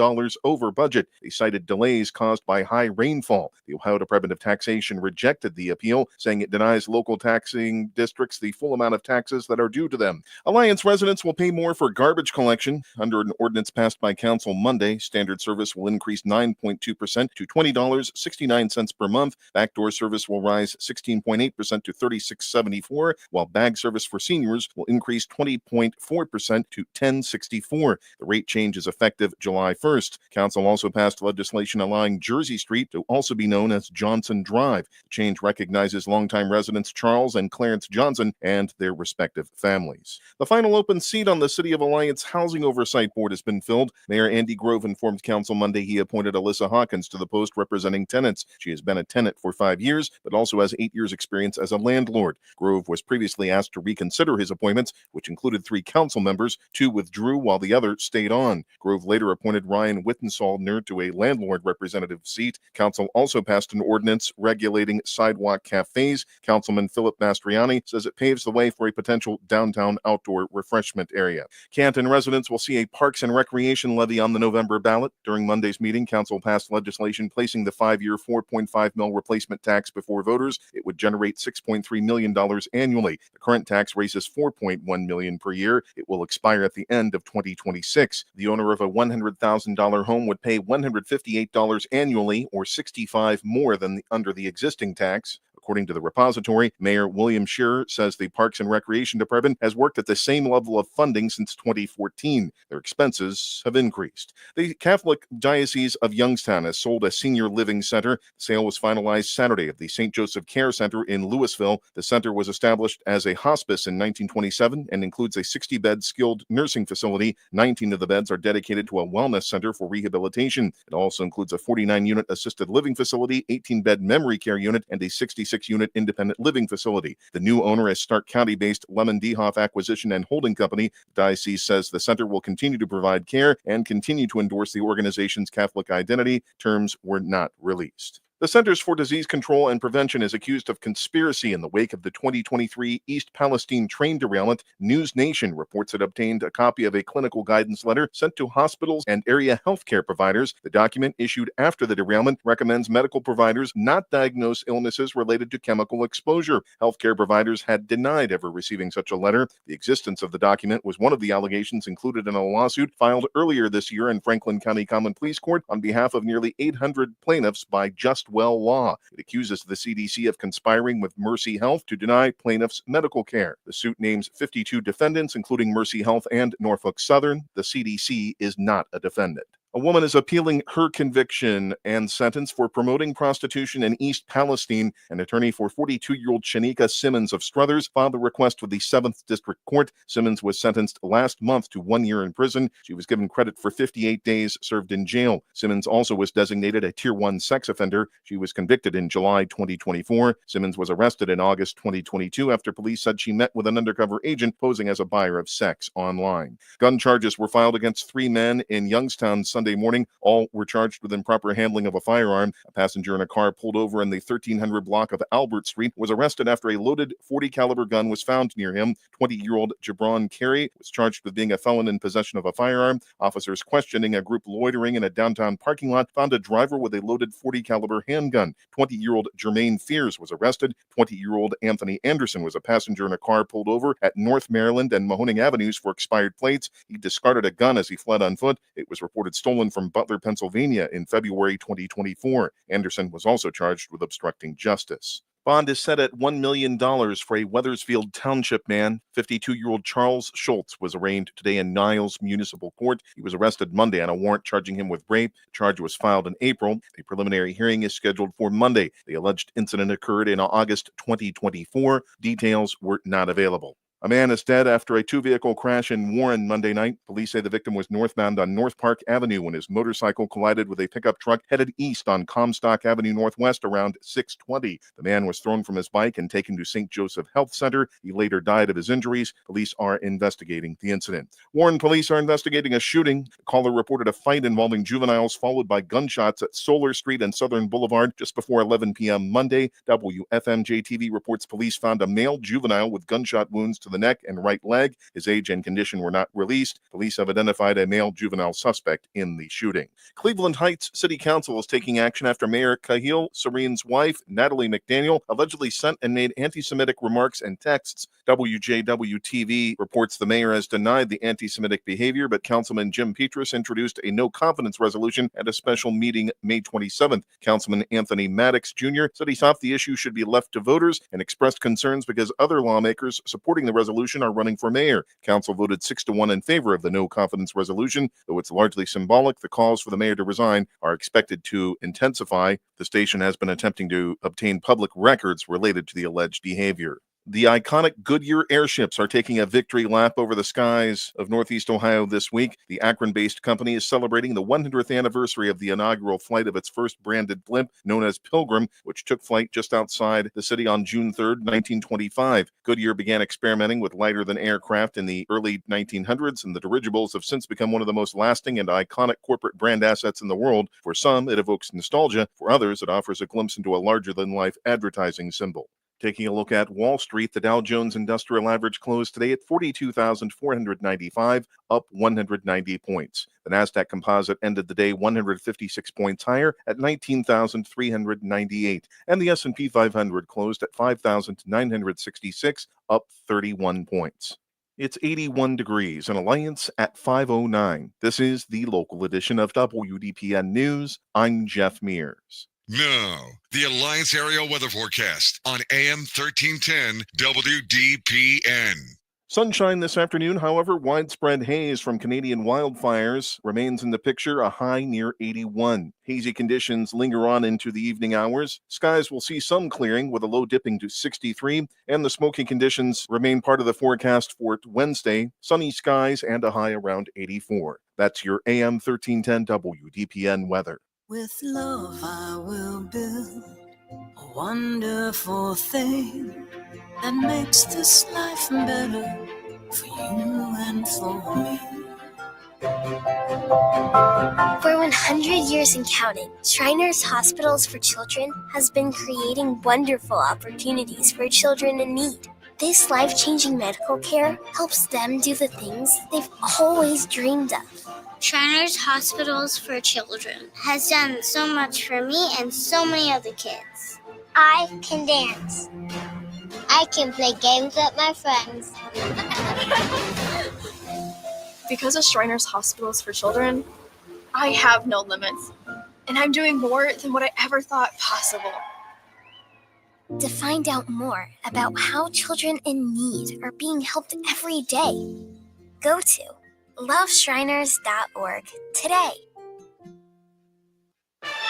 over budget. They cited delays caused by high rainfall. The Ohio Department of Taxation rejected the appeal, saying it denies local taxing districts the full amount of taxes that are due to them. Alliance residents will pay more for garbage collection. Under an ordinance passed by council Monday, standard service will increase 9.2% to $20.69 per month. Backdoor service will rise 16.8% to $36.74, while bag service for seniors will increase 20.4% to $10.64. The rate change is effective July 1st. Council also passed legislation allowing Jersey Street to also be known as Johnson Drive. The change recognizes longtime residents Charles and Clarence Johnson and their respective families. The final open seat on the City of Alliance Housing Oversight Board has been filled. Mayor Andy Grove informed council Monday he appointed Alyssa Hawkins to the post representing tenants. She has been a tenant for 5 years, but also has 8 years' experience as a landlord. Grove was previously asked to reconsider his appointments, which included 3 council members. 2 withdrew while the other stayed on. Grove later appointed Ryan Wittensoldner to a landlord representative seat. Council also passed an ordinance regulating sidewalk cafes. Councilman Philip Mastriani says it paves the way for a potential downtown outdoor refreshment area. Canton residents will see a Parks and Recreation levy on the November ballot. During Monday's meeting, Council passed legislation placing the 5-year $4.5 million replacement tax before voters. It would generate $6.3 million annually. The current tax raises $4.1 million per year. It will expire at the end of 2026. The owner of a $100,000 home would pay $158 annually, or $65 more than under the existing tax. According to the repository, Mayor William Shearer says the Parks and Recreation Department has worked at the same level of funding since 2014. Their expenses have increased. The Catholic Diocese of Youngstown has sold a senior living center. The sale was finalized Saturday at the St. Joseph Care Center in Louisville. The center was established as a hospice in 1927 and includes a 60-bed skilled nursing facility. 19 of the beds are dedicated to a wellness center for rehabilitation. It also includes a 49-unit assisted living facility, 18-bed memory care unit, and a 66-unit independent living facility. The new owner is Stark County-based Lemon Dehoff Acquisition and Holding Company. The diocese says the center will continue to provide care and continue to endorse the organization's Catholic identity. Terms were not released. The Centers for Disease Control and Prevention is accused of conspiracy in the wake of the 2023 East Palestine train derailment. News Nation reports it obtained a copy of a clinical guidance letter sent to hospitals and area healthcare providers. The document, issued after the derailment, recommends medical providers not diagnose illnesses related to chemical exposure. Healthcare providers had denied ever receiving such a letter. The existence of the document was one of the allegations included in a lawsuit filed earlier this year in Franklin County Common Pleas Court on behalf of nearly 800 plaintiffs by Just Well Law. It accuses the CDC of conspiring with Mercy Health to deny plaintiffs medical care. The suit names 52 defendants, including Mercy Health and Norfolk Southern. The CDC is not a defendant. A woman is appealing her conviction and sentence for promoting prostitution in East Palestine. An attorney for 42-year-old Shanika Simmons of Struthers filed a request with the 7th District Court. Simmons was sentenced last month to 1 year in prison. She was given credit for 58 days served in jail. Simmons also was designated a Tier 1 sex offender. She was convicted in July 2024. Simmons was arrested in August 2022 after police said she met with an undercover agent posing as a buyer of sex online. Gun charges were filed against 3 men in Youngstown Sunday morning. All were charged with improper handling of a firearm. A passenger in a car pulled over in the 1300 block of Albert Street was arrested after a loaded .40 caliber gun was found near him. 20-year-old Jabron Carey was charged with being a felon in possession of a firearm. Officers questioning a group loitering in a downtown parking lot found a driver with a loaded .40 caliber handgun. 20-year-old Jermaine Fears was arrested. 20-year-old Anthony Anderson was a passenger in a car pulled over at North Maryland and Mahoning Avenues for expired plates. He discarded a gun as he fled on foot. It was reported stolen from Butler, Pennsylvania in February 2024. Anderson was also charged with obstructing justice. Bond is set at $1 million for a Wethersfield Township man. 52-year-old Charles Schultz was arraigned today in Niles Municipal Court. He was arrested Monday on a warrant charging him with rape. The charge was filed in April. A preliminary hearing is scheduled for Monday. The alleged incident occurred in August 2024. Details were not available. A man is dead after a 2-vehicle crash in Warren Monday night. Police say the victim was northbound on North Park Avenue when his motorcycle collided with a pickup truck headed east on Comstock Avenue Northwest around 6:20. The man was thrown from his bike and taken to St. Joseph Health Center. He later died of his injuries. Police are investigating the incident. Warren police are investigating a shooting. The caller reported a fight involving juveniles followed by gunshots at Solar Street and Southern Boulevard just before 11 p.m. Monday. WFMJ-TV reports police found a male juvenile with gunshot wounds to the neck and right leg. His age and condition were not released. Police have identified a male juvenile suspect in the shooting. Cleveland Heights City Council is taking action after Mayor Kahil Sarin's wife, Natalie McDaniel, allegedly sent and made anti-Semitic remarks and texts. WJW-TV reports the mayor has denied the anti-Semitic behavior, but Councilman Jim Petrus introduced a no-confidence resolution at a special meeting May 27th. Councilman Anthony Maddox Jr. said he thought the issue should be left to voters and expressed concerns because other lawmakers supporting the resolution are running for mayor. Council voted 6-1 in favor of the no-confidence resolution. Though it's largely symbolic, the calls for the mayor to resign are expected to intensify. The station has been attempting to obtain public records related to the alleged behavior. The iconic Goodyear airships are taking a victory lap over the skies of Northeast Ohio this week. The Akron-based company is celebrating the 100th anniversary of the inaugural flight of its first branded blimp, known as Pilgrim, which took flight just outside the city on June 3, 1925. Goodyear began experimenting with lighter-than-air craft in the early 1900s, and the dirigibles have since become one of the most lasting and iconic corporate brand assets in the world. For some, it evokes nostalgia. For others, it offers a glimpse into a larger-than-life advertising symbol. Taking a look at Wall Street, the Dow Jones Industrial Average closed today at 42,495, up 190 points. The Nasdaq Composite ended the day 156 points higher at 19,398, and the S&P 500 closed at 5,966, up 31 points. It's 81 degrees in Alliance at 5:09. This is the local edition of WDPN News. I'm Jeff Mears. Now, the Alliance Area Weather Forecast on AM 1310 WDPN. Sunshine this afternoon, however, widespread haze from Canadian wildfires remains in the picture, a high near 81. Hazy conditions linger on into the evening hours. Skies will see some clearing with a low dipping to 63, and the smoky conditions remain part of the forecast for Wednesday. Sunny skies and a high around 84. That's your AM 1310 WDPN weather. With love I will build a wonderful thing that makes this life better for you and for me. For 100 years and counting, Shriners Hospitals for Children has been creating wonderful opportunities for children in need. This life-changing medical care helps them do the things they've always dreamed of. Shriners Hospitals for Children has done so much for me and so many other kids. I can dance. I can play games with my friends. Because of Shriners Hospitals for Children, I have no limits, and I'm doing more than what I ever thought possible. To find out more about how children in need are being helped every day, go to loveshriners.org today.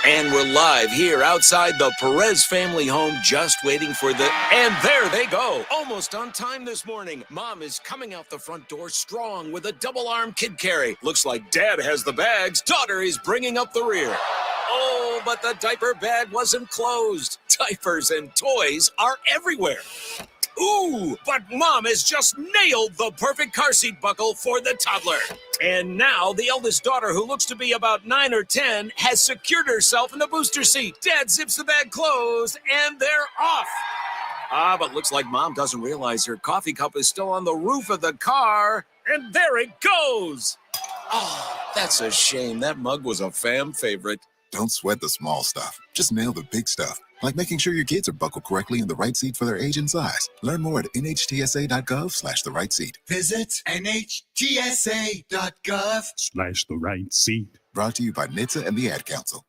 And we're live here outside the Perez family home, just waiting for the... And there they go! Almost on time this morning. Mom is coming out the front door strong with a double-arm kid carry. Looks like Dad has the bags. Daughter is bringing up the rear. Oh, but the diaper bag wasn't closed. Diapers and toys are everywhere. Ooh, but Mom has just nailed the perfect car seat buckle for the toddler. And now the eldest daughter, who looks to be about 9 or 10, has secured herself in the booster seat. Dad zips the bag closed, and they're off. But looks like Mom doesn't realize her coffee cup is still on the roof of the car. And there it goes. Oh, that's a shame. That mug was a fam favorite. Don't sweat the small stuff. Just nail the big stuff, like making sure your kids are buckled correctly in the right seat for their age and size. Learn more at nhtsa.gov/the right seat. Visit nhtsa.gov/the right seat. Brought to you by NHTSA and the Ad Council.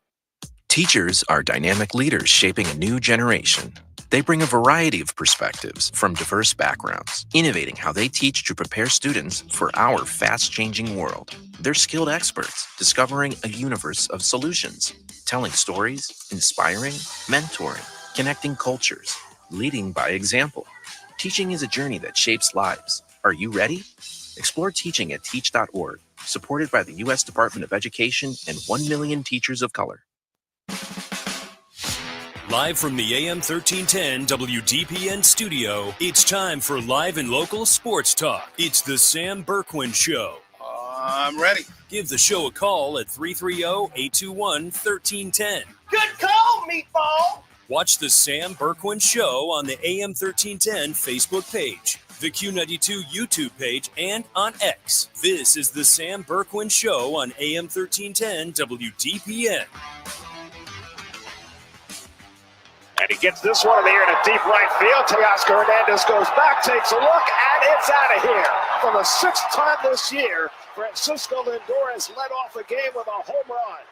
Teachers are dynamic leaders shaping a new generation. They bring a variety of perspectives from diverse backgrounds, innovating how they teach to prepare students for our fast-changing world. They're skilled experts, discovering a universe of solutions, telling stories, inspiring, mentoring, connecting cultures, leading by example. Teaching is a journey that shapes lives. Are you ready? Explore teaching at teach.org, supported by the U.S. Department of Education and 1 million teachers of color. Live from the AM 1310 WDPN studio, it's time for live and local sports talk. It's the Sam Bourquin Show. I'm ready. Give the show a call at 330-821-1310. Good call, meatball. Watch the Sam Bourquin Show on the AM 1310 Facebook page, the Q92 YouTube page, and on X. This is the Sam Bourquin Show on AM 1310 WDPN. And he gets this one in the air to deep right field. Teoscar Hernandez goes back, takes a look, and it's out of here. For the 6th time this year, Francisco Lindor has led off a game with a home run.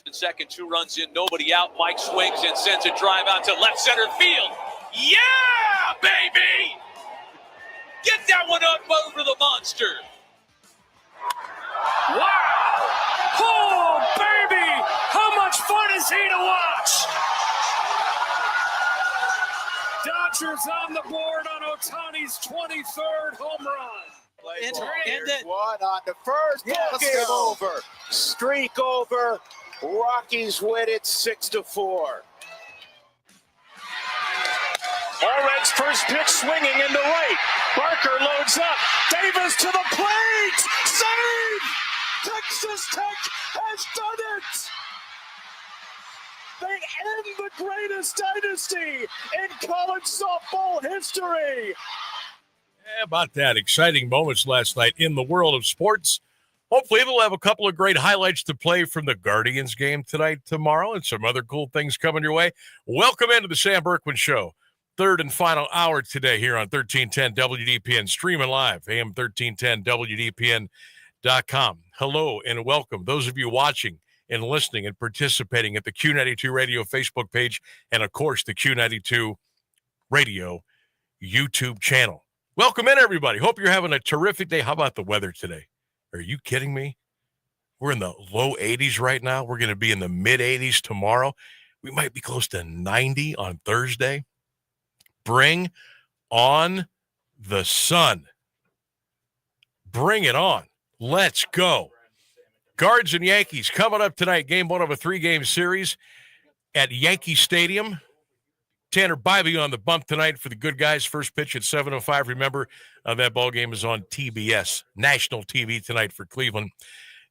In second, 2 runs in, nobody out. Mike swings and sends a drive out to left center field. Yeah, baby! Get that one up over the monster. Wow! Oh, baby! How much fun is he to watch? Dodgers on the board on Ohtani's 23rd home run. Here's one on the first. Game over. Streak over. Rockies win it 6-4. Allred's first pitch swinging into right. Barker loads up. Davis to the plate. Save! Texas Tech has done it! They end the greatest dynasty in college softball history. Yeah, about that. Exciting moments last night in the world of sports. Hopefully we'll have a couple of great highlights to play from the Guardians game tonight, tomorrow, and some other cool things coming your way. Welcome into the Sam Bourquin Show. Third and final hour today here on 1310 WDPN, streaming live, AM 1310 WDPN.com. Hello and welcome. Those of you watching and listening and participating at the Q92 Radio Facebook page and, of course, the Q92 Radio YouTube channel. Welcome in, everybody. Hope you're having a terrific day. How about the weather today? Are you kidding me? We're in the low 80s right now. We're going to be in the mid 80s tomorrow. We might be close to 90 on Thursday. Bring on the sun. Bring it on. Let's go. Guards and Yankees coming up tonight. Game 1 of a 3-game series at Yankee Stadium. Tanner Bybee on the bump tonight for the good guys. First pitch at 7:05. Remember, that ball game is on TBS, national TV tonight for Cleveland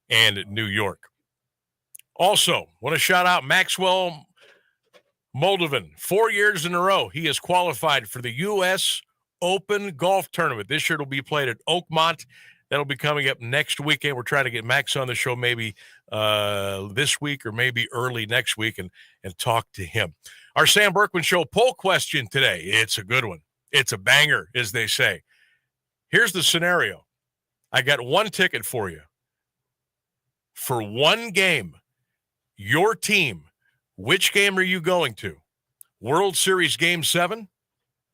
and New York. Also, want to shout out Maxwell Moldovan. 4 years in a row, he has qualified for the U.S. Open Golf Tournament. This year it'll be played at Oakmont. That'll be coming up next weekend. We're trying to get Max on the show maybe this week or maybe early next week and talk to him. Our Sam Bourquin Show poll question today. It's a good one. It's a banger, as they say. Here's the scenario. I got one ticket for you. For one game, your team, which game are you going to? World Series Game 7,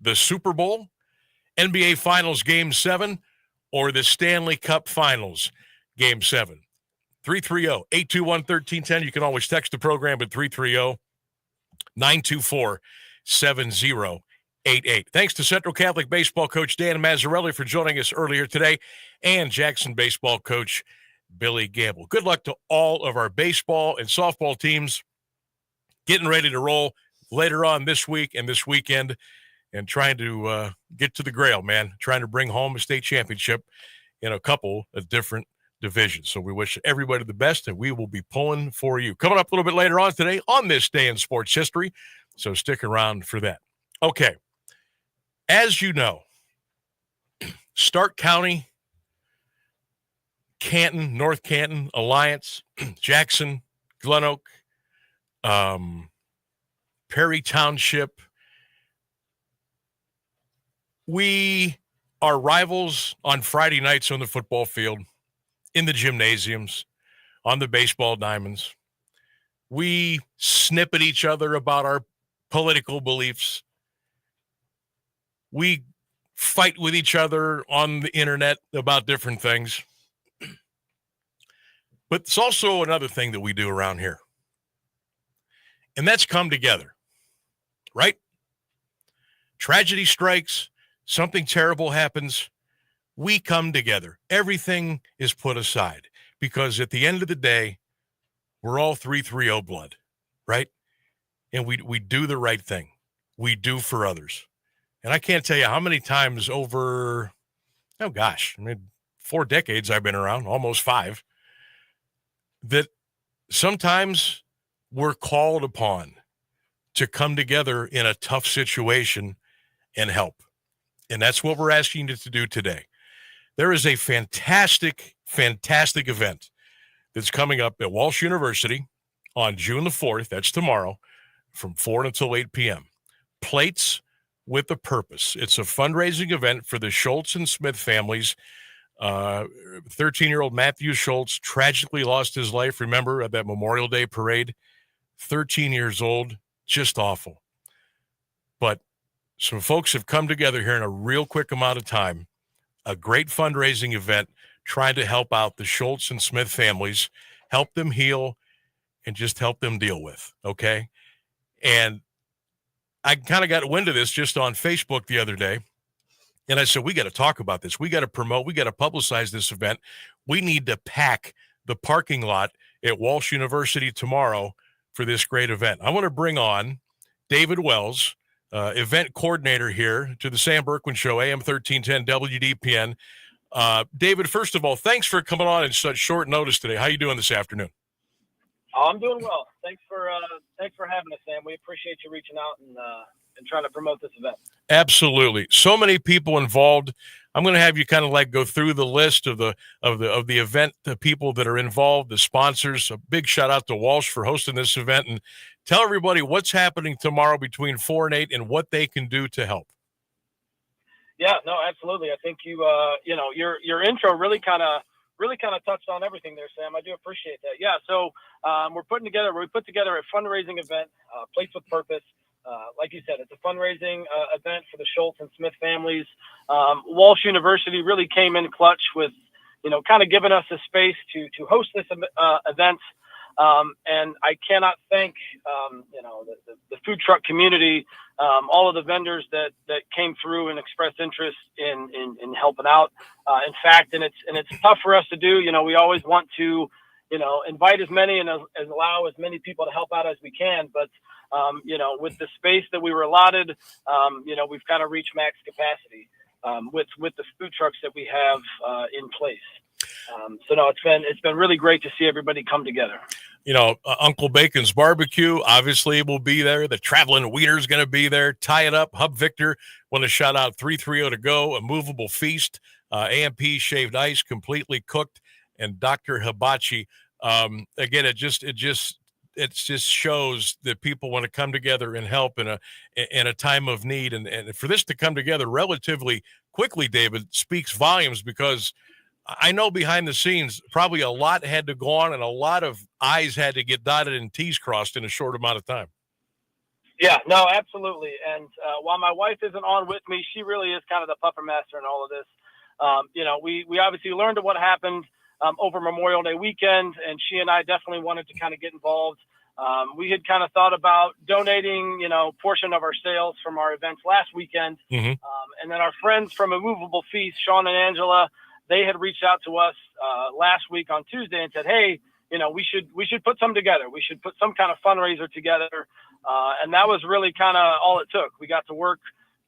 the Super Bowl, NBA Finals Game 7, or the Stanley Cup Finals Game 7? 330-821-1310. You can always text the program at 330-924-7088. Thanks to Central Catholic baseball coach Dan Massarelli for joining us earlier today, and Jackson baseball coach Billy Gamble. Good luck to all of our baseball and softball teams getting ready to roll later on this week and this weekend, and trying to get to the Grail, man, trying to bring home a state championship in a couple of different divisions. So we wish everybody the best, and we will be pulling for you. Coming up a little bit later on today on this day in sports history, so stick around for that. Okay, as you know, Stark County, Canton, North Canton, Alliance, Jackson, Glen Oak, Perry Township, we are rivals on Friday nights on the football field, in the gymnasiums, on the baseball diamonds. We snip at each other about our political beliefs. We fight with each other on the internet about different things. But it's also another thing that we do around here, and that's come together, right? Tragedy strikes. Something terrible happens, we come together. Everything is put aside because at the end of the day, we're all 330 blood, right? And we do the right thing. We do for others. And I can't tell you how many times over, 4 decades I've been around, almost 5, that sometimes we're called upon to come together in a tough situation and help. And that's what we're asking you to do today. There is a fantastic, fantastic event that's coming up at Walsh University on June the 4th. That's tomorrow from 4 until 8 p.m. Plates with a Purpose. It's a fundraising event for the Schultz and Smith families. 13-year-old Matthew Schultz tragically lost his life, remember, at that Memorial Day parade. 13 years old, just awful. But some folks have come together here in a real quick amount of time, a great fundraising event, trying to help out the Schultz and Smith families, help them heal, and just help them deal with, okay? And I kind of got wind of this just on Facebook the other day, and I said, we got to talk about this. We got to promote. We got to publicize this event. We need to pack the parking lot at Walsh University tomorrow for this great event. I want to bring on David Wells, event coordinator here to the Sam Bourquin Show, AM 1310 WDPN. David, first of all, thanks for coming on in such short notice today. How you doing this afternoon? Oh, I'm doing well. Thanks for having us, Sam. We appreciate you reaching out and trying to promote this event. Absolutely. So many people involved. I'm going to have you kind of like go through the list of the event, the people that are involved, the sponsors. A big shout out to Walsh for hosting this event, and tell everybody what's happening tomorrow between 4 and 8 and what they can do to help. Yeah, no, absolutely. I think your intro really kind of touched on everything there, Sam. I do appreciate that. Yeah, so we put together a fundraising event, Plates with Purpose. Like you said, it's a fundraising event for the Schultz and Smith families. Walsh University really came in clutch with, kind of giving us a space to host this event. And I cannot thank, the food truck community, all of the vendors that came through and expressed interest in helping out. In fact, and it's tough for us to do. We always want to, invite as many and as allow as many people to help out as we can. But with the space that we were allotted, we've kind of reached max capacity with the food trucks that we have in place. So no, it's been really great to see everybody come together. Uncle Bacon's Barbecue obviously will be there. The Traveling Wiener's going to be there. Tie It Up, Hub Victor. Want to shout out 330 to go. A Movable Feast, AMP Shaved Ice, Completely Cooked, and Dr. Hibachi. Again, it just shows that people want to come together and help in a time of need, and for this to come together relatively quickly, David, speaks volumes, because I know behind the scenes, probably a lot had to go on and a lot of I's had to get dotted and T's crossed in a short amount of time. Yeah, no, absolutely. And while my wife isn't on with me, she really is kind of the pupper master in all of this. We obviously learned of what happened over Memorial Day weekend, and she and I definitely wanted to kind of get involved. We had kind of thought about donating, portion of our sales from our events last weekend. Mm-hmm. And then our friends from A Movable Feast, Sean and Angela, they had reached out to us last week on Tuesday and said, hey, we should put some together. We should put some kind of fundraiser together. And that was really kind of all it took. We got to work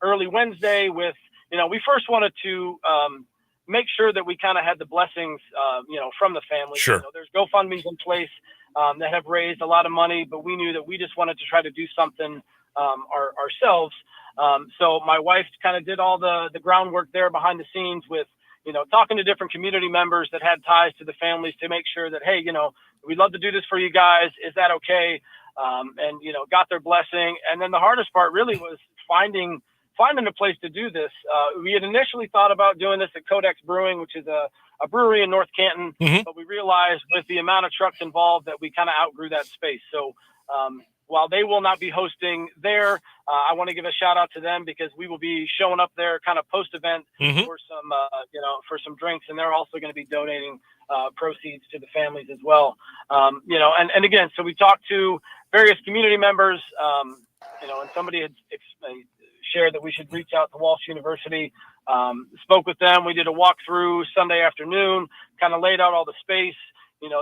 early Wednesday with, we first wanted to make sure that we kind of had the blessings, from the family. Sure. There's GoFundMes in place that have raised a lot of money, but we knew that we just wanted to try to do something ourselves. So my wife kind of did all the groundwork there behind the scenes with, talking to different community members that had ties to the families to make sure that, hey, we'd love to do this for you guys. Is that okay? And, got their blessing. And then the hardest part really was finding a place to do this. We had initially thought about doing this at Codex Brewing, which is a brewery in North Canton, mm-hmm. but we realized with the amount of trucks involved that we kind of outgrew that space. So, while they will not be hosting there, I want to give a shout out to them because we will be showing up there kind of post event mm-hmm. for some, for some drinks, and they're also going to be donating proceeds to the families as well. And again, so we talked to various community members, and somebody had shared that we should reach out to Walsh University. Spoke with them. We did a walkthrough Sunday afternoon, kind of laid out all the space.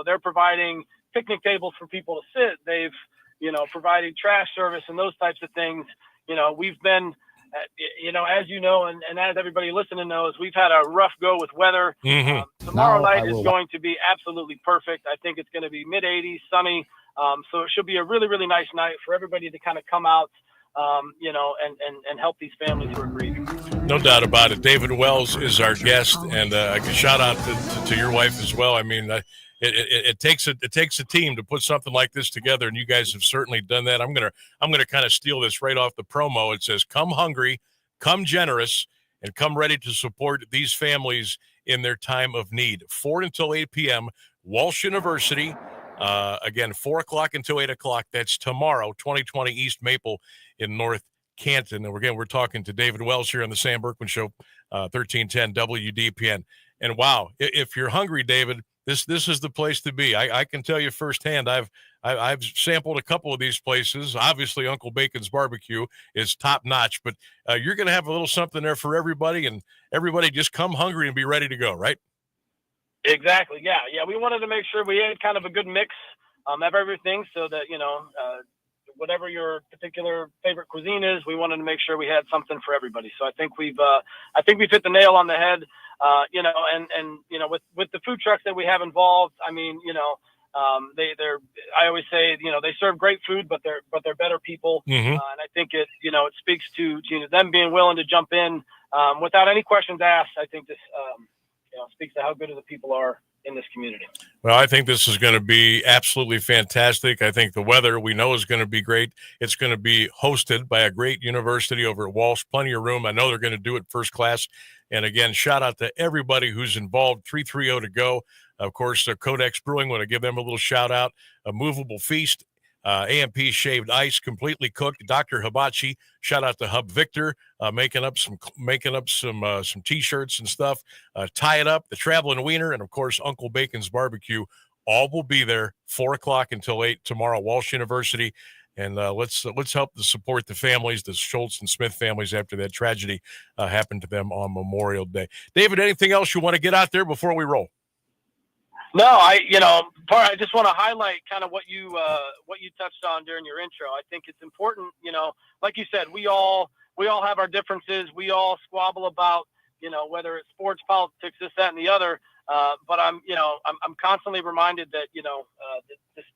They're providing picnic tables for people to sit. They've providing trash service and those types of things. We've been, as and as everybody listening knows, we've had a rough go with weather. Mm-hmm. Tomorrow night is going to be absolutely perfect. I think it's going to be mid-80s, sunny. So it should be a really, really nice night for everybody to kind of come out, and help these families who are grieving. No doubt about it. David Wells is our guest, and a shout out to your wife as well. I mean, it takes a team to put something like this together, and you guys have certainly done that. I'm gonna kind of steal this right off the promo. It says, "Come hungry, come generous, and come ready to support these families in their time of need." 4 until 8 p.m. Walsh University. Again, 4 o'clock until 8 o'clock. That's tomorrow, 2020 East Maple in North Canton. And again, we're talking to David Wells here on the Sam Bourquin Show, 1310 WDPN. And wow, if you're hungry, David, this is the place to be. I can tell you firsthand. I've sampled a couple of these places. Obviously, Uncle Bacon's Barbecue is top notch, but you're going to have a little something there for everybody, and everybody just come hungry and be ready to go, right? Exactly. Yeah. We wanted to make sure we had kind of a good mix of everything, so that whatever your particular favorite cuisine is, we wanted to make sure we had something for everybody. So I think we've hit the nail on the head. With the food trucks that we have involved, I mean, I always say, they serve great food, but they're better people. Mm-hmm. And I think it speaks to them being willing to jump in without any questions asked. I think this speaks to how good the people are in this community. Well, I think this is going to be absolutely fantastic. I think the weather we know is going to be great. It's going to be hosted by a great university over at Walsh. Plenty of room. I know they're going to do it first class. And again, shout out to everybody who's involved. 330 to go. Of course, Codex Brewing, want to give them a little shout out. A Movable Feast, AMP Shaved Ice, Completely Cooked. Dr. Hibachi, shout out to Hub Victor, making up some T-shirts and stuff. Tie It Up, the Traveling Wiener, and of course Uncle Bacon's Barbecue. All will be there 4 o'clock until 8 tomorrow, Walsh University. And let's help to support the families, the Schultz and Smith families, after that tragedy happened to them on Memorial Day. David, anything else you want to get out there before we roll? No, I just want to highlight kind of what you touched on during your intro. I think it's important, like you said, we all have our differences. We all squabble about, whether it's sports, politics, this, that, and the other. But I'm constantly reminded that,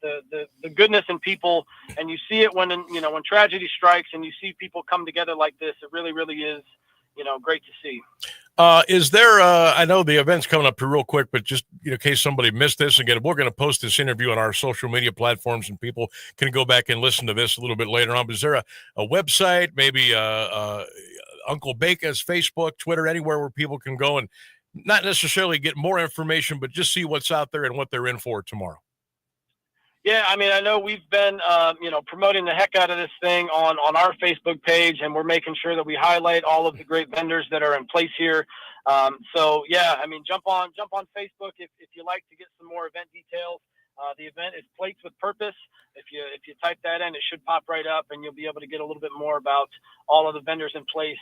the goodness in people, and you see it when tragedy strikes and you see people come together like this. It really, really is, great to see. Is there, I know the event's coming up here real quick, but just in case somebody missed this, again, we're going to post this interview on our social media platforms and people can go back and listen to this a little bit later on. But is there a website, maybe Uncle Baca's Facebook, Twitter, anywhere where people can go and not necessarily get more information, but just see what's out there and what they're in for tomorrow? Yeah, I mean, I know we've been, promoting the heck out of this thing on our Facebook page, and we're making sure that we highlight all of the great vendors that are in place here. So yeah, I mean, jump on Facebook if you like to get some more event details. The event is Plates with Purpose. If you type that in, it should pop right up, and you'll be able to get a little bit more about all of the vendors in place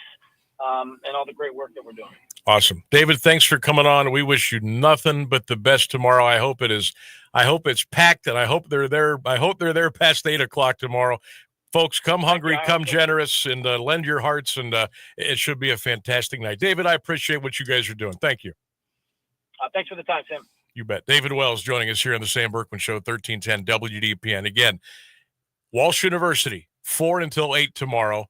and all the great work that we're doing. Awesome. David, thanks for coming on. We wish you nothing but the best tomorrow. I hope it's packed, and I hope they're there. I hope they're there past 8:00 tomorrow. Folks, come hungry, come generous, and lend your hearts, and it should be a fantastic night. David, I appreciate what you guys are doing. Thank you. Thanks for the time, Sam. You bet. David Wells joining us here on the Sam Bourquin Show, 1310 WDPN. Again, Walsh University, 4 until 8 tomorrow.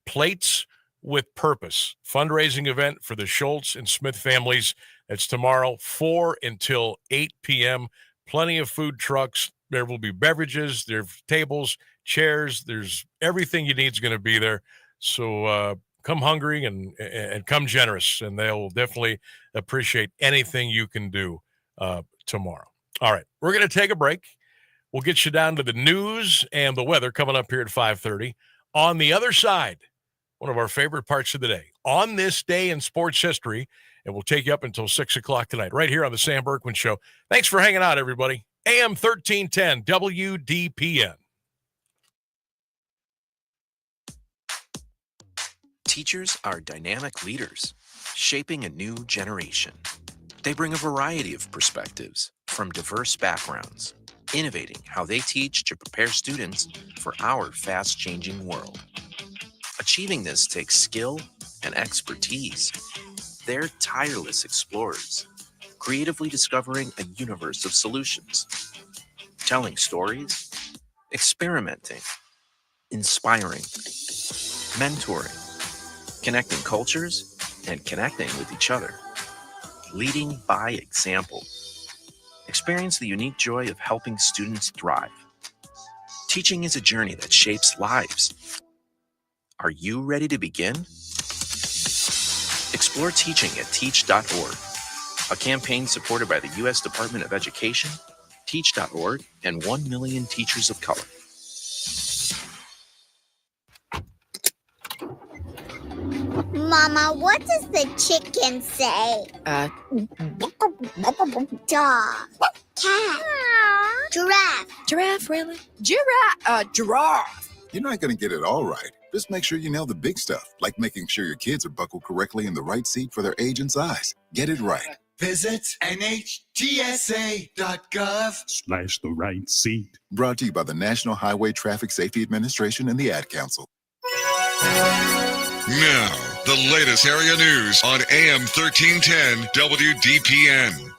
Plates with Purpose, fundraising event for the Schultz and Smith families. It's tomorrow, 4 until 8 p.m. Plenty of food trucks. There will be beverages, there's tables, chairs. There's everything you need is going to be there. So come hungry and come generous, and they'll definitely appreciate anything you can do tomorrow. All right, we're going to take a break. We'll get you down to the news and the weather coming up here at 5:30. On the other side, one of our favorite parts of the day, on this day in sports history, and we'll take you up until 6 o'clock tonight, right here on the Sam Bourquin Show. Thanks for hanging out, everybody. AM 1310 WDPN. Teachers are dynamic leaders, shaping a new generation. They bring a variety of perspectives from diverse backgrounds, innovating how they teach to prepare students for our fast-changing world. Achieving this takes skill and expertise. They're tireless explorers, creatively discovering a universe of solutions, telling stories, experimenting, inspiring, mentoring, connecting cultures, and connecting with each other, leading by example. Experience the unique joy of helping students thrive. Teaching is a journey that shapes lives. Are you ready to begin? Explore teaching at teach.org, a campaign supported by the U.S. Department of Education, teach.org, and 1 million teachers of color. Mama, what does the chicken say? Dog. Cat. Giraffe. Giraffe, really? Giraffe. You're not going to get it all right. Just make sure you nail the big stuff, like making sure your kids are buckled correctly in the right seat for their age and size. Get it right. Visit NHTSA.gov. / the right seat. Brought to you by the National Highway Traffic Safety Administration and the Ad Council. Now, the latest area news on AM 1310 WDPN.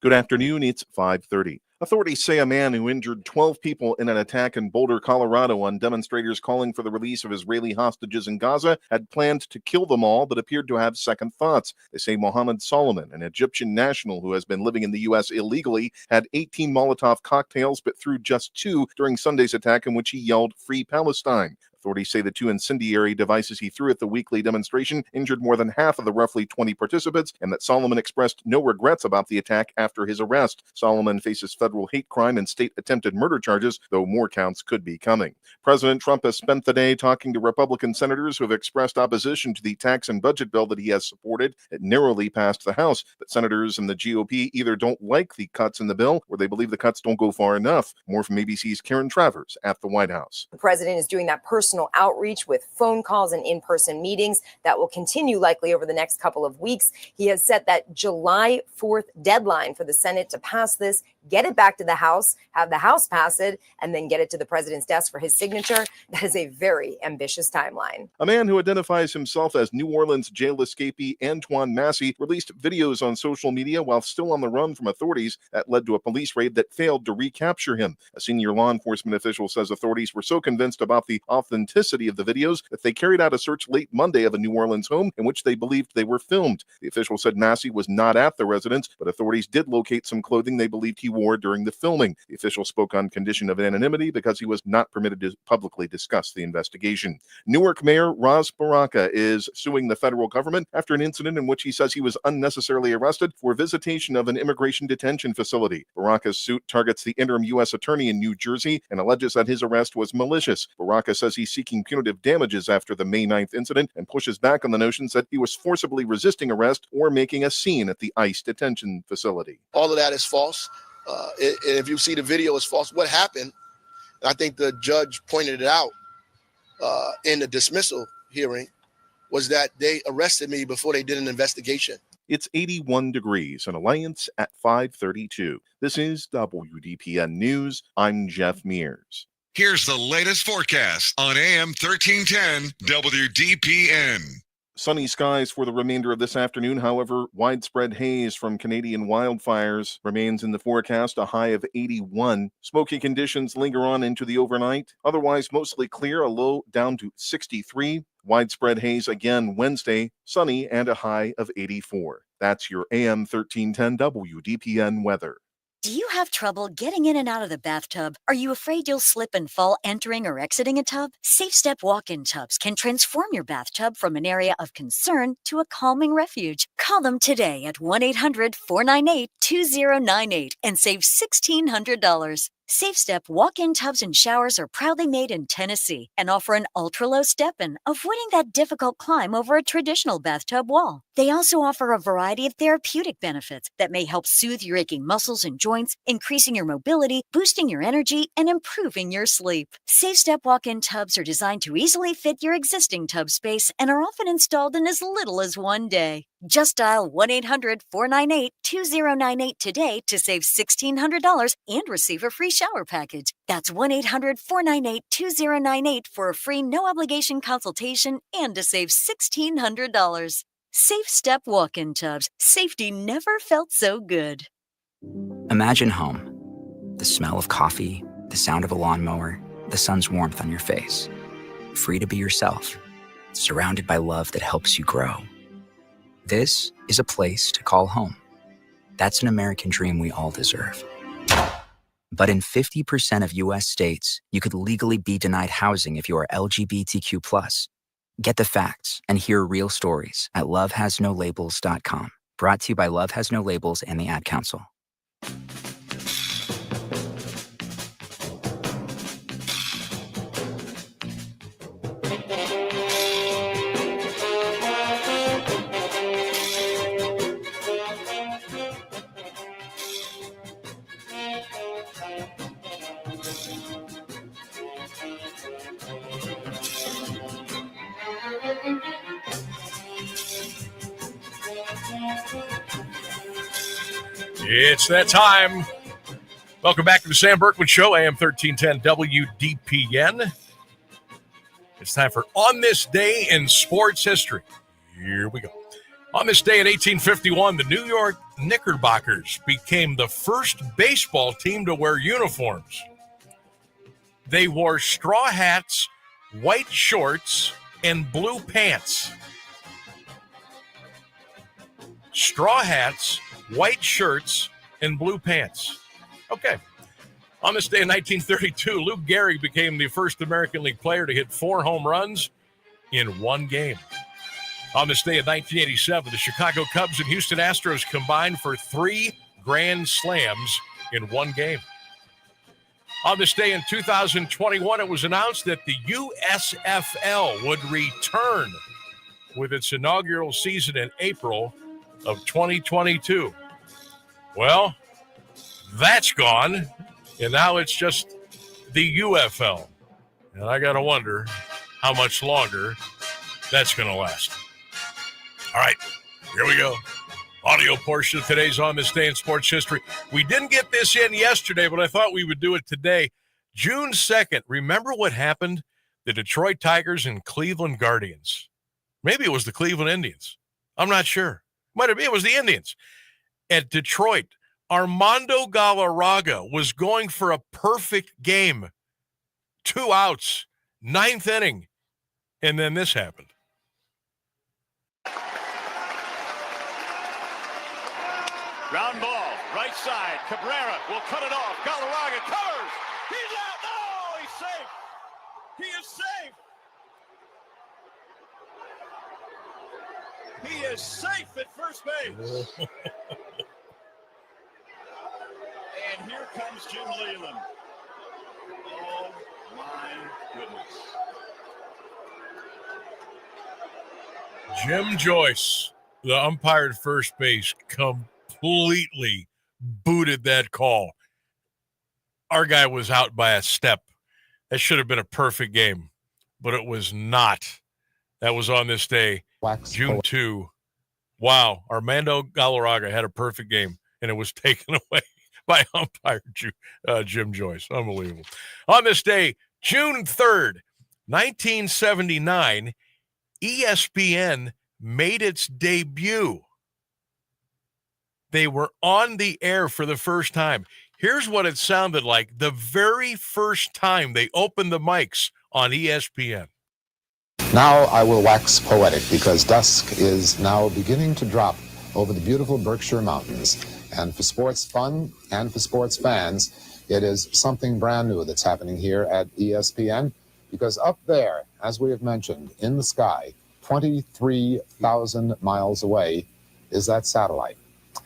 Good afternoon. It's 5:30. Authorities say a man who injured 12 people in an attack in Boulder, Colorado on demonstrators calling for the release of Israeli hostages in Gaza had planned to kill them all but appeared to have second thoughts. They say Mohammed Solomon, an Egyptian national who has been living in the U.S. illegally, had 18 Molotov cocktails but threw just 2 during Sunday's attack in which he yelled, "Free Palestine." Authorities say the 2 incendiary devices he threw at the weekly demonstration injured more than half of the roughly 20 participants, and that Solomon expressed no regrets about the attack after his arrest. Solomon faces federal hate crime and state attempted murder charges, though more counts could be coming. President Trump has spent the day talking to Republican senators who have expressed opposition to the tax and budget bill that he has supported. It narrowly passed the House, but senators in the GOP either don't like the cuts in the bill or they believe the cuts don't go far enough. More from ABC's Karen Travers at the White House. The president is doing that personal personal outreach with phone calls and in-person meetings that will continue likely over the next couple of weeks. He has set that July 4th deadline for the Senate to pass this, get it back to the House, have the House pass it, and then get it to the president's desk for his signature. That is a very ambitious timeline. A man who identifies himself as New Orleans jail escapee Antoine Massey released videos on social media while still on the run from authorities that led to a police raid that failed to recapture him. A senior law enforcement official says authorities were so convinced about the authenticity of the videos that they carried out a search late Monday of a New Orleans home in which they believed they were filmed. The official said Massey was not at the residence, but authorities did locate some clothing they believed he wore during the filming. The official spoke on condition of anonymity because he was not permitted to publicly discuss the investigation. Newark Mayor Ras Baraka is suing the federal government after an incident in which he says he was unnecessarily arrested for visitation of an immigration detention facility. Baraka's suit targets the interim U.S. attorney in New Jersey and alleges that his arrest was malicious. Baraka says he's seeking punitive damages after the May 9th incident and pushes back on the notions that he was forcibly resisting arrest or making a scene at the ICE detention facility. All of that is false. And if you see the video, it's false. What happened, I think the judge pointed it out in the dismissal hearing, was that they arrested me before they did an investigation. It's 81 degrees in Alliance at 5:32. This is WDPN News. I'm Jeff Mears. Here's the latest forecast on AM 1310 WDPN. Sunny skies for the remainder of this afternoon. However, widespread haze from Canadian wildfires remains in the forecast, a high of 81. Smoky conditions linger on into the overnight. Otherwise, mostly clear, a low down to 63. Widespread haze again Wednesday, sunny and a high of 84. That's your AM 1310 WDPN weather. Do you have trouble getting in and out of the bathtub? Are you afraid you'll slip and fall entering or exiting a tub? Safe Step walk-in tubs can transform your bathtub from an area of concern to a calming refuge. Call them today at 1-800-498-2098 and save $1,600. Safe Step walk-in tubs and showers are proudly made in Tennessee and offer an ultra-low step-in, avoiding that difficult climb over a traditional bathtub wall. They also offer a variety of therapeutic benefits that may help soothe your aching muscles and joints, increasing your mobility, boosting your energy, and improving your sleep. Safe Step walk-in tubs are designed to easily fit your existing tub space and are often installed in as little as one day. Just dial 1-800-498-2098 today to save $1,600 and receive a free shower package. That's 1-800-498-2098 for a free no-obligation consultation and to save $1,600. Safe Step walk-in tubs. Safety never felt so good. Imagine home. The smell of coffee, the sound of a lawnmower, the sun's warmth on your face. Free to be yourself. Surrounded by love that helps you grow. This is a place to call home. That's an American dream we all deserve. But in 50% of U.S. states, you could legally be denied housing if you are LGBTQ+. Get the facts and hear real stories at lovehasnolabels.com. Brought to you by Love Has No Labels and the Ad Council. It's that time. Welcome back to the Sam Bourquin Show, AM 1310 WDPN. It's time for On This Day in Sports History. Here we go. On this day in 1851, the New York Knickerbockers became the first baseball team to wear uniforms. They wore straw hats, white shorts, and blue pants. Straw hats, white shirts, and blue pants. Okay. On this day in 1932, Lou Gehrig became the first American League player to hit 4 home runs in one game. On this day in 1987, the Chicago Cubs and Houston Astros combined for 3 grand slams in one game. On this day in 2021, it was announced that the USFL would return with its inaugural season in April of 2022. Well, that's gone, and now it's just the UFL. And I got to wonder, how much longer that's going to last. All right, here we go. Audio portion of today's On This Day in Sports History. We didn't get this in yesterday, but I thought we would do it today. June 2nd, remember what happened? The Detroit Tigers and Cleveland Guardians. Maybe it was the Cleveland Indians. I'm not sure. Might have been. It was the Indians. At Detroit, Armando Galarraga was going for a perfect game. 2 outs, 9th inning. And then this happened. Ground ball, right side. Cabrera will cut it off. Galarraga covers. He's out. No, he's safe. He is safe. He is safe at first base. And here comes Jim Leyland. Oh, my goodness. Jim Joyce, the umpire at first base, completely booted that call. Our guy was out by a step. That should have been a perfect game, but it was not. That was on this day, June 2. Wow, Armando Galarraga had a perfect game, and it was taken away by umpire Jim Joyce. Unbelievable. On this day, June 3rd, 1979, ESPN made its debut. They were on the air for the first time. Here's what it sounded like the very first time they opened the mics on ESPN. Now I will wax poetic because dusk is now beginning to drop over the beautiful Berkshire Mountains. And for sports fun and for sports fans, it is something brand new that's happening here at ESPN, because up there, as we have mentioned, in the sky, 23,000 miles away, is that satellite.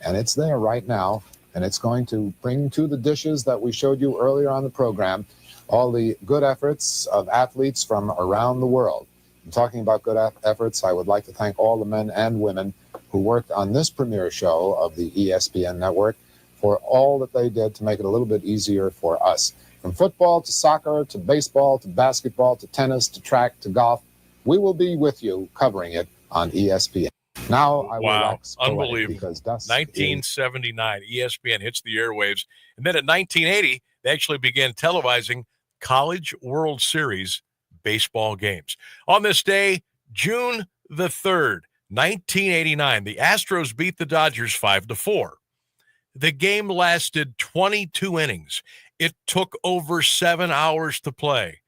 And it's there right now, and it's going to bring to the dishes that we showed you earlier on the program all the good efforts of athletes from around the world. And talking about good efforts, I would like to thank all the men and women who worked on this premiere show of the ESPN network for all that they did to make it a little bit easier for us. From football to soccer to baseball to basketball to tennis to track to golf, we will be with you covering it on ESPN. Now I will wax unbelievable. Because dusk 1979, ESPN hits the airwaves. And then in 1980, they actually began televising College World Series baseball games. On this day, June the 3rd, 1989, the Astros beat the Dodgers 5-4. The game lasted 22 innings. It took over 7 hours to play.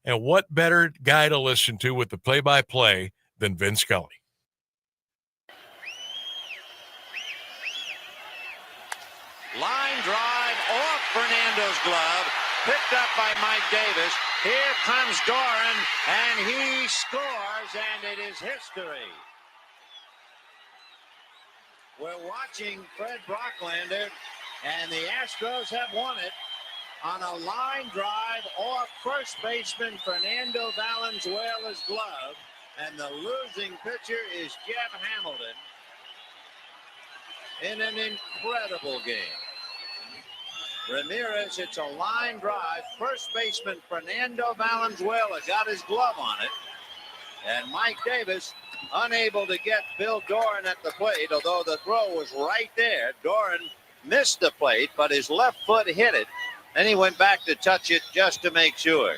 And what better guy to listen to with the play-by-play than Vin Scully? Line drive off Fernando's glove, picked up by Mike Davis. Here comes Doran, and he scores, and it is history. We're watching Fred Brocklander, and the Astros have won it on a line drive off first baseman Fernando Valenzuela's glove, and the losing pitcher is Jeff Hamilton in an incredible game. Ramirez, it's a line drive. First baseman Fernando Valenzuela got his glove on it. And Mike Davis unable to get Bill Doran at the plate, although the throw was right there. Doran missed the plate, but his left foot hit it. Then he went back to touch it just to make sure.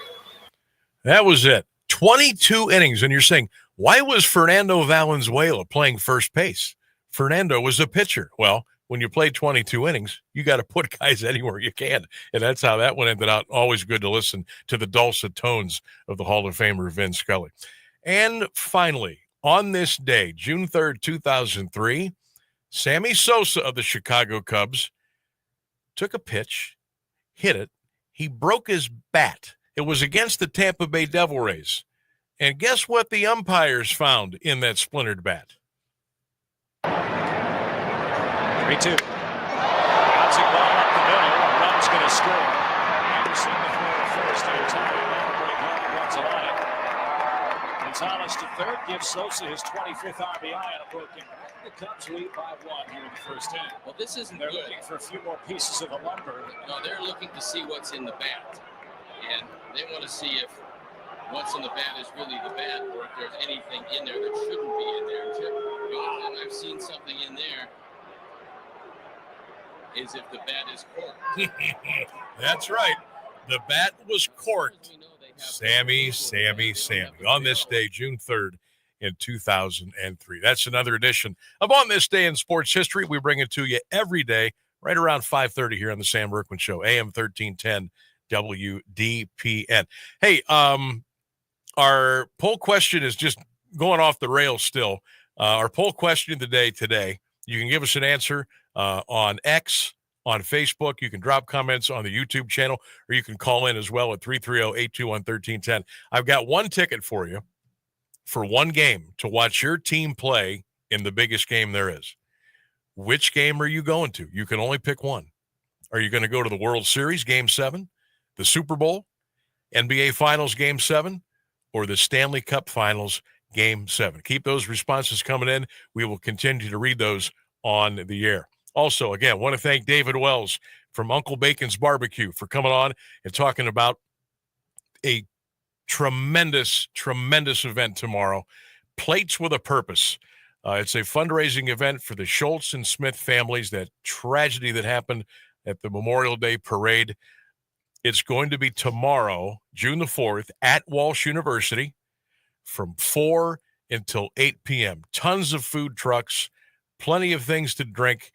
That was it. 22 innings. And you're saying, why was Fernando Valenzuela playing first base? Fernando was a pitcher. Well, when you play 22 innings, you got to put guys anywhere you can. And that's how that one ended out. Always good to listen to the dulcet tones of the Hall of Famer Vin Scully. And finally, on this day, June 3rd, 2003, Sammy Sosa of the Chicago Cubs took a pitch, hit it. He broke his bat. It was against the Tampa Bay Devil Rays. And guess what the umpires found in that splintered bat? 3-2. Bouncing ball up the middle. A run's going to score. Anderson to throw at first. They're tied up. Break home runs a line. Gonzalez to third gives Sosa his 25th RBI on a broken. The Cubs lead by 1 here in the first inning. Well, this isn't They're good. looking for a few more pieces of the lumber. No, they're looking to see what's in the bat. And they want to see if what's in the bat is really the bat, or if there's anything in there that shouldn't be in there. But I've seen something in there is if the bat is corked. That's right. The bat was corked. Sammy. On this day, June 3rd in 2003. That's another edition of On This Day in Sports History. We bring it to you every day, right around 5:30 here on the Sam Bourquin Show, AM 1310 WDPN. Hey, our poll question is just going off the rails still. Our poll question of the day today, you can give us an answer on X, on Facebook. You can drop comments on the YouTube channel, or you can call in as well at 330-821-1310. I've got one ticket for you for one game to watch your team play in the biggest game there is. Which game are you going to? You can only pick one. Are you going to go to the World Series, Game 7, the Super Bowl, NBA Finals, Game 7, or the Stanley Cup Finals, Game 7? Keep those responses coming in. We will continue to read those on the air. Also, again, want to thank David Wells from Uncle Bacon's Barbecue for coming on and talking about a tremendous event tomorrow, Plates with a Purpose. It's a fundraising event for the Schultz and Smith families, that tragedy that happened at the Memorial Day Parade. It's going to be tomorrow, June the 4th, at Walsh University from 4 until 8 p.m. Tons of food trucks, plenty of things to drink.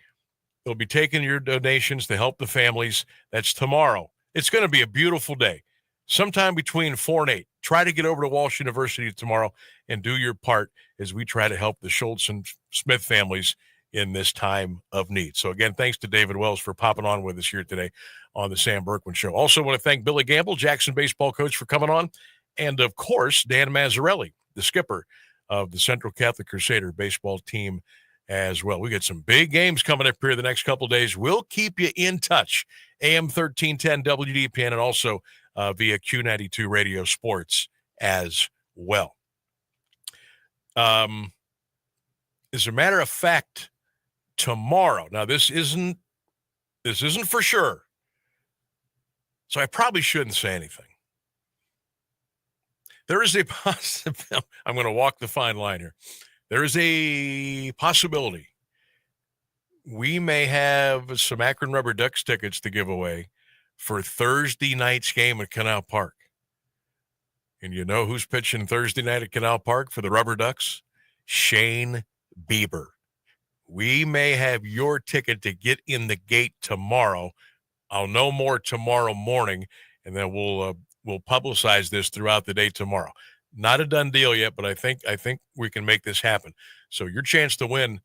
They'll be taking your donations to help the families. That's tomorrow. It's going to be a beautiful day. Sometime between 4 and 8. Try to get over to Walsh University tomorrow and do your part as we try to help the Schultz and Smith families in this time of need. So again, thanks to David Wells for popping on with us here today on the Sam Bourquin Show. Also want to thank Billy Gamble, Jackson baseball coach, for coming on. And of course, Dan Massarelli, the skipper of the Central Catholic Crusader baseball team as well. We got some big games coming up here the next couple of days. We'll keep you in touch. AM 1310 WDPN and also via Q92 Radio Sports as well. As a matter of fact, tomorrow, now this isn't for sure, so I probably shouldn't say anything. There is a possibility, I'm going to walk the fine line here. There is a possibility we may have some Akron Rubber Ducks tickets to give away for Thursday night's game at Canal Park. And you know who's pitching Thursday night at Canal Park for the Rubber Ducks? Shane Bieber. We may have your ticket to get in the gate tomorrow. I'll know more tomorrow morning, and then we'll publicize this throughout the day tomorrow. Not a done deal yet, but I think we can make this happen. So your chance to win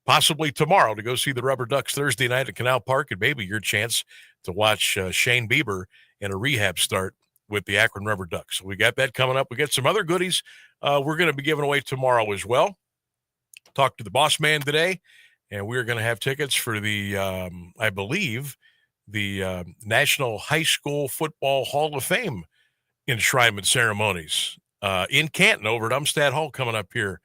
possibly tomorrow to go see the Rubber Ducks Thursday night at Canal Park, and maybe your chance to watch Shane Bieber in a rehab start with the Akron Rubber Ducks. So we got that coming up. We got some other goodies we're going to be giving away tomorrow as well. Talked to the boss man today, and we're going to have tickets for the, I believe, the National High School Football Hall of Fame enshrinement ceremonies in Canton over at Umstad Hall coming up here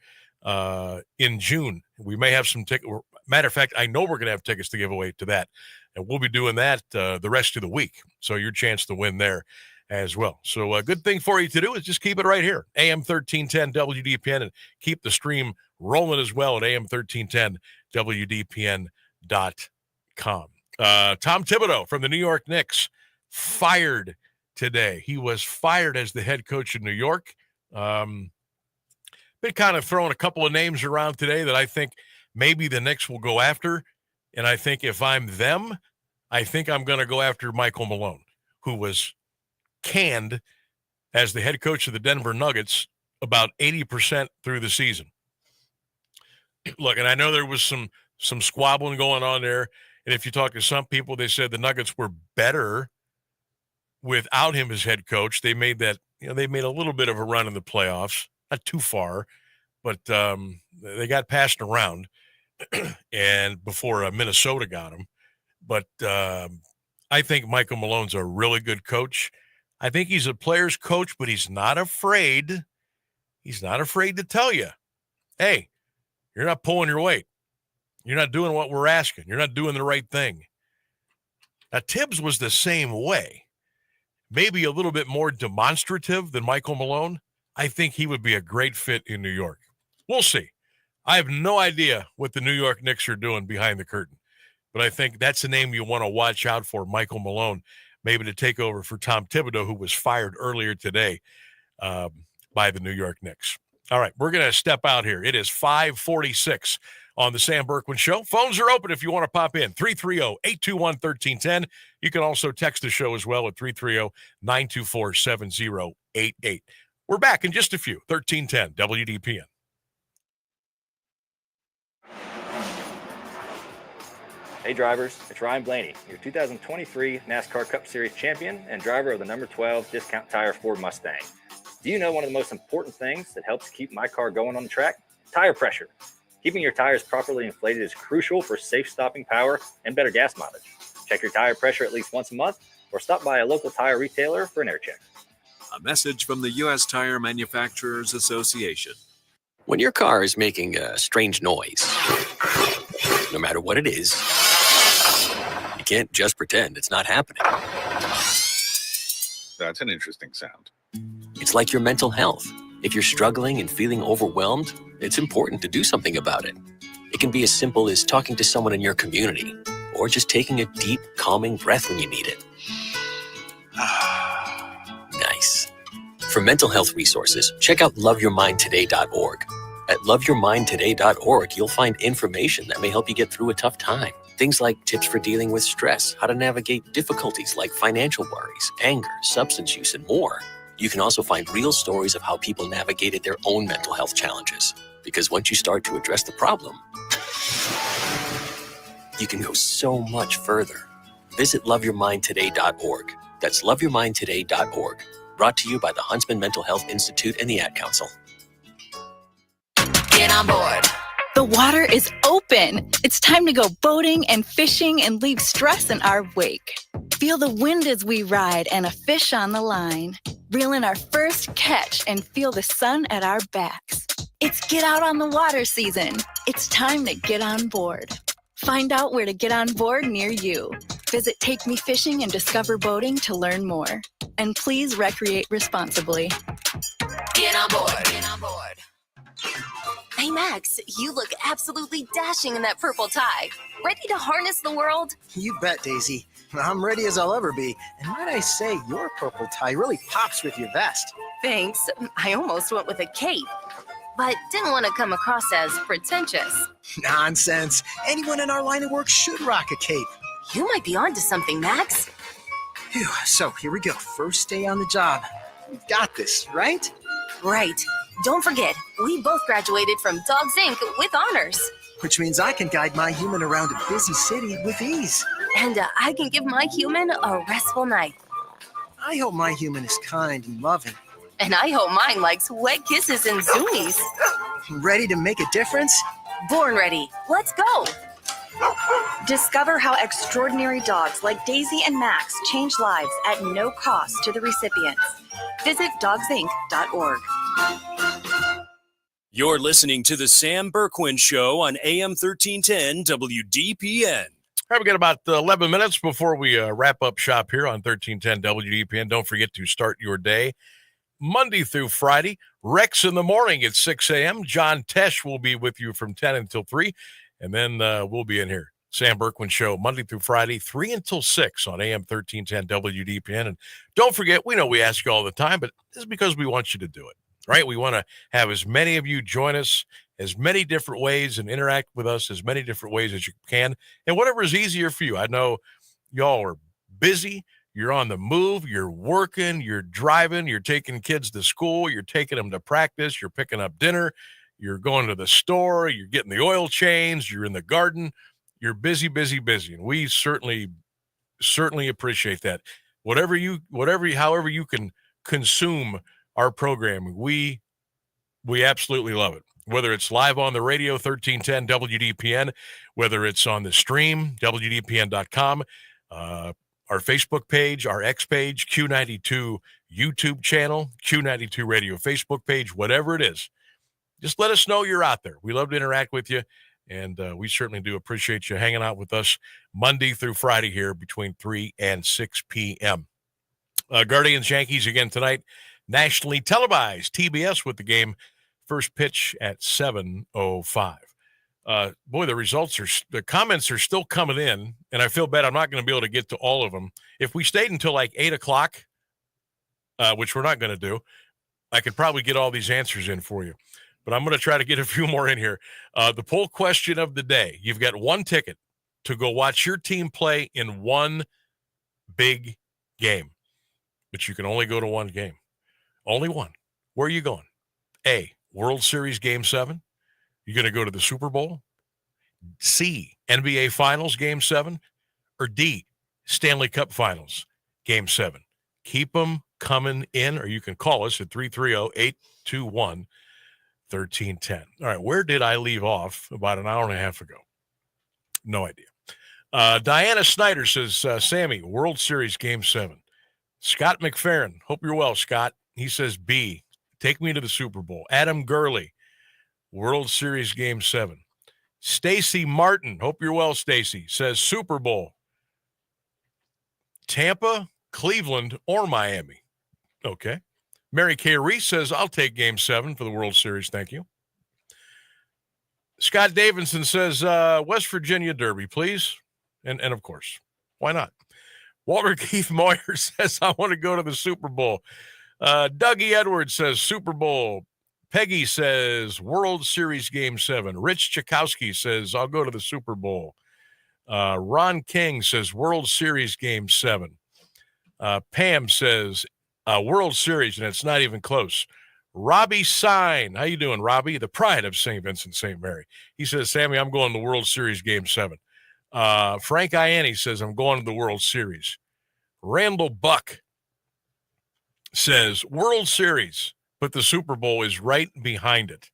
in June. We may have some tickets. Matter of fact, I know we're going to have tickets to give away to that, and we'll be doing that the rest of the week. So your chance to win there as well. So a good thing for you to do is just keep it right here, AM 1310 WDPN, and keep the stream rolling as well at AM1310WDPN.com. Tom Thibodeau from the New York Knicks fired today. He was fired as the head coach of New York. Been kind of throwing a couple of names around today that I think maybe the Knicks will go after. And I think if I'm them, I think I'm going to go after Michael Malone, who was canned as the head coach of the Denver Nuggets about 80% through the season. Look, and I know there was some squabbling going on there. And if you talk to some people, they said the Nuggets were better without him as head coach. They made that, they made a little bit of a run in the playoffs, not too far, but they got passed around and before Minnesota got him. But I think Michael Malone's a really good coach. I think he's a player's coach, but he's not afraid. He's not afraid to tell you, hey, you're not pulling your weight. You're not doing what we're asking. You're not doing the right thing. Now, Tibbs was the same way. maybe a little bit more demonstrative than Michael Malone, I think he would be a great fit in New York. We'll see. I have no idea what the New York Knicks are doing behind the curtain, but I think that's a name you want to watch out for, Michael Malone, maybe to take over for Tom Thibodeau, who was fired earlier today by the New York Knicks. All right, we're going to step out here. It is 5:46 on the Sam Bourquin Show. Phones are open if you want to pop in. 330-821-1310. You can also text the show as well at 330-924-7088. We're back in just a few. 1310 WDPN. Hey drivers, it's Ryan Blaney, your 2023 NASCAR Cup Series champion and driver of the number 12 Discount Tire Ford Mustang. Do you know one of the most important things that helps keep my car going on the track? Tire pressure. Keeping your tires properly inflated is crucial for safe stopping power and better gas mileage. Check your tire pressure at least once a month or stop by a local tire retailer for an air check. A message from the U.S. Tire Manufacturers Association. When your car is making a strange noise, no matter what it is, you can't just pretend it's not happening. That's an interesting sound. It's like your mental health. If you're struggling and feeling overwhelmed, it's important to do something about it. It can be as simple as talking to someone in your community, or just taking a deep, calming breath when you need it. Nice. For mental health resources, check out loveyourmindtoday.org. At loveyourmindtoday.org, you'll find information that may help you get through a tough time. Things like tips for dealing with stress, how to navigate difficulties like financial worries, anger, substance use, and more. You can also find real stories of how people navigated their own mental health challenges. Because once you start to address the problem, you can go so much further. Visit loveyourmindtoday.org. That's loveyourmindtoday.org. Brought to you by the Huntsman Mental Health Institute and the Ad Council. Get on board. The water is open. It's time to go boating and fishing and leave stress in our wake. Feel the wind as we ride and a fish on the line. Reel in our first catch and feel the sun at our backs. It's get out on the water season. It's time to get on board. Find out where to get on board near you. Visit Take Me Fishing and Discover Boating to learn more. And please recreate responsibly. Get on board. Get on board. Hey Max, you look absolutely dashing in that purple tie. Ready to harness the world? You bet, Daisy. I'm ready as I'll ever be. And might I say, your purple tie really pops with your vest. Thanks. I almost went with a cape, but didn't want to come across as pretentious. Nonsense. Anyone in our line of work should rock a cape. You might be onto something, Max. Phew, so here we go. First day on the job. We've got this, right? Right. Don't forget, we both graduated from Dogs Inc. with honors. Which means I can guide my human around a busy city with ease. And I can give my human a restful night. I hope my human is kind and loving. And I hope mine likes wet kisses and zoomies. Ready to make a difference? Born ready. Let's go. Discover how extraordinary dogs like Daisy and Max change lives at no cost to the recipients. Visit dogsinc.org. You're listening to the Sam Bourquin Show on AM 1310 WDPN. All right, we got about 11 minutes before we wrap up shop here on 1310 WDPN. Don't forget to start your day Monday through Friday. Rex in the morning at 6 a.m. John Tesh will be with you from 10 until 3. And then we'll be in here. Sam Bourquin Show, Monday through Friday, 3 until 6 on AM 1310 WDPN. And don't forget, we know we ask you all the time, but this is because we want you to do it, right? We want to have as many of you join us as many different ways and interact with us as many different ways as you can. And whatever is easier for you. I know y'all are busy. You're on the move. You're working. You're driving. You're taking kids to school. You're taking them to practice. You're picking up dinner. You're going to the store. You're getting the oil changed. You're in the garden. You're busy, busy, busy. And we certainly appreciate that. However you can consume our programming, we absolutely love it. Whether it's live on the radio, 1310 WDPN, whether it's on the stream, WDPN.com, our Facebook page, our X page, Q92 YouTube channel, Q92 Radio Facebook page, whatever it is, just let us know you're out there. We love to interact with you, and we certainly do appreciate you hanging out with us Monday through Friday here between 3 and 6 p.m. Guardians Yankees again tonight. Nationally televised. TBS with the game. First pitch at 7:05. Boy, the comments are still coming in, and I feel bad I'm not going to be able to get to all of them. If we stayed until like 8 o'clock, which we're not going to do, I could probably get all these answers in for you. But I'm going to try to get a few more in here. The poll question of the day. You've got one ticket to go watch your team play in one big game. But you can only go to one game. Only one. Where are you going? A, World Series Game 7. You're going to go to the Super Bowl? C, NBA Finals Game 7? Or D, Stanley Cup Finals Game 7? Keep them coming in, or you can call us at 330-821-1310. All right, where did I leave off about an hour and a half ago? No idea. Diana Snyder says, Sammy, World Series Game 7. Scott McFerrin, hope you're well, Scott. He says B, take me to the Super Bowl. Adam Gurley, World Series Game 7. Stacy Martin, hope you're well, Stacy, says Super Bowl. Tampa, Cleveland, or Miami. Okay. Mary Kay Reese says, I'll take Game 7 for the World Series. Thank you. Scott Davidson says, West Virginia Derby, please. And of course, why not? Walter Keith Moyer says, I want to go to the Super Bowl. Dougie Edwards says, Super Bowl. Peggy says, World Series Game 7. Rich Chakowski says, I'll go to the Super Bowl. Ron King says, World Series Game 7. Pam says, World Series, and it's not even close. Robbie Sign. How you doing, Robbie? The pride of St. Vincent St. Mary. He says, Sammy, I'm going to the World Series Game 7. Frank Ianni says, I'm going to the World Series. Randall Buck says, World Series, but the Super Bowl is right behind it.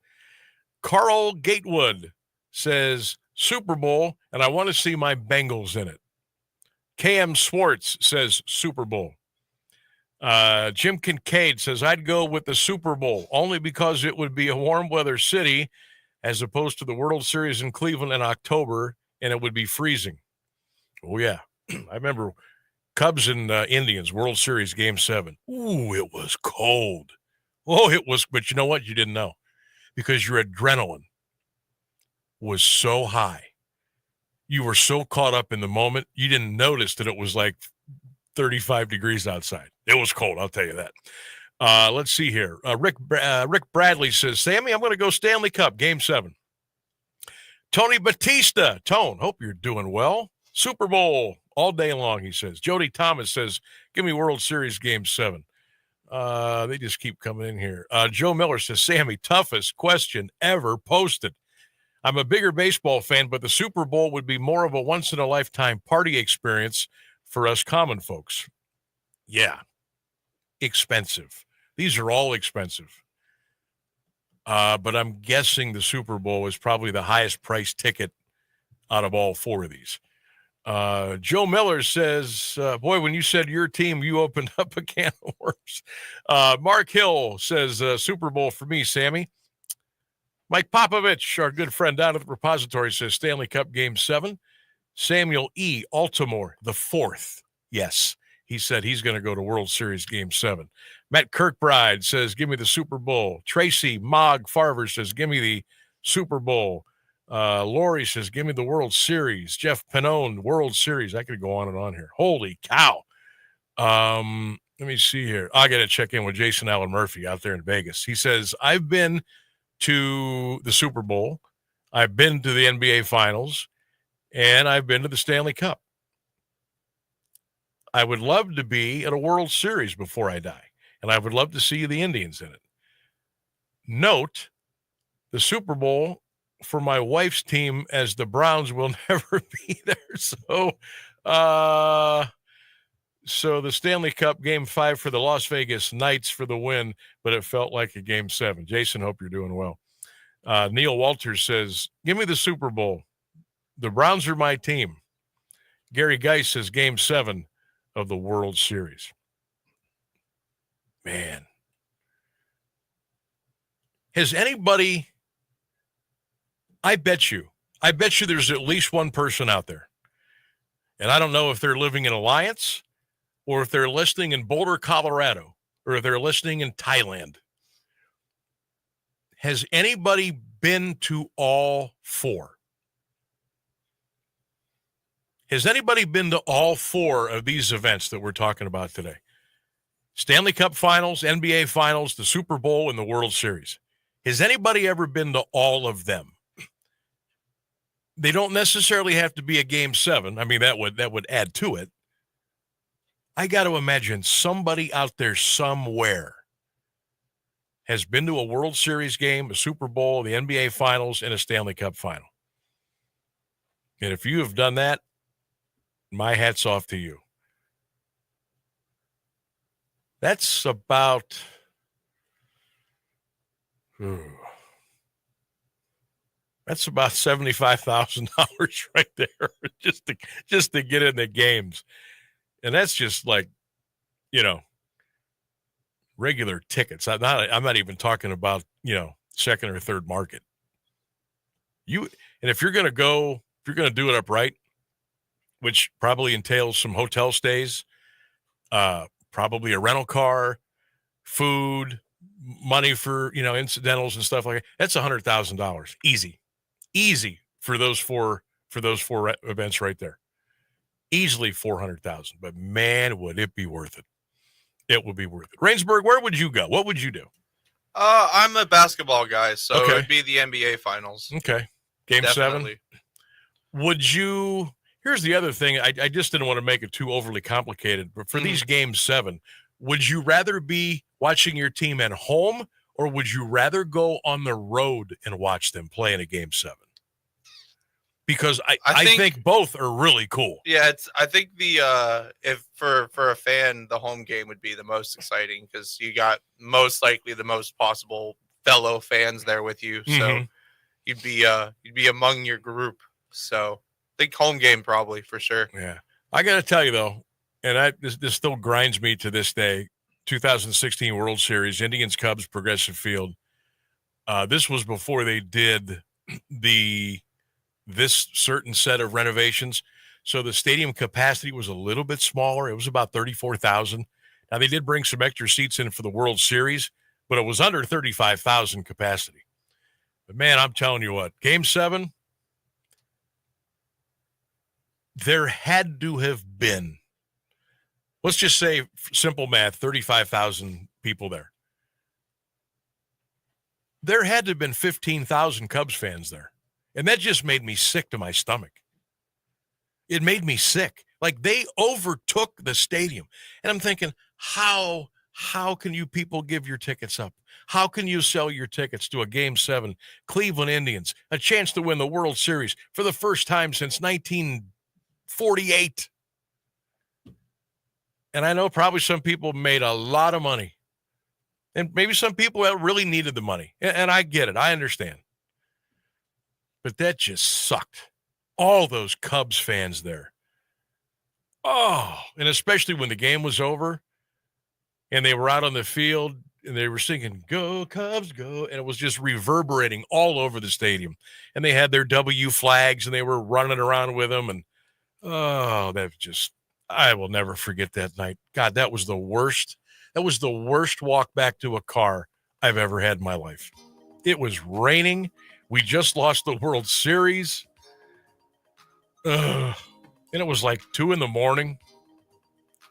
Carl Gatewood says, Super Bowl, and I want to see my Bengals in it. KM Swartz says, Super Bowl. Jim Kincaid says, I'd go with the Super Bowl only because it would be a warm weather city as opposed to the World Series in Cleveland in October, and it would be freezing. Oh, yeah. I remember Cubs and Indians, World Series Game 7. Ooh, it was cold. Oh, it was, but you know what? You didn't know because your adrenaline was so high. You were so caught up in the moment, you didn't notice that it was like 35 degrees outside. It was cold, I'll tell you that. Let's see here. Rick Bradley says, Sammy, I'm going to go Stanley Cup, Game 7. Tony Batista. Tone, hope you're doing well. Super Bowl all day long, he says. Jody Thomas says, give me World Series Game 7. They just keep coming in here. Joe Miller says, Sammy, toughest question ever posted. I'm a bigger baseball fan, but the Super Bowl would be more of a once-in-a-lifetime party experience for us common folks. Yeah. Expensive. These are all expensive. But I'm guessing the Super Bowl is probably the highest priced ticket out of all four of these. Joe Miller says, boy, when you said your team, you opened up a can of worms. Mark Hill says, Super Bowl for me, Sammy. Mike Popovich, our good friend down at the repository, says Stanley Cup Game 7. Samuel E. Altimore, the 4th. Yes, he said he's going to go to World Series Game 7. Matt Kirkbride says, give me the Super Bowl. Tracy Mogg Farver says, give me the Super Bowl. Lori says, give me the World Series. Jeff Pannone, World Series. I could go on and on here. Holy cow. Let me see here. I got to check in with Jason Allen Murphy out there in Vegas. He says, I've been to the Super Bowl. I've been to the NBA Finals. And I've been to the Stanley Cup. I would love to be at a World Series before I die. And I would love to see the Indians in it. Note, the Super Bowl for my wife's team as the Browns will never be there. So the Stanley Cup Game 5 for the Las Vegas Knights for the win, but it felt like a Game 7. Jason, hope you're doing well. Neil Walters says, give me the Super Bowl. The Browns are my team. Gary Geis says Game 7 of the World Series. Man. Has anybody, I bet you there's at least one person out there. And I don't know if they're living in Alliance or if they're listening in Boulder, Colorado, or if they're listening in Thailand, has anybody been to all four? Has anybody been to all four of these events that we're talking about today? Stanley Cup Finals, NBA Finals, the Super Bowl, and the World Series. Has anybody ever been to all of them? They don't necessarily have to be a Game 7. I mean, that would add to it. I got to imagine somebody out there somewhere has been to a World Series game, a Super Bowl, the NBA Finals, and a Stanley Cup Final. And if you have done that, my hat's off to you. That's about $75,000 right there just to get in the games. And that's just like, regular tickets. I'm not even talking about, second or third market. And if you're going to do it upright, which probably entails some hotel stays, probably a rental car, food, money for, incidentals and stuff like that. That's $100,000. Easy for those four events right there. Easily $400,000, but man, would it be worth it. It would be worth it. Rainsburg, where would you go? What would you do? I'm a basketball guy, so Okay. it would be the NBA Finals. Okay. Game Definitely. 7. Here's the other thing. I just didn't want to make it too overly complicated, but for these Game 7, would you rather be watching your team at home, or would you rather go on the road and watch them play in a Game 7? Because I think both are really cool. Yeah, I think if for a fan, the home game would be the most exciting because you got most likely the most possible fellow fans there with you. So you'd be among your group. So I think home game probably for sure. Yeah. I got to tell you though, and this still grinds me to this day, 2016 World Series, Indians, Cubs, Progressive Field. This was before they did this certain set of renovations. So the stadium capacity was a little bit smaller. It was about 34,000. Now, they did bring some extra seats in for the World Series, but it was under 35,000 capacity. But, man, I'm telling you what, Game 7, there had to have been, let's just say, simple math, 35,000 people there. There had to have been 15,000 Cubs fans there. And that just made me sick to my stomach. It made me sick. Like, they overtook the stadium. And I'm thinking, how can you people give your tickets up? How can you sell your tickets to a Game 7, Cleveland Indians, a chance to win the World Series for the first time since 1948? And I know probably some people made a lot of money. And maybe some people really needed the money. And I get it. I understand. But that just sucked. All those Cubs fans there. Oh, and especially when the game was over and they were out on the field and they were singing, "Go Cubs, go." And it was just reverberating all over the stadium. And they had their W flags and they were running around with them. And, I will never forget that night. God, that was the worst. That was the worst walk back to a car I've ever had in my life. It was raining. We just lost the World Series. And it was like 2 a.m.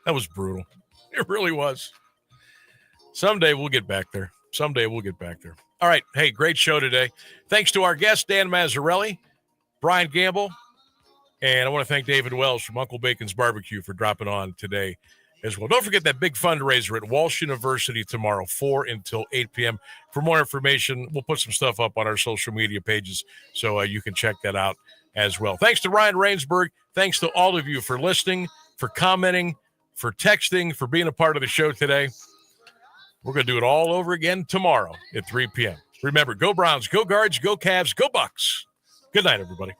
That was brutal. It really was. Someday we'll get back there. All right. Hey, great show today. Thanks to our guest, Dan Massarelli, Brian Gamble, and I want to thank David Wells from Uncle Bacon's Barbecue for dropping on today as well. Don't forget that big fundraiser at Walsh University tomorrow, 4 until 8 p.m. For more information, we'll put some stuff up on our social media pages so you can check that out as well. Thanks to Ryan Rainsburg. Thanks to all of you for listening, for commenting, for texting, for being a part of the show today. We're going to do it all over again tomorrow at 3 p.m. Remember, go Browns, go Guards, go Cavs, go Bucks. Good night, everybody.